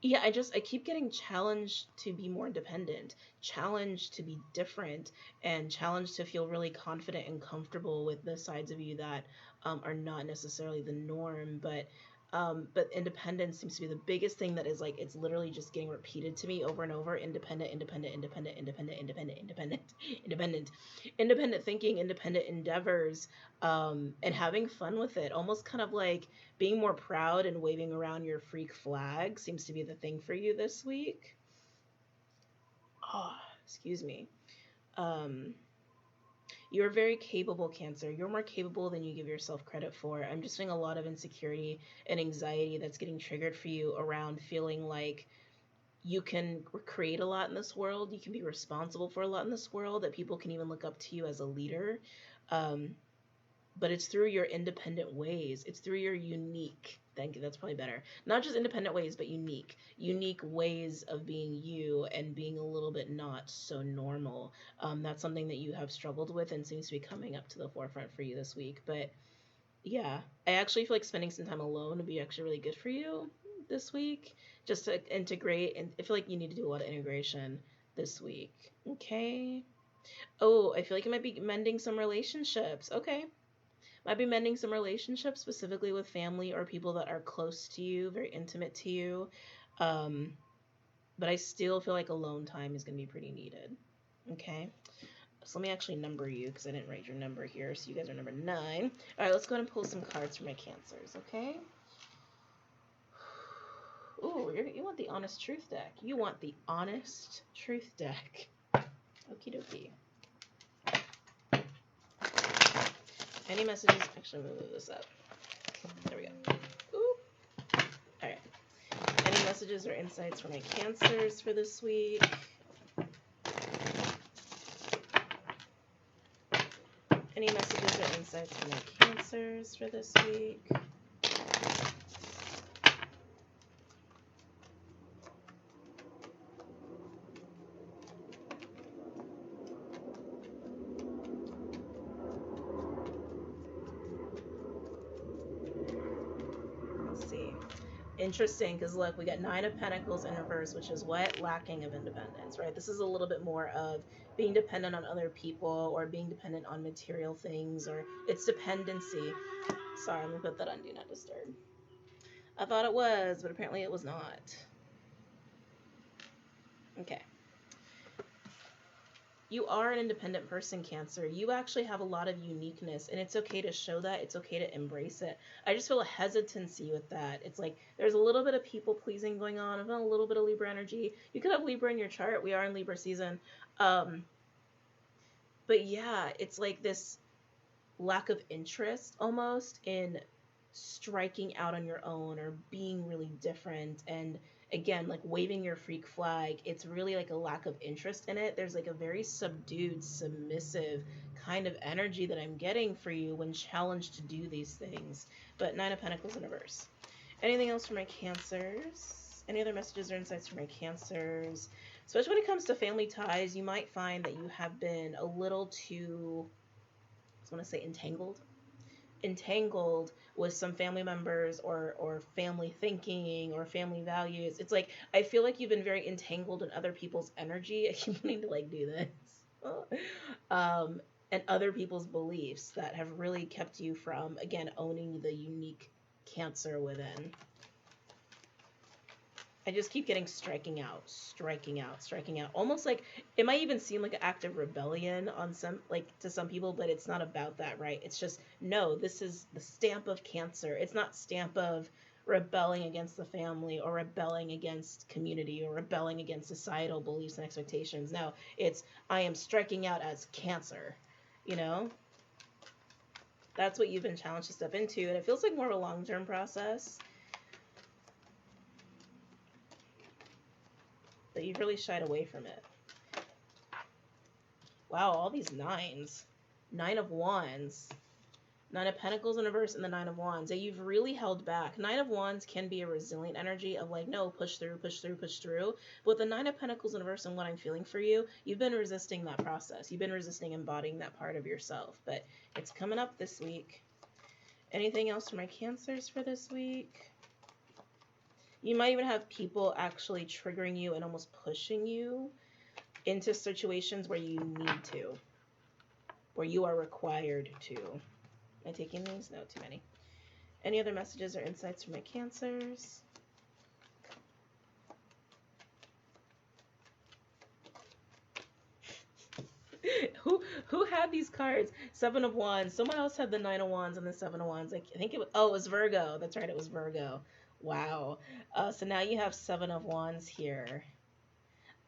Yeah, I keep getting challenged to be more independent, challenged to be different, and challenged to feel really confident and comfortable with the sides of you that are not necessarily the norm. But independence seems to be the biggest thing that is, like, it's literally just getting repeated to me over and over. Independent, independent, independent, independent, independent, independent, independent, independent thinking, independent endeavors, and having fun with it. Almost kind of like being more proud and waving around your freak flag seems to be the thing for you this week. Oh, excuse me. You're very capable, Cancer. You're more capable than you give yourself credit for. I'm just feeling a lot of insecurity and anxiety that's getting triggered for you around feeling like you can create a lot in this world. You can be responsible for a lot in this world, that people can even look up to you as a leader. But it's through your independent ways. It's through your unique, thank you, that's probably better. Not just independent ways, but unique ways of being you and being a little bit not so normal. That's something that you have struggled with and seems to be coming up to the forefront for you this week. But yeah, I actually feel like spending some time alone would be actually really good for you this week, just to integrate. And I feel like you need to do a lot of integration this week. Okay. Oh, I feel like it might be mending some relationships. Okay. Might be mending some relationships, specifically with family or people that are close to you, very intimate to you. but I still feel like alone time is going to be pretty needed. Okay. So let me actually number you because I didn't write your number here. So you guys are number 9. All right, let's go ahead and pull some cards for my Cancers, okay? Ooh, you want the Honest Truth deck. You want the Honest Truth deck. Okie dokie. Any messages? Actually, I'm going to move this up. There we go. Ooh. All right. Any messages or insights for my Cancers for this week? Any messages or insights for my Cancers for this week? Let's see. Interesting, because look, we got 9 of Pentacles in reverse, which is what? Lacking of independence, right? This is a little bit more of being dependent on other people or being dependent on material things, or it's dependency. Sorry, I'm going to put that on Do Not Disturb. I thought it was, but apparently it was not. Okay. You are an independent person, Cancer. You actually have a lot of uniqueness, and it's okay to show that. It's okay to embrace it. I just feel a hesitancy with that. It's like there's a little bit of people-pleasing going on. I've got a little bit of Libra energy. You could have Libra in your chart. We are in Libra season. But yeah, it's like this lack of interest almost in striking out on your own or being really different, and again, like waving your freak flag. It's really like a lack of interest in it. There's like a very subdued, submissive kind of energy that I'm getting for you when challenged to do these things. But 9 of Pentacles in reverse. Anything else for my Cancers? Any other messages or insights for my Cancers? Especially when it comes to family ties, you might find that you have been a little too, I want to say entangled with some family members or family thinking or family values. It's like I feel like you've been very entangled in other people's energy. I keep wanting to like do this. And other people's beliefs that have really kept you from, again, owning the unique Cancer within. I just keep getting striking out. Almost like it might even seem like an act of rebellion on some, like to some people, but it's not about that, right? It's just, no, this is the stamp of Cancer. It's not stamp of rebelling against the family or rebelling against community or rebelling against societal beliefs and expectations. No, it's I am striking out as Cancer, you know? That's what you've been challenged to step into, and it feels like more of a long-term process. But you've really shied away from it. Wow, all these 9s. 9 of Wands. 9 of Pentacles in reverse and the 9 of Wands. Yeah, you've really held back. 9 of Wands can be a resilient energy of like, no, push through. But the 9 of Pentacles in reverse and what I'm feeling for you, you've been resisting that process. You've been resisting embodying that part of yourself. But it's coming up this week. Anything else for my Cancers for this week? You might even have people actually triggering you and almost pushing you into situations where you need to, where you are required to. Am I taking these? No, too many. Any other messages or insights for my Cancers? Who had these cards? 7 of Wands. Someone else had the 9 of Wands and the 7 of Wands. I think it was, oh, it was Virgo. That's right, it was Virgo. Wow. So now you have 7 of Wands here.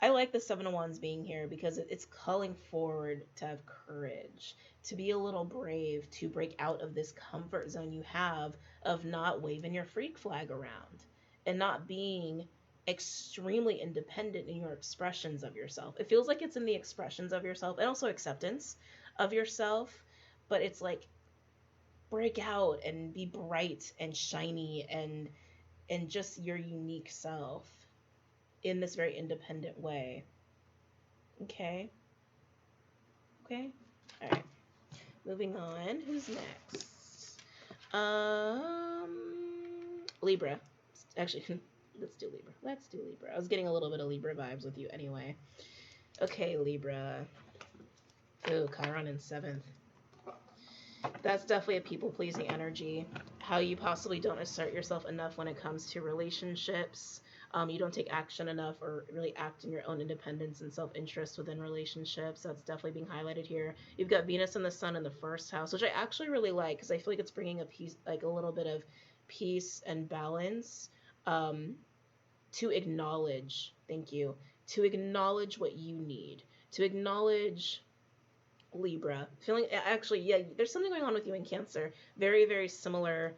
I like the 7 of Wands being here because it's calling forward to have courage, to be a little brave, to break out of this comfort zone you have of not waving your freak flag around and not being extremely independent in your expressions of yourself. It feels like it's in the expressions of yourself and also acceptance of yourself, but it's like break out and be bright and shiny and just your unique self in this very independent way. Okay. All right. Moving on. Who's next? Libra. Actually, let's do Libra. I was getting a little bit of Libra vibes with you anyway. Okay, Libra. Ooh, Chiron in 7th. That's definitely a people-pleasing energy. How you possibly don't assert yourself enough when it comes to relationships. You don't take action enough or really act in your own independence and self-interest within relationships. That's definitely being highlighted here. You've got Venus and the Sun in the first house, which I actually really like because I feel like it's bringing a peace, like a little bit of peace and balance, to acknowledge, thank you, to acknowledge what you need, to acknowledge Libra. Feeling, actually, yeah, there's something going on with you in Cancer. Very, very similar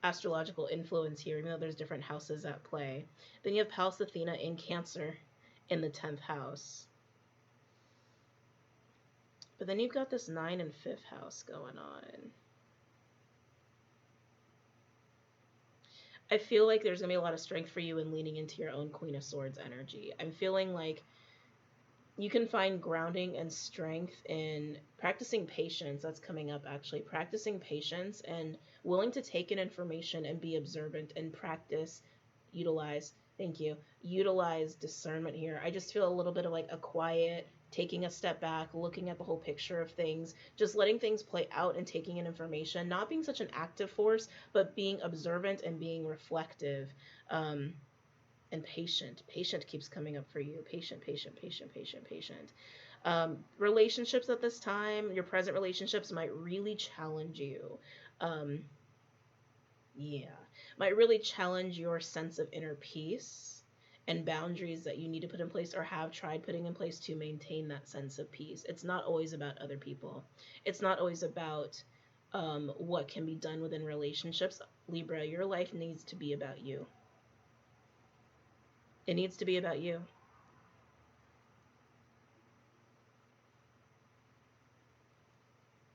astrological influence here, even though there's different houses at play. Then you have Pallas Athena in Cancer in the 10th house. But then you've got this 9 and 5th house going on. I feel like there's going to be a lot of strength for you in leaning into your own Queen of Swords energy. I'm feeling like you can find grounding and strength in practicing patience. That's coming up, actually. Practicing patience and willing to take in information and be observant and practice, utilize, thank you, utilize discernment here. I just feel a little bit of like a quiet, taking a step back, looking at the whole picture of things, just letting things play out and taking in information, not being such an active force, but being observant and being reflective. And patient. Patient keeps coming up for you. Patient, patient, patient, patient, patient. Relationships at this time, your present relationships might really challenge you. Yeah. Might really challenge your sense of inner peace and boundaries that you need to put in place or have tried putting in place to maintain that sense of peace. It's not always about other people. It's not always about what can be done within relationships. Libra, your life needs to be about you. It needs to be about you.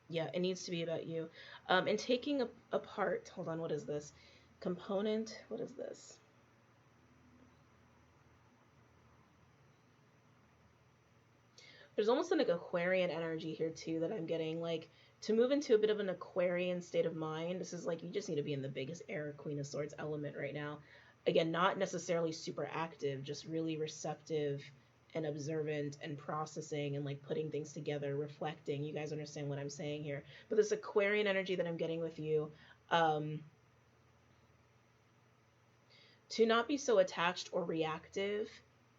Yeah, it needs to be about you. And taking apart, hold on, what is this? Component, what is this? There's almost like Aquarian energy here too that I'm getting. Like, to move into a bit of an Aquarian state of mind, this is like you just need to be in the biggest air Queen of Swords element right now. Again, not necessarily super active, just really receptive and observant and processing and like putting things together, reflecting. You guys understand what I'm saying here. But this Aquarian energy that I'm getting with you, to not be so attached or reactive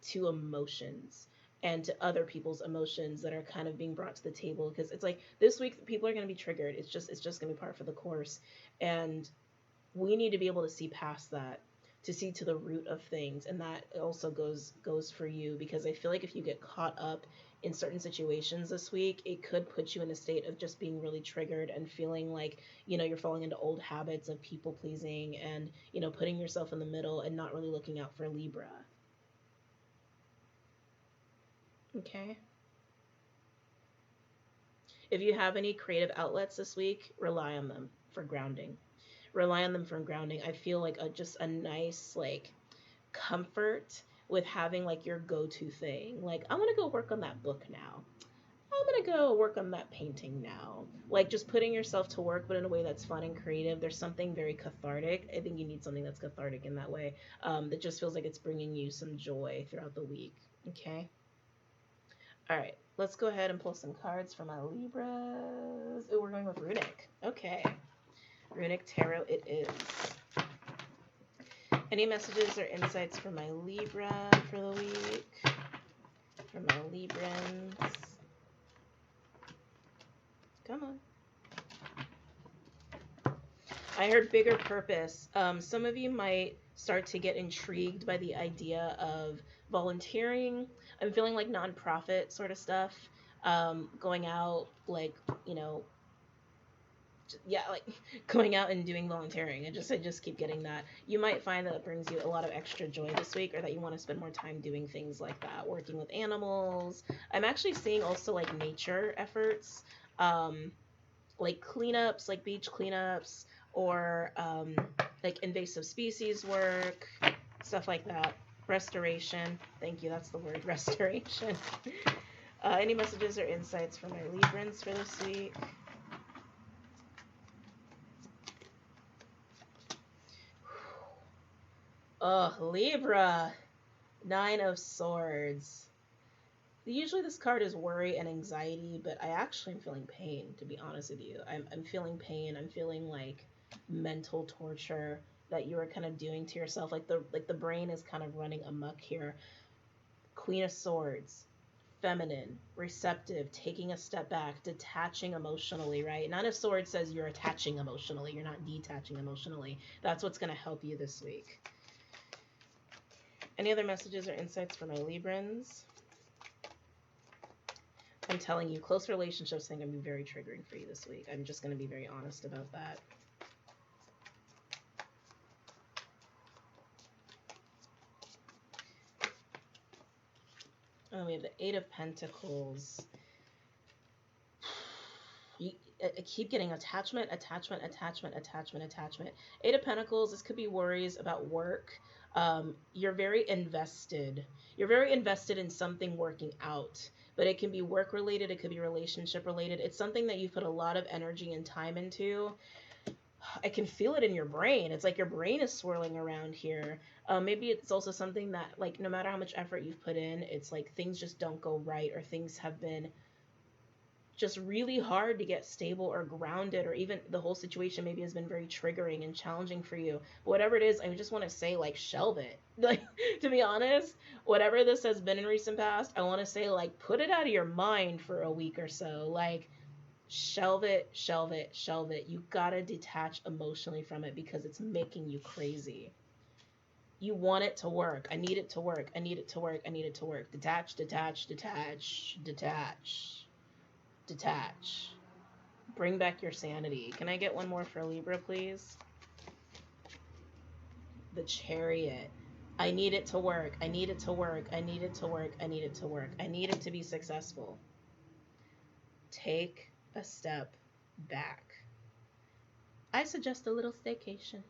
to emotions and to other people's emotions that are kind of being brought to the table, because it's like this week people are going to be triggered. It's just going to be par for the course, and we need to be able to see past that, to see to the root of things. And that also goes for you, because I feel like if you get caught up in certain situations this week, it could put you in a state of just being really triggered and feeling like, you're falling into old habits of people pleasing and, putting yourself in the middle and not really looking out for Libra. Okay. If you have any creative outlets this week, rely on them for grounding. Rely on them for grounding. I feel like just a nice like comfort with having like your go-to thing. Like, I'm gonna go work on that book now. I'm gonna go work on that painting now. Like, just putting yourself to work, but in a way that's fun and creative. There's something very cathartic. I think you need something that's cathartic in that way. That just feels like it's bringing you some joy throughout the week. Okay. All right, let's go ahead and pull some cards for my Libras. Oh, we're going with Runic. Okay. Runic Tarot it is. Any messages or insights for my Libra for the week? For my Librans. Come on. I heard bigger purpose. Some of you might start to get intrigued by the idea of volunteering. I'm feeling like nonprofit sort of stuff. Going out, like, like going out and doing volunteering. I just keep getting that. You might find that it brings you a lot of extra joy this week, or that you want to spend more time doing things like that, working with animals. I'm actually seeing also like nature efforts, like cleanups, like beach cleanups, or like invasive species work, stuff like that. Restoration. Thank you. That's the word, restoration. Any messages or insights for my Librans for this week? Oh, Libra. 9 of Swords. Usually this card is worry and anxiety, but I actually am feeling pain, to be honest with you. I'm feeling pain. I'm feeling like mental torture that you are kind of doing to yourself. Like the brain is kind of running amok here. Queen of Swords, feminine, receptive, taking a step back, detaching emotionally, right? Nine of Swords says you're attaching emotionally, you're not detaching emotionally. That's what's going to help you this week. Any other messages or insights for my Librans? I'm telling you, close relationships are going to be very triggering for you this week. I'm just going to be very honest about that. Oh, we have the Eight of Pentacles. I keep getting attachment. Eight of Pentacles, this could be worries about work. You're very invested. You're very invested in something working out, but it can be work related. It could be relationship related. It's something that you put a lot of energy and time into. I can feel it in your brain. It's like your brain is swirling around here. Maybe it's also something that, like, no matter how much effort you've put in, it's like things just don't go right, or things have been just really hard to get stable or grounded, or even the whole situation maybe has been very triggering and challenging for you. But whatever it is, I just want to say, like, shelve it. Like, to be honest, whatever this has been in recent past, I want to say, like, put it out of your mind for a week or so. Like, shelve it. You gotta detach emotionally from it because it's making you crazy. You want it to work. I need it to work. Detach. Bring back your sanity. Can I get one more for Libra, please? The Chariot. I need it to work. I need it to be successful. Take a step back. I suggest a little staycation.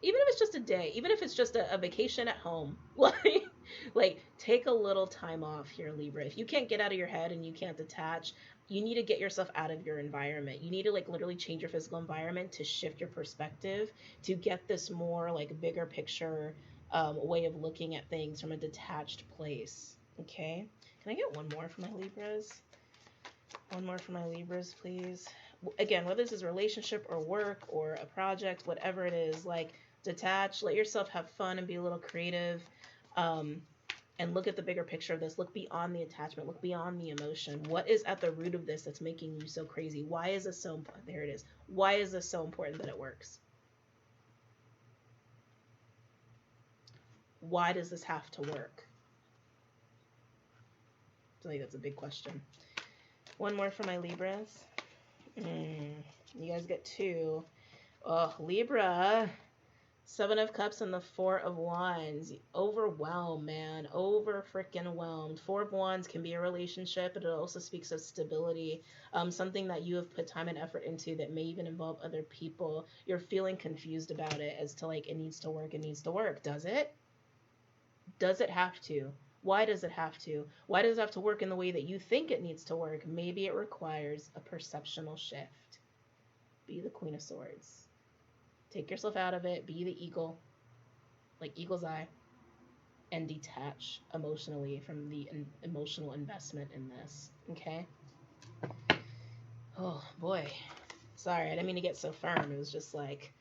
Even if it's just a day, even if it's just a vacation at home, like take a little time off here, Libra. If you can't get out of your head and you can't detach, you need to get yourself out of your environment. You need to, like, literally change your physical environment to shift your perspective, to get this more, like, bigger picture way of looking at things from a detached place. Okay? Can I get one more for my Libras? One more for my Libras, please. Again, whether this is a relationship or work or a project, whatever it is, like, detach, let yourself have fun and be a little creative, and look at the bigger picture of this. Look beyond the attachment. Look beyond the emotion. What is at the root of this that's making you so crazy? Why is this so important? There it is. Why is this so important that it works? Why does this have to work? I think that's a big question. One more for my Libras. You guys get two. Oh, Libra. Seven of Cups and the Four of Wands. Overwhelmed, man. Over-freaking-whelmed. Four of Wands can be a relationship, but it also speaks of stability. Something that you have put time and effort into that may even involve other people. You're feeling confused about it as to, like, it needs to work. Does it? Does it have to? Why does it have to? Why does it have to work in the way that you think it needs to work? Maybe it requires a perceptional shift. Be the Queen of Swords. Take yourself out of it. Be the eagle, like eagle's eye, and detach emotionally from the emotional investment in this. Okay? Oh, boy. Sorry, I didn't mean to get so firm. It was just like,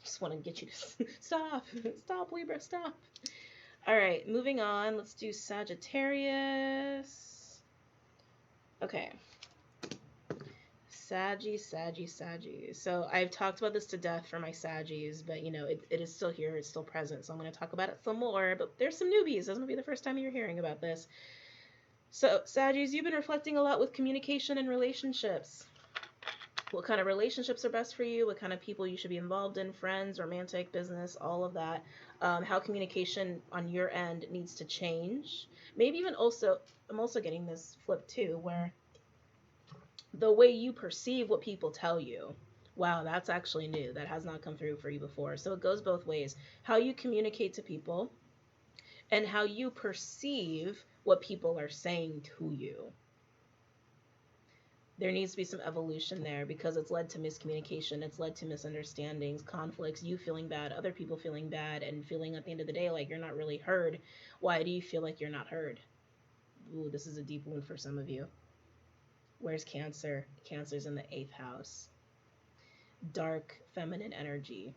just want to get you to stop. Stop, Libra, stop. All right, moving on. Let's do Sagittarius. Okay. Saggy. So I've talked about this to death for my Saggies, but, you know, it is still here. It's still present. So I'm going to talk about it some more. But there's some newbies. This is going to be the first time you're hearing about this. So, Saggies, you've been reflecting a lot with communication and relationships. What kind of relationships are best for you? What kind of people you should be involved in? Friends, romantic, business, all of that. How communication on your end needs to change. Maybe even also, I'm also getting this flip too, where the way you perceive what people tell you. Wow, that's actually new. That has not come through for you before. So it goes both ways. How you communicate to people and how you perceive what people are saying to you. There needs to be some evolution there because it's led to miscommunication. It's led to misunderstandings, conflicts, you feeling bad, other people feeling bad, and feeling at the end of the day like you're not really heard. Why do you feel like you're not heard? Ooh, this is a deep wound for some of you. Where's Cancer? Cancer's in the 8th house. Dark feminine energy.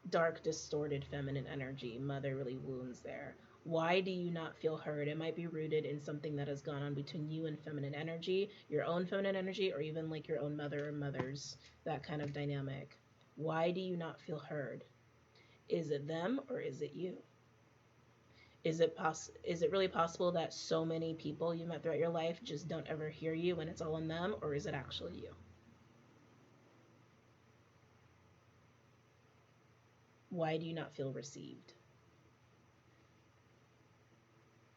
dark, distorted feminine energy, motherly wounds there. Why do you not feel heard? It might be rooted in something that has gone on between you and feminine energy, your own feminine energy, or even like your own mother or mothers, that kind of dynamic. Why do you not feel heard? Is it them or is it you? Is it really possible that so many people you met throughout your life just don't ever hear you and it's all on them, or is it actually you? Why do you not feel received?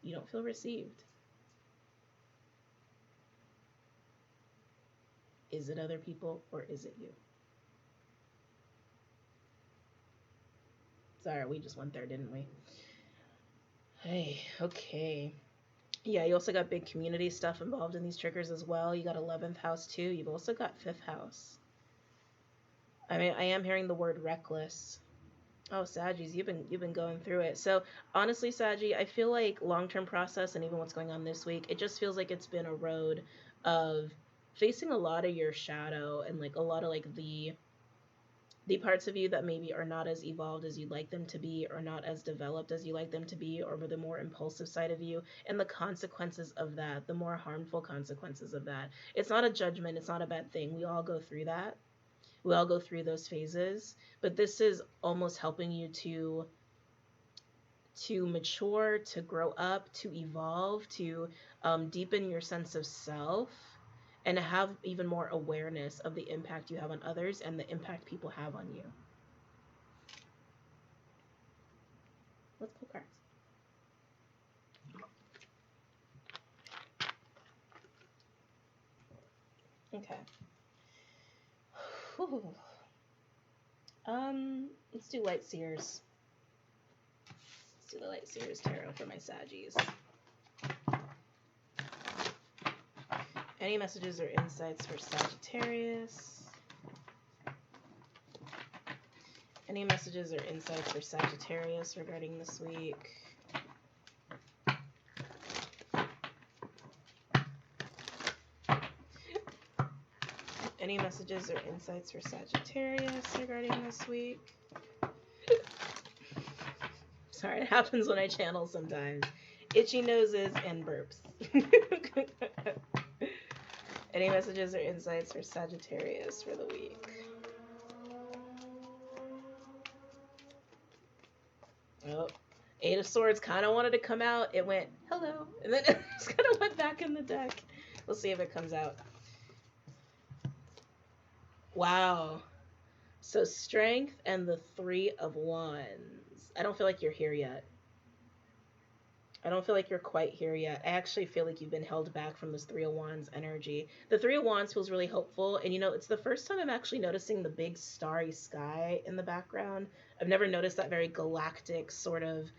You don't feel received. Is it other people or is it you? Sorry, we just went there, didn't we? Hey, okay. Yeah, you also got big community stuff involved in these triggers as well. You got 11th house too. You've also got 5th house. I mean, I am hearing the word reckless. Oh, Saggies, you've been going through it. So honestly, Saggy, I feel like long-term process and even what's going on this week, it just feels like it's been a road of facing a lot of your shadow and like a lot of like the parts of you that maybe are not as evolved as you'd like them to be, or not as developed as you like them to be, or the more impulsive side of you, and the consequences of that, the more harmful consequences of that. It's not a judgment, it's not a bad thing. We all go through that. We all go through those phases, but this is almost helping you to mature, to grow up, to evolve, to deepen your sense of self, and to have even more awareness of the impact you have on others and the impact people have on you. Let's pull cards. Okay. Whew. Let's do Light Seers. Let's do the Light Seers Tarot for my Saggies. Any messages or insights for Sagittarius? Any messages or insights for Sagittarius regarding this week? Any messages or insights for Sagittarius regarding this week? Sorry, it happens when I channel sometimes. Itchy noses and burps. Any messages or insights for Sagittarius for the week? Oh, Eight of Swords kind of wanted to come out. It went, hello. And then it just kind of went back in the deck. We'll see if it comes out. Wow. So Strength and the Three of Wands. I don't feel like you're here yet. I don't feel like you're quite here yet. I actually feel like you've been held back from this Three of Wands energy. The Three of Wands feels really hopeful. And, you know, it's the first time I'm actually noticing the big starry sky in the background. I've never noticed that very galactic sort of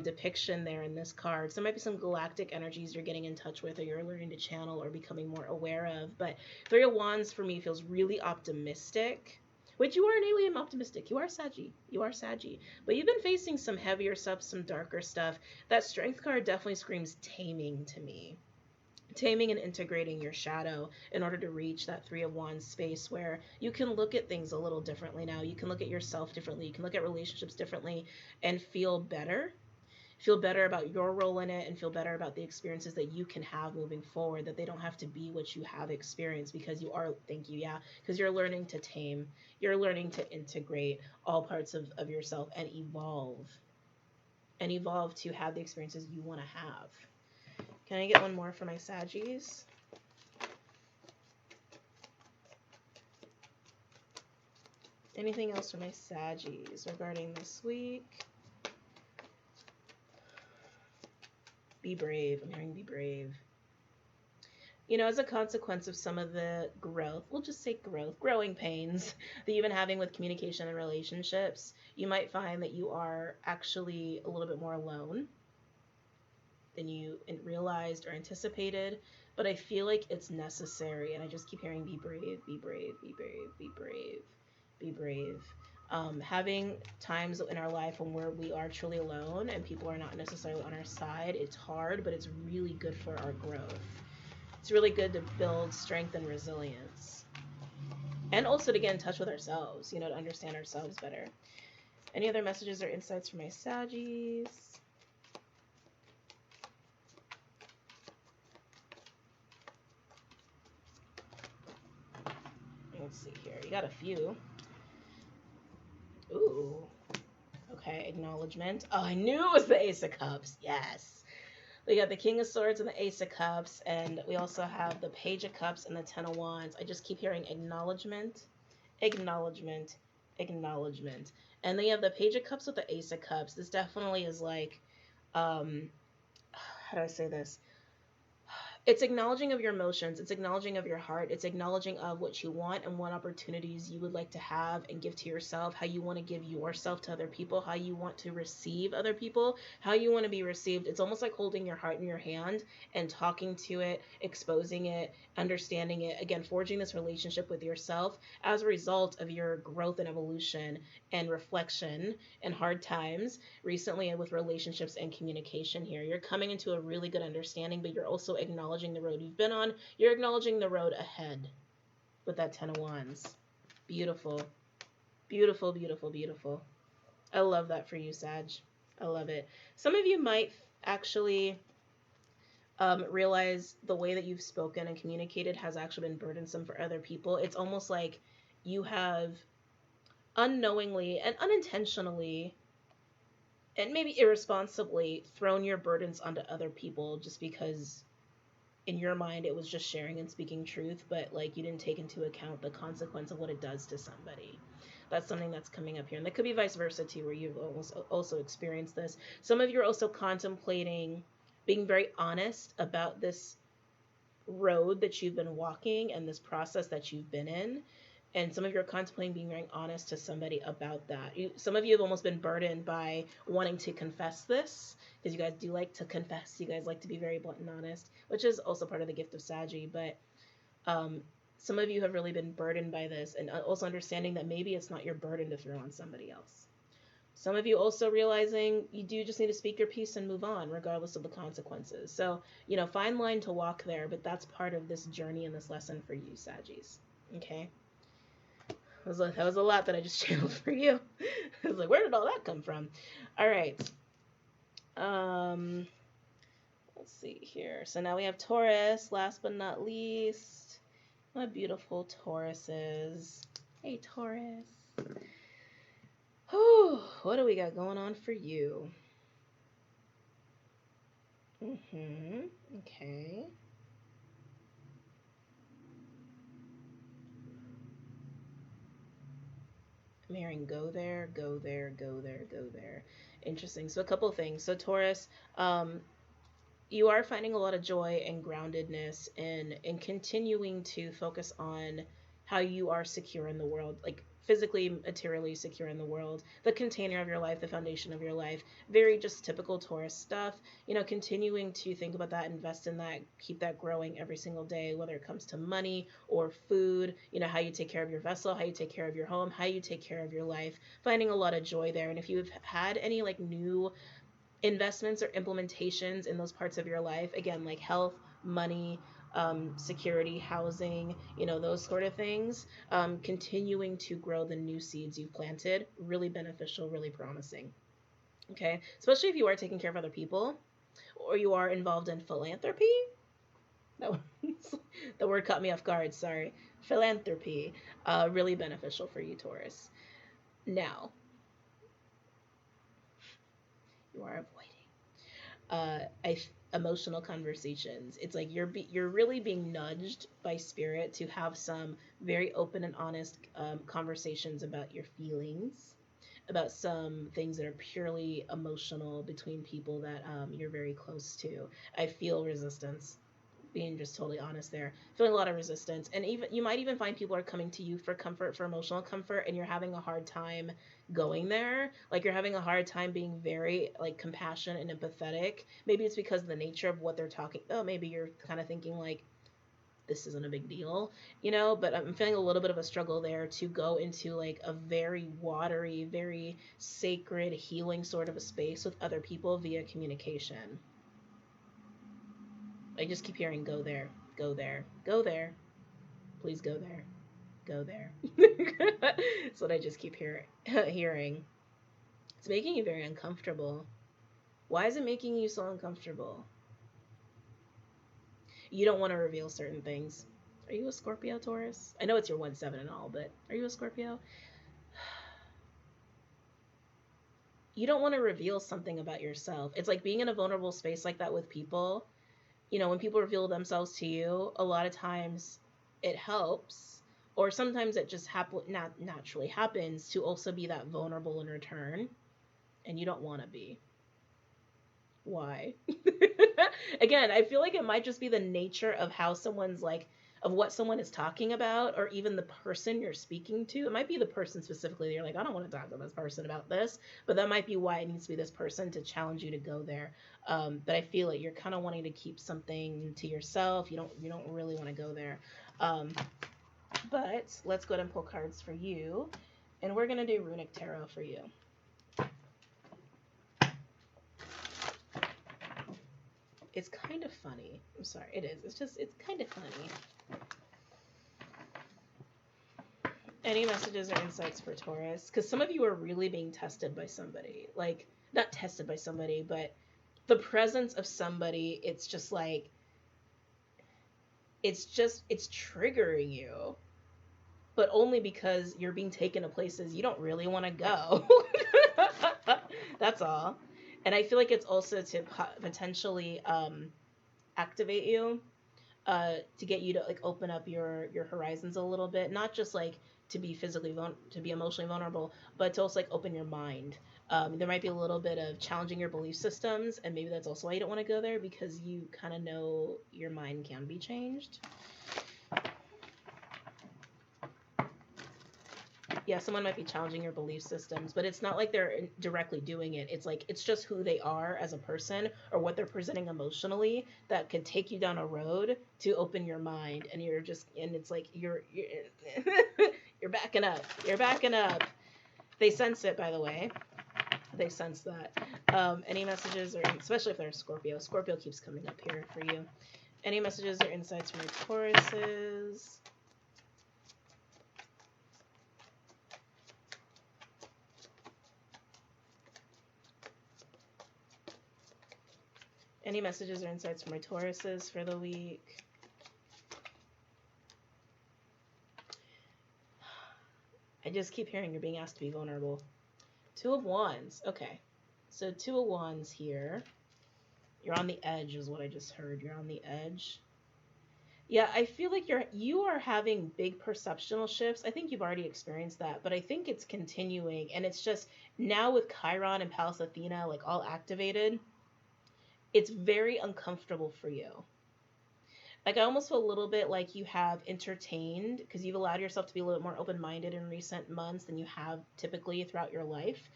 depiction there in this card. So there might be some galactic energies you're getting in touch with, or you're learning to channel or becoming more aware of. But Three of Wands for me feels really optimistic. Which you are innately optimistic. You are Saggy. You are Saggy. But you've been facing some heavier stuff, some darker stuff. That Strength card definitely screams taming to me. Taming and integrating your shadow in order to reach that Three of Wands space where you can look at things a little differently now. You can look at yourself differently. You can look at relationships differently and feel better. Feel better about your role in it and feel better about the experiences that you can have moving forward, that they don't have to be what you have experienced because you are, thank you, yeah, because you're learning to tame, you're learning to integrate all parts of yourself and evolve to have the experiences you want to have. Can I get one more for my Saggies? Anything else for my Saggies regarding this week? Be brave. I'm hearing be brave. You know, as a consequence of some of the growth, we'll just say growing pains that you've been having with communication and relationships, you might find that you are actually a little bit more alone than you realized or anticipated. But I feel like it's necessary, and I just keep hearing be brave, be brave, be brave, be brave, be brave. Having times in our life when we are truly alone and people are not necessarily on our side, it's hard, but it's really good for our growth. It's really good to build strength and resilience. And also to get in touch with ourselves, you know, to understand ourselves better. Any other messages or insights for my Saggies? Let's see here. You got a few. Ooh. Okay, acknowledgement. Oh, I knew it was the Ace of Cups. Yes. We got the King of Swords and the Ace of Cups, and we also have the Page of Cups and the Ten of Wands. I just keep hearing acknowledgement, acknowledgement, acknowledgement. And then you have the Page of Cups with the Ace of Cups. This definitely is like, how do I say this? It's acknowledging of your emotions. It's acknowledging of your heart. It's acknowledging of what you want and what opportunities you would like to have and give to yourself, how you want to give yourself to other people, how you want to receive other people, how you want to be received. It's almost like holding your heart in your hand and talking to it, exposing it, understanding it, again, forging this relationship with yourself as a result of your growth and evolution and reflection and hard times recently with relationships and communication here. You're coming into a really good understanding, but you're also acknowledging the road you've been on. You're acknowledging the road ahead with that Ten of Wands. Beautiful. Beautiful, beautiful, beautiful. I love that for you, Sag. I love it. Some of you might actually realize the way that you've spoken and communicated has actually been burdensome for other people. It's almost like you have unknowingly and unintentionally and maybe irresponsibly thrown your burdens onto other people just because in your mind it was just sharing and speaking truth, but like you didn't take into account the consequence of what it does to somebody. That's something that's coming up here. And that could be vice versa too, where you've also experienced this. Some of you are also contemplating being very honest about this road that you've been walking and this process that you've been in. And some of you are contemplating being very honest to somebody about that. Some of you have almost been burdened by wanting to confess this, because you guys do like to confess. You guys like to be very blunt and honest, which is also part of the gift of Saggy. But some of you have really been burdened by this, and also understanding that maybe it's not your burden to throw on somebody else. Some of you also realizing you do just need to speak your piece and move on, regardless of the consequences. So, fine line to walk there, but that's part of this journey and this lesson for you, Saggies. Okay? That was a lot that I just channeled for you. I was like, where did all that come from? All right. Let's see here. So now we have Taurus, last but not least. My beautiful Tauruses. Hey, Taurus. Whew, what do we got going on for you? Okay. I'm hearing go there, go there, go there, go there. Interesting. So a couple of things. So Taurus, you are finding a lot of joy and groundedness in continuing to focus on how you are secure in the world, like physically, materially secure in the world, the container of your life, the foundation of your life. Very just typical Taurus stuff. Continuing to think about that, invest in that, keep that growing every single day, whether it comes to money or food, how you take care of your vessel, how you take care of your home, how you take care of your life, finding a lot of joy there. And if you've had any like new investments or implementations in those parts of your life, again, like health, money, security, housing, those sort of things, continuing to grow the new seeds you've planted, really beneficial, really promising. Okay, especially if you are taking care of other people or you are involved in philanthropy. The word caught me off guard, sorry. Philanthropy, really beneficial for you, Taurus. Now, you are avoiding emotional conversations. It's like you're really being nudged by spirit to have some very open and honest conversations about your feelings, about some things that are purely emotional between people that you're very close to. I feel resistance, being just totally honest there, feeling a lot of resistance. And even you might even find people are coming to you for comfort, for emotional comfort, and you're having a hard time going there. Like you're having a hard time being very like compassionate and empathetic. Maybe it's because of the nature of what they're talking. Oh, maybe you're kind of thinking like, this isn't a big deal, but I'm feeling a little bit of a struggle there to go into like a very watery, very sacred healing sort of a space with other people via communication. I just keep hearing go there, go there, go there. Please go there, go there. That's what I just keep hearing. It's making you very uncomfortable. Why is it making you so uncomfortable? You don't want to reveal certain things. Are you a Scorpio, Taurus? I know it's your 1-7 and all, but are you a Scorpio? You don't want to reveal something about yourself. It's like being in a vulnerable space like that with people. You know, when people reveal themselves to you, a lot of times it helps, or sometimes it just naturally happens to also be that vulnerable in return, and you don't want to be. Why? Again, I feel like it might just be the nature of how someone's like, of what someone is talking about, or even the person you're speaking to. It might be the person specifically. You're like, I don't want to talk to this person about this, but that might be why it needs to be this person to challenge you to go there. But I feel like you're kind of wanting to keep something to yourself. You don't really want to go there. But let's go ahead and pull cards for you, and we're gonna do Runic Tarot for you. It's kind of funny. I'm sorry, it is. It's kind of funny. Any messages or insights for Taurus? Because some of you are really being tested by somebody. Like, not tested by somebody, but the presence of somebody, it's just like, it's triggering you. But only because you're being taken to places you don't really want to go. That's all. And I feel like it's also to potentially activate you, to get you to like open up your horizons a little bit, not just like to be to be emotionally vulnerable, but to also like open your mind. There might be a little bit of challenging your belief systems, and maybe that's also why you don't want to go there, because you kind of know your mind can be changed. Yeah, someone might be challenging your belief systems, but it's not like they're directly doing it. It's like, it's just who they are as a person, or what they're presenting emotionally, that could take you down a road to open your mind. And it's like, you're you're backing up. You're backing up. They sense it, by the way. They sense that. Any messages, or especially if they're Scorpio. Scorpio keeps coming up here for you. Any messages or insights from your Tauruses? Any messages or insights from my Tauruses for the week? I just keep hearing you're being asked to be vulnerable. 2 of Wands. Okay. So 2 of Wands here. You're on the edge is what I just heard. You're on the edge. Yeah, I feel like you are having big perceptual shifts. I think you've already experienced that, but I think it's continuing. And it's just now with Chiron and Pallas Athena like all activated, it's very uncomfortable for you. Like, I almost feel a little bit like you have entertained, because you've allowed yourself to be a little bit more open-minded in recent months than you have typically throughout your life.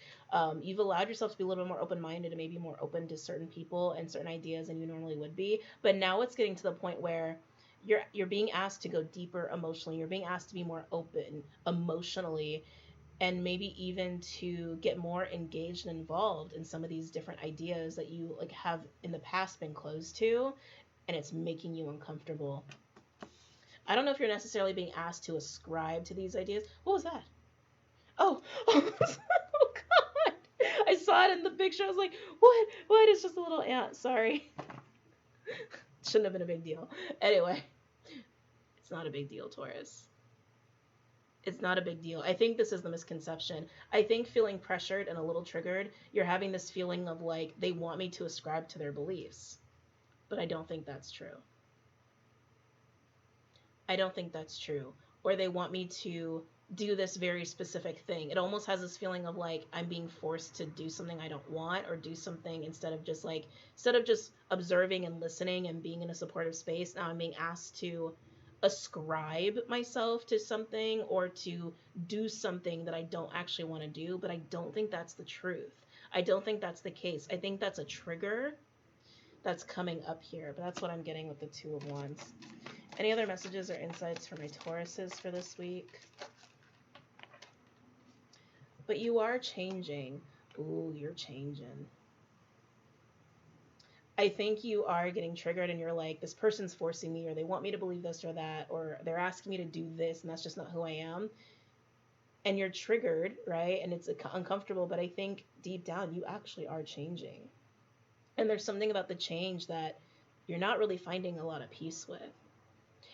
You've allowed yourself to be a little bit more open-minded and maybe more open to certain people and certain ideas than you normally would be. But now it's getting to the point where you're being asked to go deeper emotionally. You're being asked to be more open emotionally, and maybe even to get more engaged and involved in some of these different ideas that you like have in the past been closed to, and it's making you uncomfortable. I don't know if you're necessarily being asked to ascribe to these ideas. What was that? Oh, oh God. I saw it in the picture. I was like, what? It's just a little ant. Sorry. Shouldn't have been a big deal. Anyway, it's not a big deal, Taurus. It's not a big deal. I think this is the misconception. I think feeling pressured and a little triggered, you're having this feeling of like, they want me to ascribe to their beliefs. But I don't think that's true. I don't think that's true. Or they want me to do this very specific thing. It almost has this feeling of like, I'm being forced to do something I don't want, or do something instead of just observing and listening and being in a supportive space. Now I'm being asked to ascribe myself to something, or to do something that I don't actually want to do. But I don't think that's the truth. I don't think that's the case. I think that's a trigger that's coming up here, but that's what I'm getting with the 2 of Wands. Any other messages or insights for my Tauruses for this week? But you are changing. Ooh, you're changing. I think you are getting triggered, and you're like, this person's forcing me, or they want me to believe this or that, or they're asking me to do this, and that's just not who I am. and you're triggered, right? And it's uncomfortable, but I think deep down you actually are changing. And there's something about the change that you're not really finding a lot of peace with.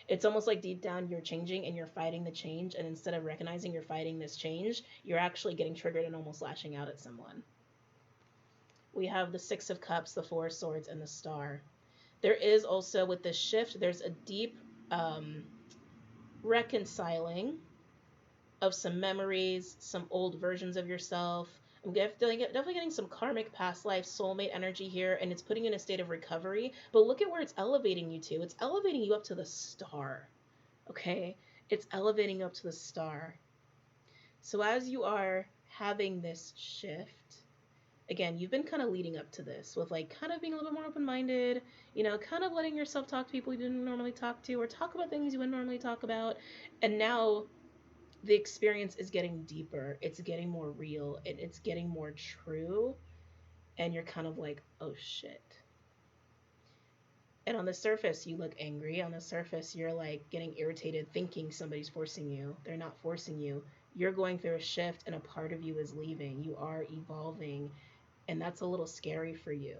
It's almost like deep down you're changing and you're fighting the change. And instead of recognizing you're fighting this change, you're actually getting triggered and almost lashing out at someone. We have the Six of Cups, the Four of Swords, and the Star. There is also, with this shift, there's a deep reconciling of some memories, some old versions of yourself. I'm definitely getting some karmic past life soulmate energy here, and it's putting you in a state of recovery. But look at where it's elevating you to. It's elevating you up to the star. Okay? It's elevating you up to the star. So as you are having this shift, again, you've been kind of leading up to this with like kind of being a little bit more open-minded, you know, kind of letting yourself talk to people you didn't normally talk to, or talk about things you wouldn't normally talk about. And now the experience is getting deeper, it's getting more real, and it's getting more true, and you're kind of like, oh shit. And on the surface you look angry, on the surface you're like getting irritated thinking somebody's forcing you. They're not forcing you. You're going through a shift and a part of you is leaving. You are evolving, and that's a little scary for you,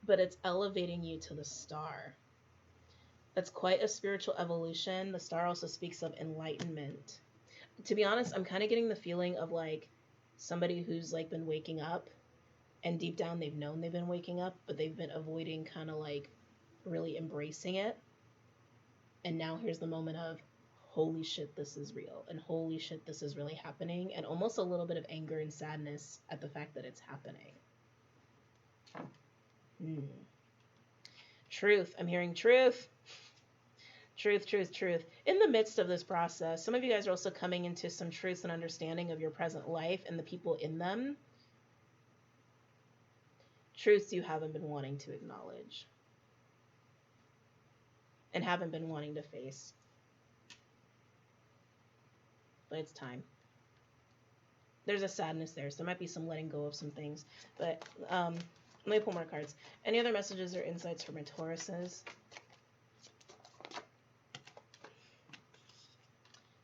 but it's elevating you to the star. That's quite a spiritual evolution. The star also speaks of enlightenment. To be honest, I'm kind of getting the feeling of like somebody who's like been waking up, and deep down they've known they've been waking up, but they've been avoiding kind of like really embracing it. And now here's the moment of, holy shit, this is real, and holy shit, this is really happening, and almost a little bit of anger and sadness at the fact that it's happening. Truth. I'm hearing truth. Truth, truth, truth. In the midst of this process, some of you guys are also coming into some truth and understanding of your present life and the people in them. Truths you haven't been wanting to acknowledge and haven't been wanting to face. But it's time. There's a sadness there, so there might be some letting go of some things. But let me pull more cards. Any other messages or insights for my Tauruses?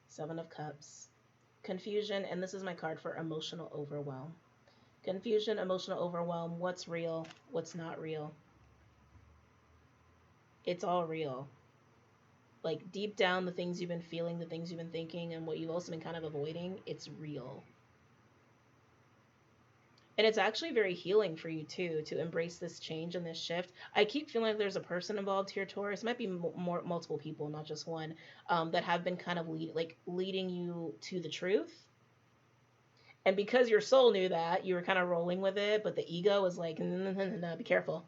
Seven of Cups. Confusion, and this is my card for emotional overwhelm. Confusion, emotional overwhelm. What's real? What's not real? It's all real. Like deep down, the things you've been feeling, the things you've been thinking, and what you've also been kind of avoiding, it's real. And it's actually very healing for you too, to embrace this change and this shift. I keep feeling like there's a person involved here, Taurus. It might be multiple people, not just one, that have been kind of leading you to the truth. And because your soul knew that, you were kind of rolling with it, but the ego was like, no, be careful.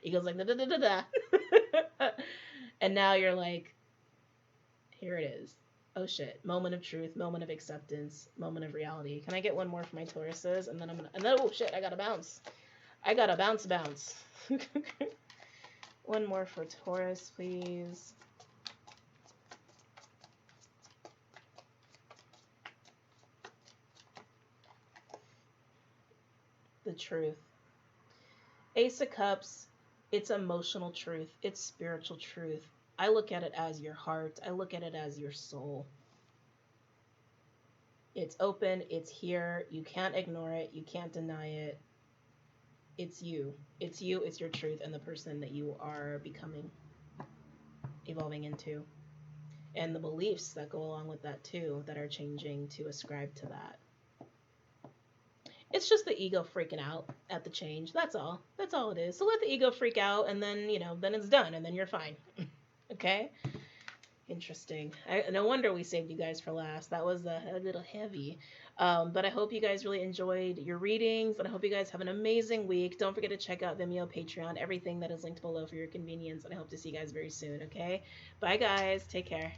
Ego's like, da. And now you're like, here it is. Oh shit. Moment of truth, moment of acceptance, moment of reality. Can I get one more for my Tauruses? And then oh shit, I gotta bounce. I gotta bounce. One more for Taurus, please. The truth. Ace of Cups, it's emotional truth. It's spiritual truth. I look at it as your heart. I look at it as your soul. It's open. It's here. You can't ignore it. You can't deny it. It's you. It's you. It's your truth and the person that you are becoming, evolving into. And the beliefs that go along with that too, that are changing to ascribe to that. It's just the ego freaking out at the change. That's all. That's all it is. So let the ego freak out, and then, then it's done, and then you're fine. Okay? Interesting. No wonder we saved you guys for last. That was a little heavy. But I hope you guys really enjoyed your readings, and I hope you guys have an amazing week. Don't forget to check out Vimeo, Patreon, everything that is linked below for your convenience, and I hope to see you guys very soon, okay? Bye, guys. Take care.